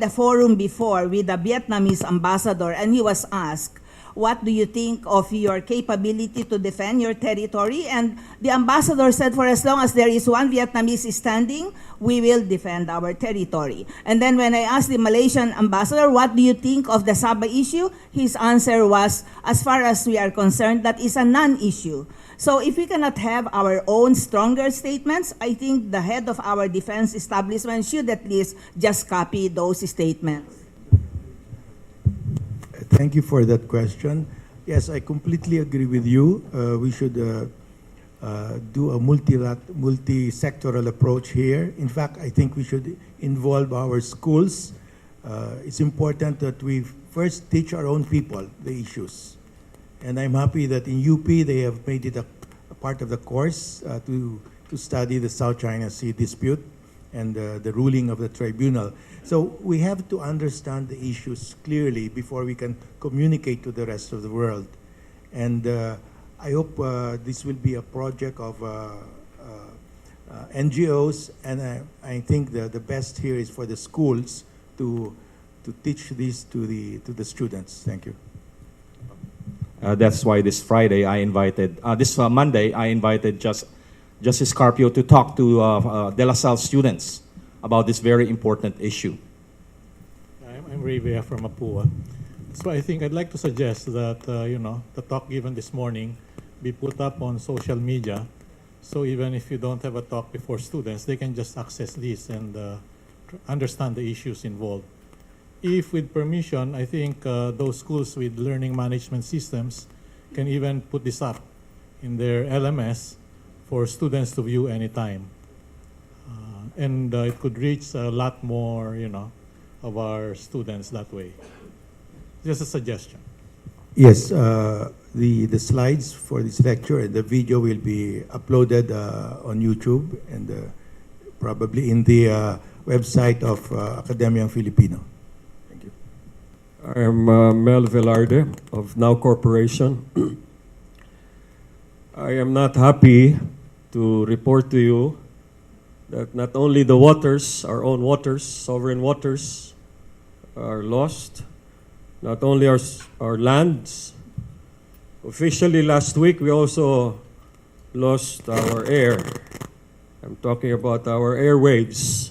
a forum before with the Vietnamese ambassador, and he was asked, what do you think of your capability to defend your territory? And the ambassador said, for as long as there is one Vietnamese standing, we will defend our territory. And then when I asked the Malaysian ambassador, what do you think of the Sabah issue? His answer was, as far as we are concerned, that is a non-issue. So if we cannot have our own stronger statements, I think the head of our defense establishment should at least just copy those statements.
Thank you for that question. Yes, I completely agree with you. We should do a multi-sectoral approach here. In fact, I think we should involve our schools. It's important that we first teach our own people the issues. And I'm happy that in UP they have made it a part of the course to study the South China Sea dispute and the ruling of the tribunal. So we have to understand the issues clearly before we can communicate to the rest of the world. And I hope this will be a project of NGOs, and I think the best here is for the schools to teach this to the students. Thank you.
That's why this Monday, I invited Justice Carpio to talk to De La Salle students about this very important issue.
I'm Ray from Mapua. So I think I'd like to suggest that, the talk given this morning be put up on social media. So even if you don't have a talk before students, they can just access this and understand the issues involved. If with permission, I think those schools with learning management systems can even put this up in their LMS for students to view anytime. And it could reach a lot more, of our students that way. Just a suggestion.
Yes, the slides for this lecture and the video will be uploaded on YouTube and probably in the website of Akademyang Filipino. Thank you.
I'm Mel Velarde of Now Corporation. I am not happy to report to you that not only the waters, our own waters, sovereign waters, are lost, not only our lands. Officially last week, we also lost our air. I'm talking about our airwaves.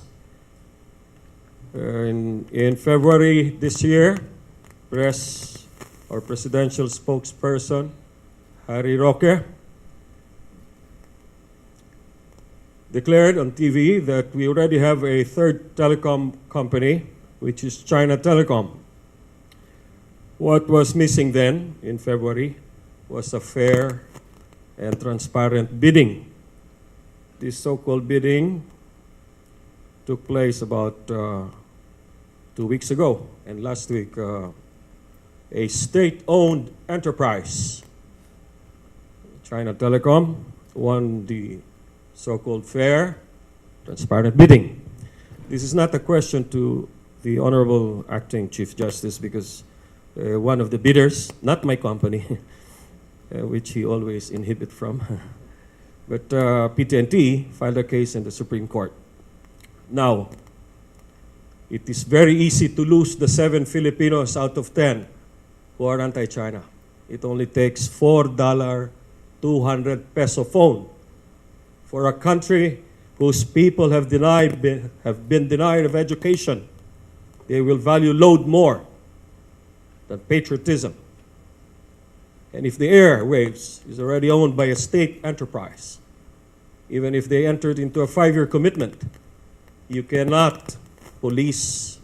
In February this year, our presidential spokesperson, Harry Roque, declared on TV that we already have a third telecom company, which is China Telecom. What was missing then, in February, was a fair and transparent bidding. This so-called bidding took place about 2 weeks ago, and last week, a state-owned enterprise, China Telecom, won the so-called fair, transparent bidding. This is not a question to the Honorable Acting Chief Justice because one of the bidders, not my company, which he always inhibits from, but PT&T filed a case in the Supreme Court. Now, it is very easy to lose the 7 Filipinos out of 10 who are anti-China. It only takes $4, 200 peso phone for a country whose people have been denied of education. They will value load more than patriotism. And if the airwaves is already owned by a state enterprise, even if they entered into a 5-year commitment, you cannot police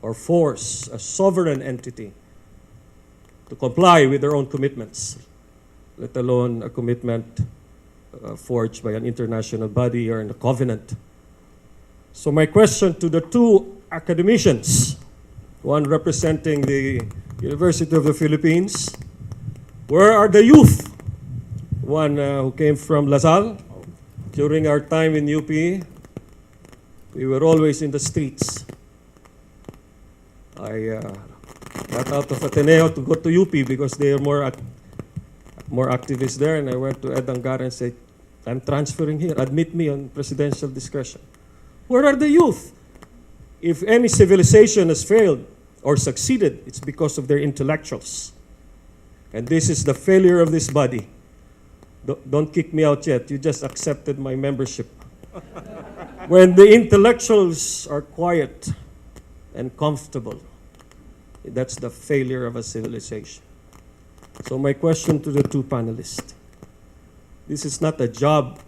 or force a sovereign entity to comply with their own commitments, let alone a commitment forged by an international body or in a covenant. So my question to the two academicians, one representing the University of the Philippines, where are the youth? One who came from Lazal. During our time in UP, we were always in the streets. I got out of Ateneo to go to UP because they are more activists there, and I went to Ed Angara and said, I'm transferring here, admit me on presidential discretion. Where are the youth? If any civilization has failed or succeeded, it's because of their intellectuals. And this is the failure of this body. Don't kick me out yet, you just accepted my membership. When the intellectuals are quiet and comfortable, that's the failure of a civilization. So my question to the two panelists, this is not a job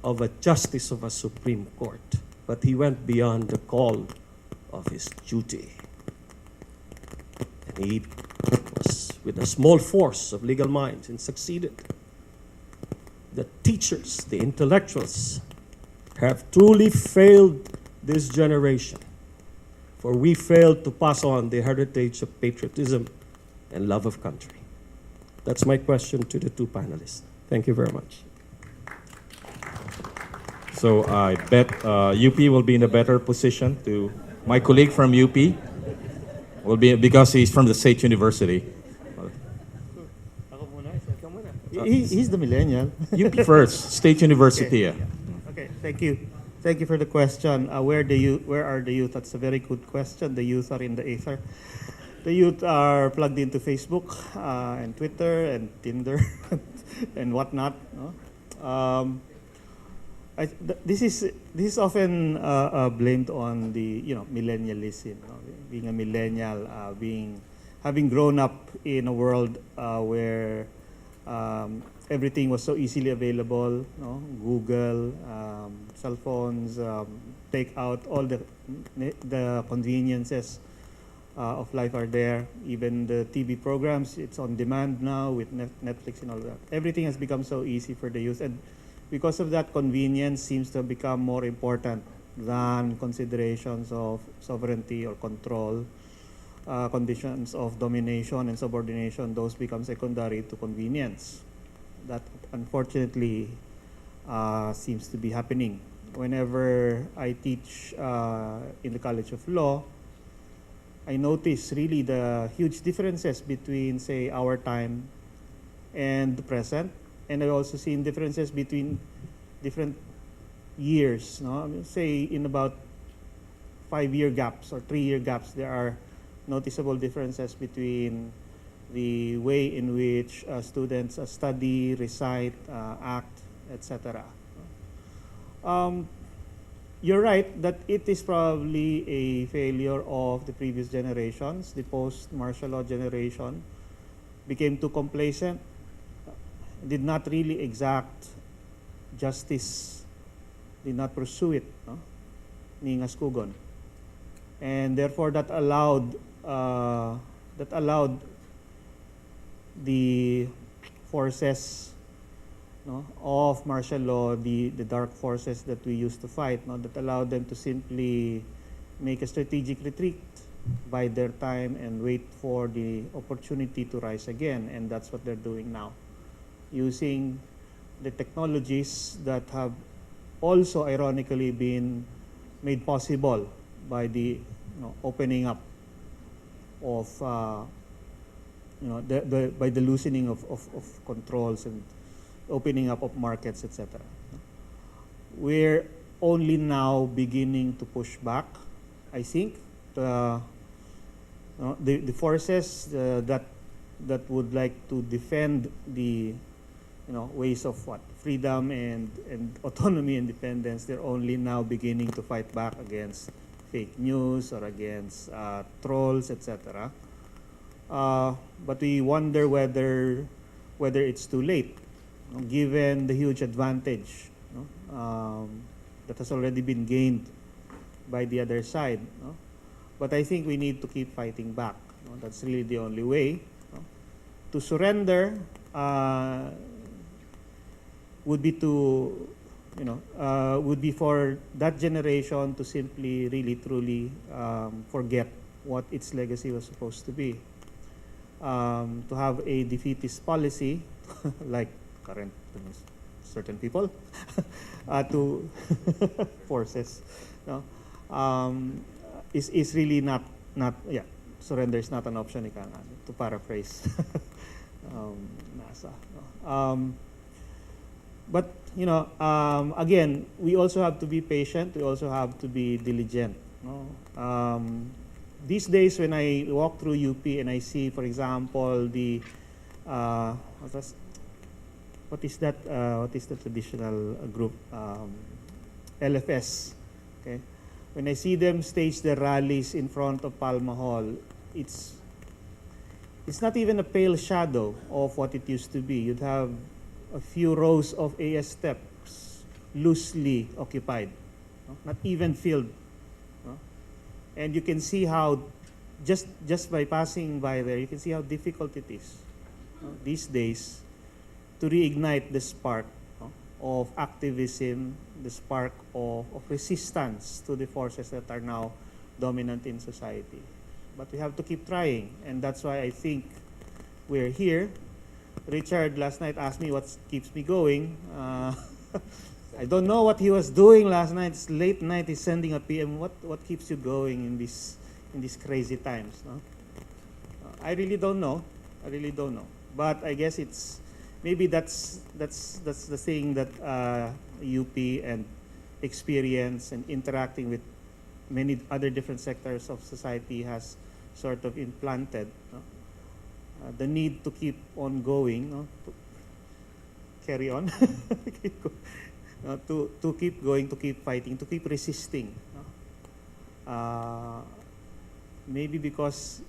of a justice of a Supreme Court, but he went beyond the call of his duty. And he was with a small force of legal minds and succeeded. The teachers, the intellectuals, have truly failed this generation, for we failed to pass on the heritage of patriotism and love of country. That's my question to the two panelists. Thank you very much.
So I bet UP will be in a better position to, my colleague from UP will be, because he's from the State University.
He's the millennial.
UP first, State University. Yeah.
Okay, thank you. Thank you for the question. Where are the youth? That's a very good question. The youth are in the ether. The youth are plugged into Facebook and Twitter and Tinder and whatnot. No? This is often blamed on the millennialism. No? Being a millennial, having grown up in a world where everything was so easily available, no? Google, cell phones, take out all the conveniences of life are there. Even the TV programs, it's on demand now with Netflix and all that. Everything has become so easy for the youth, and because of that, convenience seems to become more important than considerations of sovereignty or control. Conditions of domination and subordination, those become secondary to convenience. That unfortunately seems to be happening. Whenever I teach in the College of Law, I notice really the huge differences between, say, our time and the present. And I also see differences between different years. No? I mean, say in about 5-year gaps or 3-year gaps, there are noticeable differences between the way in which students study, recite, act, etc. You're right that it is probably a failure of the previous generations. The post-martial law generation became too complacent, did not really exact justice, did not pursue it, no? Ningas kugon. And therefore that allowed the forces, no, of martial law, the dark forces that we used to fight, no, that allowed them to simply make a strategic retreat, bide their time and wait for the opportunity to rise again. And that's what they're doing now, using the technologies that have also ironically been made possible by the opening up of by the loosening of controls and opening up of markets, etc. We're only now beginning to push back. I think the forces that would like to defend the ways of freedom and autonomy, independence, they're only now beginning to fight back against fake news or against trolls, etc. But we wonder whether it's too late, given the huge advantage that has already been gained by the other side. But I think we need to keep fighting back. No? That's really the only way. No? To surrender would be to, would be for that generation to simply, really, truly forget what its legacy was supposed to be. To have a defeatist policy, like current certain people, to forces, no? Is really not surrender is not an option, to paraphrase NASA. No? But again, we also have to be patient. We also have to be diligent. No? These days, when I walk through UP and I see, for example, the what is that? What is the traditional group? LFS. Okay. When I see them stage their rallies in front of Palma Hall, it's not even a pale shadow of what it used to be. You'd have a few rows of AS steps loosely occupied, no? Not even filled. No? And you can see how, just by passing by there, you can see how difficult it is, no? These days to reignite the spark, no? Of activism, the spark of resistance to the forces that are now dominant in society. But we have to keep trying, and that's why I think we're here. Richard last night asked me what keeps me going. I don't know what he was doing last night. It's late night. He's sending a PM. What keeps you going in these crazy times? No? I really don't know. But I guess maybe that's the thing that UP and experience and interacting with many other different sectors of society has sort of implanted. No? The need to keep on going, no? To carry on, to keep going, to keep fighting, to keep resisting. No? Maybe because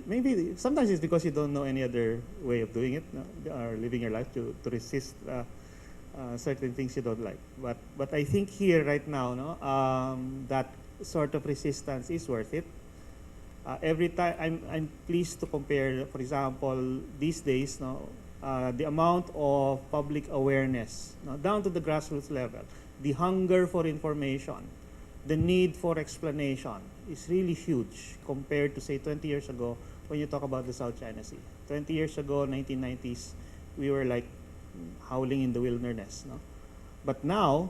maybe sometimes it's because you don't know any other way of doing it, no? Or living your life to resist certain things you don't like. But I think here right now, no, that sort of resistance is worth it. Every time I'm pleased to compare, for example, these days, no, the amount of public awareness, no, down to the grassroots level, the hunger for information, the need for explanation is really huge compared to, say, 20 years ago when you talk about the South China Sea. 20 years ago, 1990s, we were like howling in the wilderness. No? But now,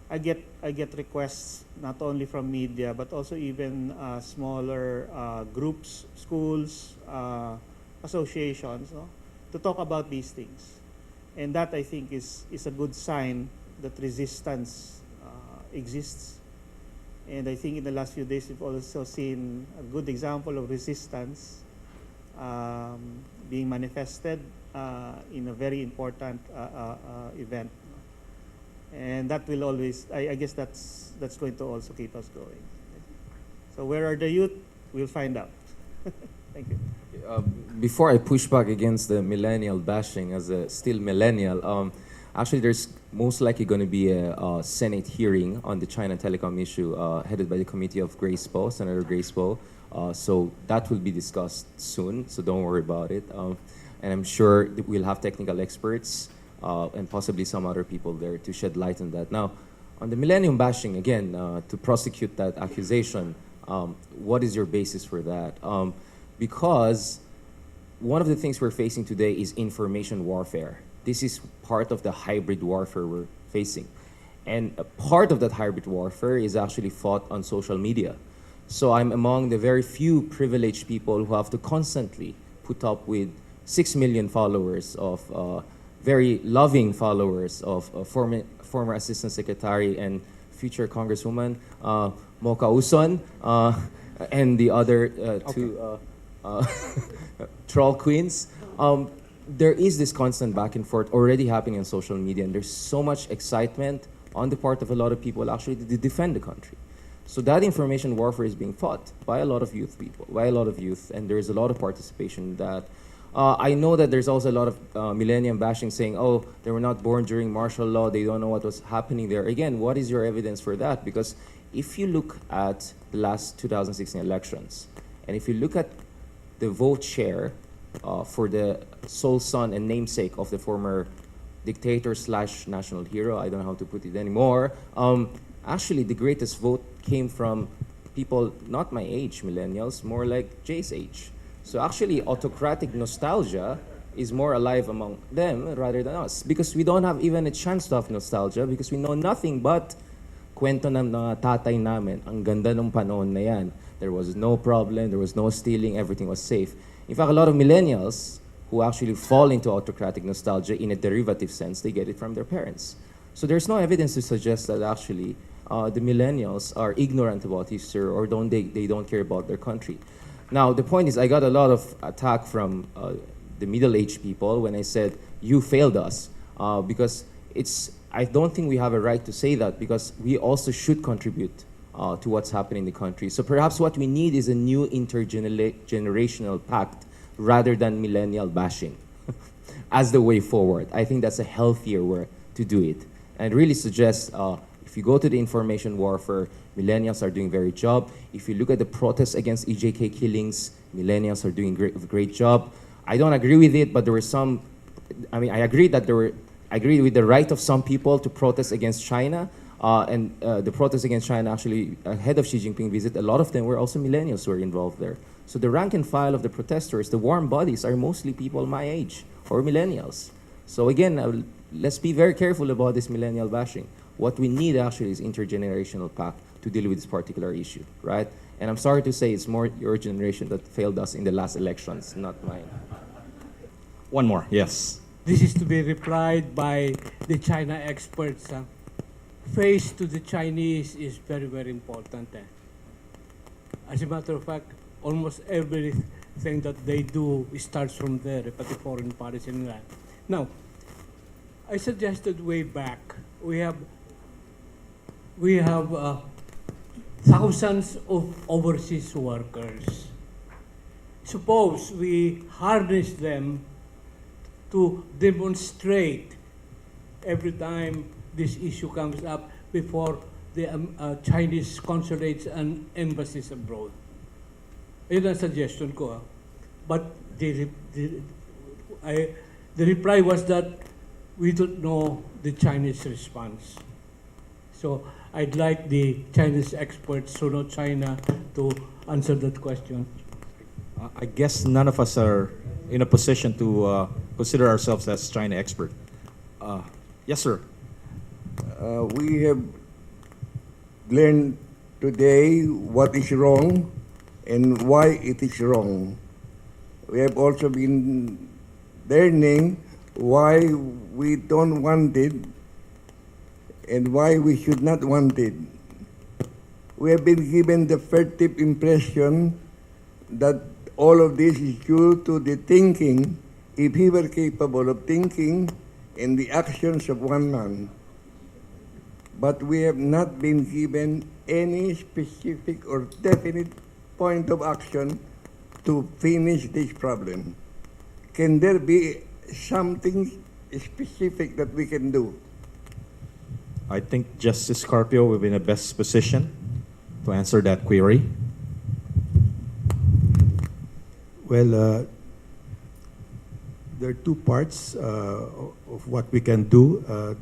I get requests not only from media but also even smaller groups, schools, associations, no, to talk about these things, and that I think is a good sign that resistance exists. And I think in the last few days we've also seen a good example of resistance being manifested in a very important event. And that will always, I guess that's going to also keep us going. So where are the youth? We'll find out. Thank you.
Before I push back against the millennial bashing as a still millennial, actually there's most likely going to be a Senate hearing on the China telecom issue headed by the Committee of Grace Poe, Senator Grace Poe. So that will be discussed soon, so don't worry about it. And I'm sure that we'll have technical experts and possibly some other people there to shed light on that. Now, on the millennium bashing, again, to prosecute that accusation, what is your basis for that? Because one of the things we're facing today is information warfare. This is part of the hybrid warfare we're facing. And a part of that hybrid warfare is actually fought on social media. So I'm among the very few privileged people who have to constantly put up with 6 million followers of very loving followers of former Assistant Secretary and future Congresswoman Mocha Uson and the other two troll queens. There is this constant back and forth already happening on social media, and there's so much excitement on the part of a lot of people actually to defend the country. So that information warfare is being fought by a lot of youth people, by a lot of youth, and there is a lot of participation in that. I know that there's also a lot of millennium bashing saying, oh, they were not born during martial law, they don't know what was happening there. Again, what is your evidence for that? Because if you look at the last 2016 elections, and if you look at the vote share for the sole son and namesake of the former dictator slash national hero, I don't know how to put it anymore, actually the greatest vote came from people not my age, millennials, more like Jay's age. So actually autocratic nostalgia is more alive among them rather than us, because we don't have even a chance to have nostalgia because we know nothing but kwento ng mga tatay namin. Ang ganda ng panahon na yan. There was no problem, there was no stealing, everything was safe. In fact, a lot of millennials who actually fall into autocratic nostalgia in a derivative sense, they get it from their parents. So there's no evidence to suggest that actually the millennials are ignorant about history or they don't care about their country. Now, the point is I got a lot of attack from the middle-aged people when I said, you failed us, because I don't think we have a right to say that because we also should contribute to what's happening in the country. So perhaps what we need is a new intergenerational pact rather than millennial bashing as the way forward. I think that's a healthier way to do it. And really suggest, if you go to the information warfare, millennials are doing a very job. If you look at the protests against EJK killings, millennials are doing a great job. I don't agree with it, but there were some, I agree with the right of some people to protest against China, and the protests against China actually, ahead of Xi Jinping visit, a lot of them were also millennials who were involved there. So the rank and file of the protesters, the warm bodies, are mostly people my age, or millennials. So again, let's be very careful about this millennial bashing. What we need actually is intergenerational pact to deal with this particular issue, right? And I'm sorry to say it's more your generation that failed us in the last elections, not mine.
One more, yes.
This is to be replied by the China experts. Face to the Chinese is very, very important. As a matter of fact, almost everything that they do starts from there, pati foreign policy nila. Now, I suggested way back, we have thousands of overseas workers. Suppose we harness them to demonstrate every time this issue comes up before the Chinese consulates and embassies abroad. Yun ang suggestion ko. But the reply was that we don't know the Chinese response. So I'd like the Chinese experts who know China to answer that question.
I guess none of us are in a position to consider ourselves as China expert. Yes, sir.
We have learned today what is wrong and why it is wrong. We have also been learning why we don't want it and why we should not want it. We have been given the furtive impression that all of this is due to the thinking, if he were capable of thinking, and the actions of one man. But we have not been given any specific or definite point of action to finish this problem. Can there be something specific that we can do?
I think Justice Carpio will be in the best position to answer that query.
Well, there are two parts of what we can do.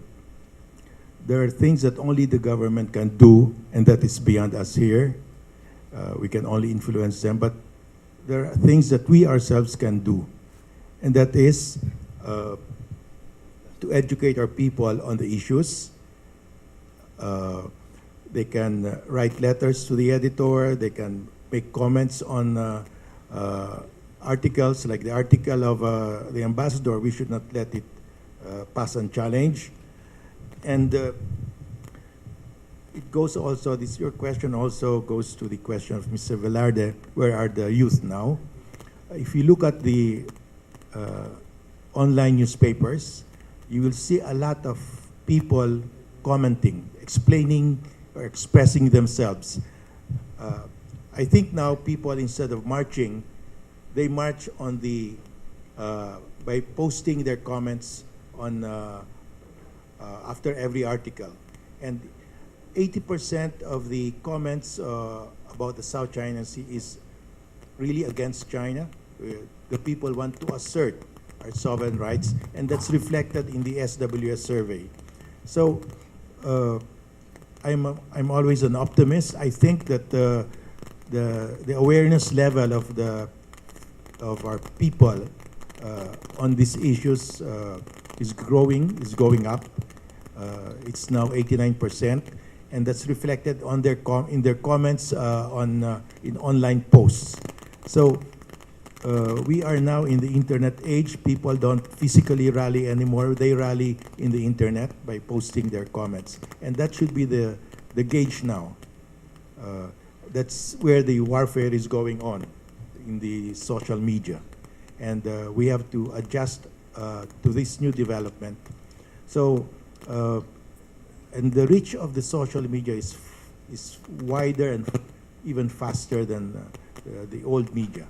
There are things that only the government can do, and that is beyond us here. We can only influence them, but there are things that we ourselves can do, and that is to educate our people on the issues. They can write letters to the editor, they can make comments on articles, like the article of the ambassador. We should not let it pass unchallenged. And it goes also, your question also goes to the question of Mr. Velarde, where are the youth now? If you look at the online newspapers, you will see a lot of people commenting, explaining or expressing themselves. I think now people, instead of marching, they march on the by posting their comments on after every article. And 80% of the comments about the South China Sea is really against China. The people want to assert our sovereign rights, and that's reflected in the SWS survey. So I'm always an optimist. I think that the awareness level of our people on these issues is going up. It's now 89%, and that's reflected on in their comments in online posts. So we are now in the internet age. People don't physically rally anymore. They rally in the internet by posting their comments, and that should be the gauge now. That's where the warfare is going on in the social media, and we have to adjust to this new development. So, and the reach of the social media is wider and even faster than the old media.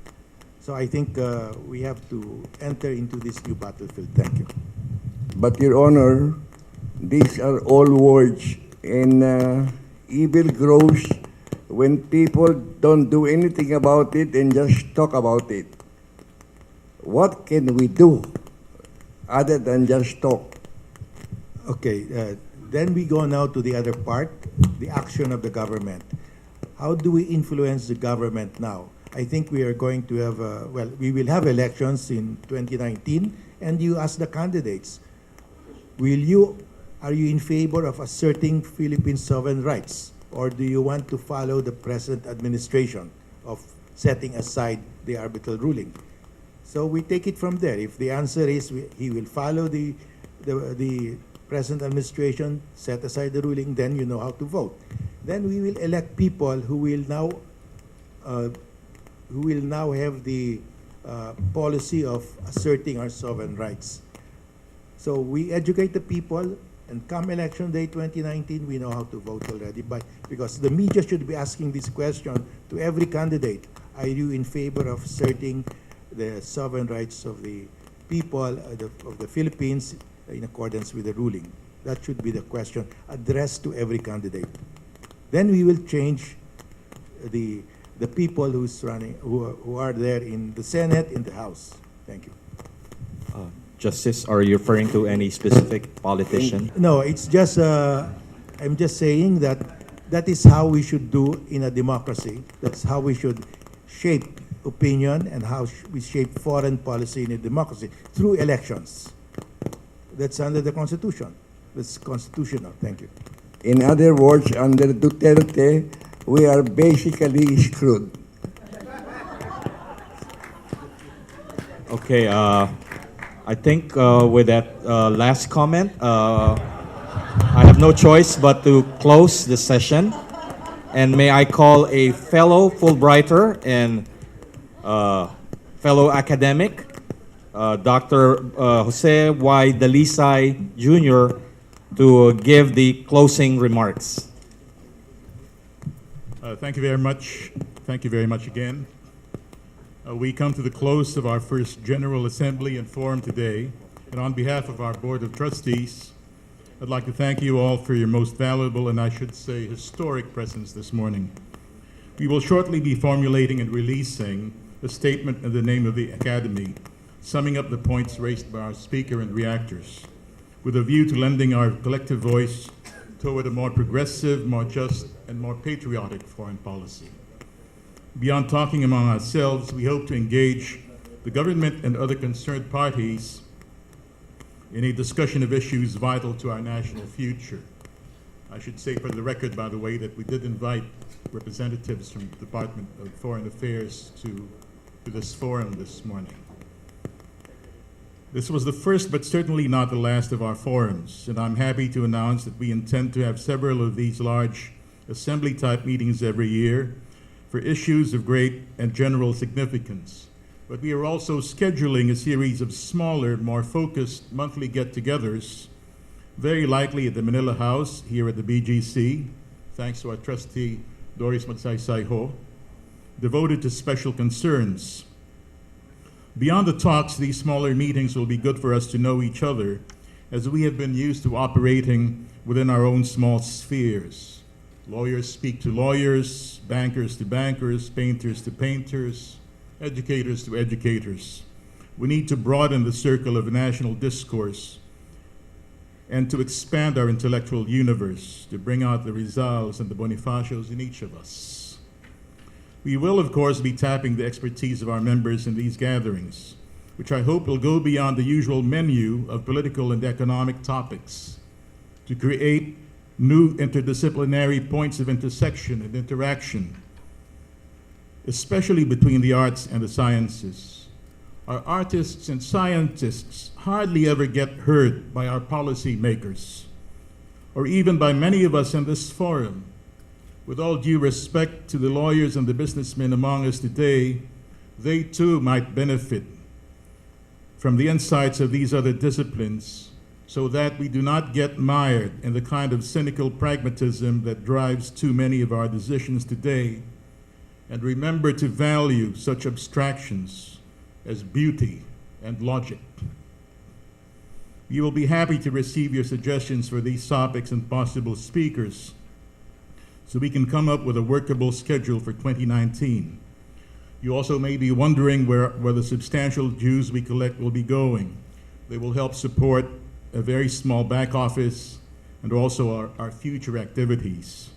So I think we have to enter into this new battlefield. Thank you.
But, Your Honor, these are all words, and evil grows when people don't do anything about it and just talk about it. What can we do other than just talk?
Okay, then we go now to the other part, the action of the government. How do we influence the government now? I think we are going to have, we will have elections in 2019, and you ask the candidates, are you in favor of asserting Philippine sovereign rights? Or do you want to follow the present administration of setting aside the arbitral ruling? So we take it from there. If the answer is he will follow the present administration, set aside the ruling, then you know how to vote. Then we will elect people who will now have the policy of asserting our sovereign rights. So we educate the people, and come election day 2019, we know how to vote already. Because the media should be asking this question to every candidate: are you in favor of asserting the sovereign rights of the people of the Philippines in accordance with the ruling? That should be the question addressed to every candidate. Then we will change the people who are there in the Senate, in the House. Thank you.
Justice, are you referring to any specific politician?
No, it's just, I'm just saying that is how we should do in a democracy. That's how we should shape opinion and how we shape foreign policy in a democracy, through elections. That's under the Constitution. That's constitutional. Thank you.
In other words, under Duterte, we are basically screwed.
Okay, I think with that last comment, I have no choice but to close the session. And may I call a fellow Fulbrighter and fellow academic, Dr. Jose Y. Dalisay Jr., to give the closing remarks.
Thank you very much. Thank you very much again. We come to the close of our first General Assembly and Forum today, and on behalf of our Board of Trustees, I'd like to thank you all for your most valuable and I should say historic presence this morning. We will shortly be formulating and releasing a statement in the name of the Academy, summing up the points raised by our speaker and reactors, with a view to lending our collective voice toward a more progressive, more just, and more patriotic foreign policy. Beyond talking among ourselves, we hope to engage the government and other concerned parties in a discussion of issues vital to our national future. I should say for the record, by the way, that we did invite representatives from the Department of Foreign Affairs to this forum this morning. This was the first but certainly not the last of our forums, and I'm happy to announce that we intend to have several of these large assembly-type meetings every year for issues of great and general significance. But we are also scheduling a series of smaller, more focused monthly get-togethers, very likely at the Manila House here at the BGC, thanks to our trustee Doris Magsaysay Ho, devoted to special concerns. Beyond the talks, these smaller meetings will be good for us to know each other, as we have been used to operating within our own small spheres. Lawyers speak to lawyers, bankers to bankers, painters to painters, educators to educators. We need to broaden the circle of national discourse and to expand our intellectual universe, to bring out the Rizals and the Bonifacios in each of us. We will, of course, be tapping the expertise of our members in these gatherings, which I hope will go beyond the usual menu of political and economic topics to create new interdisciplinary points of intersection and interaction, especially between the arts and the sciences. Our artists and scientists hardly ever get heard by our policy makers, or even by many of us in this forum. With all due respect to the lawyers and the businessmen among us today, they too might benefit from the insights of these other disciplines, so that we do not get mired in the kind of cynical pragmatism that drives too many of our decisions today, and remember to value such abstractions as beauty and logic. We will be happy to receive your suggestions for these topics and possible speakers, so we can come up with a workable schedule for 2019. You also may be wondering where the substantial dues we collect will be going. They will help support a very small back office and also our future activities.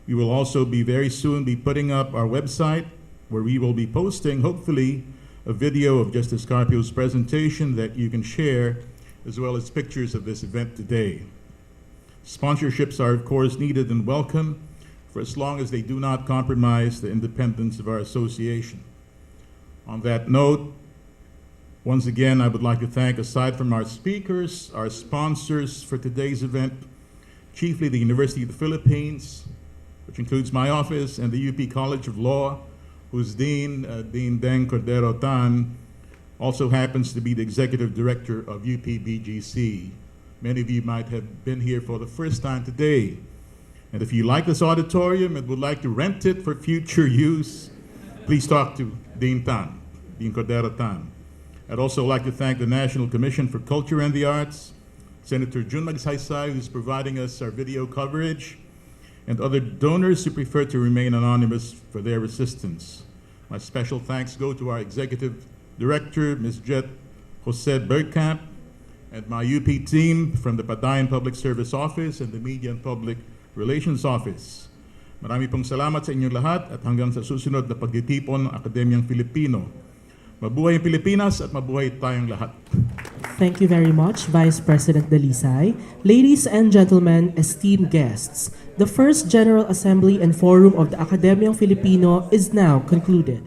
We will also be very soon be putting up our website, where we will be posting, hopefully, a video of Justice Carpio's presentation that you can share, as well as pictures of this event today. Sponsorships are, of course, needed and welcome, for as long as they do not compromise the independence of our association. On that note, once again, I would like to thank, aside from our speakers, our sponsors for today's event, chiefly the University of the Philippines, which includes my office, and the UP College of Law, whose Dean, Dean Deng Cordero Tan, also happens to be the Executive Director of UPBGC. Many of you might have been here for the first time today. And if you like this auditorium and would like to rent it for future use, please talk to Dean Tan, Dean Cordero Tan. I'd also like to thank the National Commission for Culture and the Arts, Senator Jun Magsaysay, who's providing us our video coverage, and other donors who prefer to remain anonymous for their assistance. My special thanks go to our Executive Director, Ms. Jet Jose Bergkamp, and my UP team from the Padayan Public Service Office and the Media and Public Relations Office. Marami pong salamat sa inyong lahat at hanggang sa susunod na pagtitipon ng Akademyang Filipino. Mabuhay ang Pilipinas at mabuhay tayong lahat.
Thank you very much, Vice President Dalisay. Ladies and gentlemen, esteemed guests, the first General Assembly and Forum of the Akademyang Filipino is now concluded.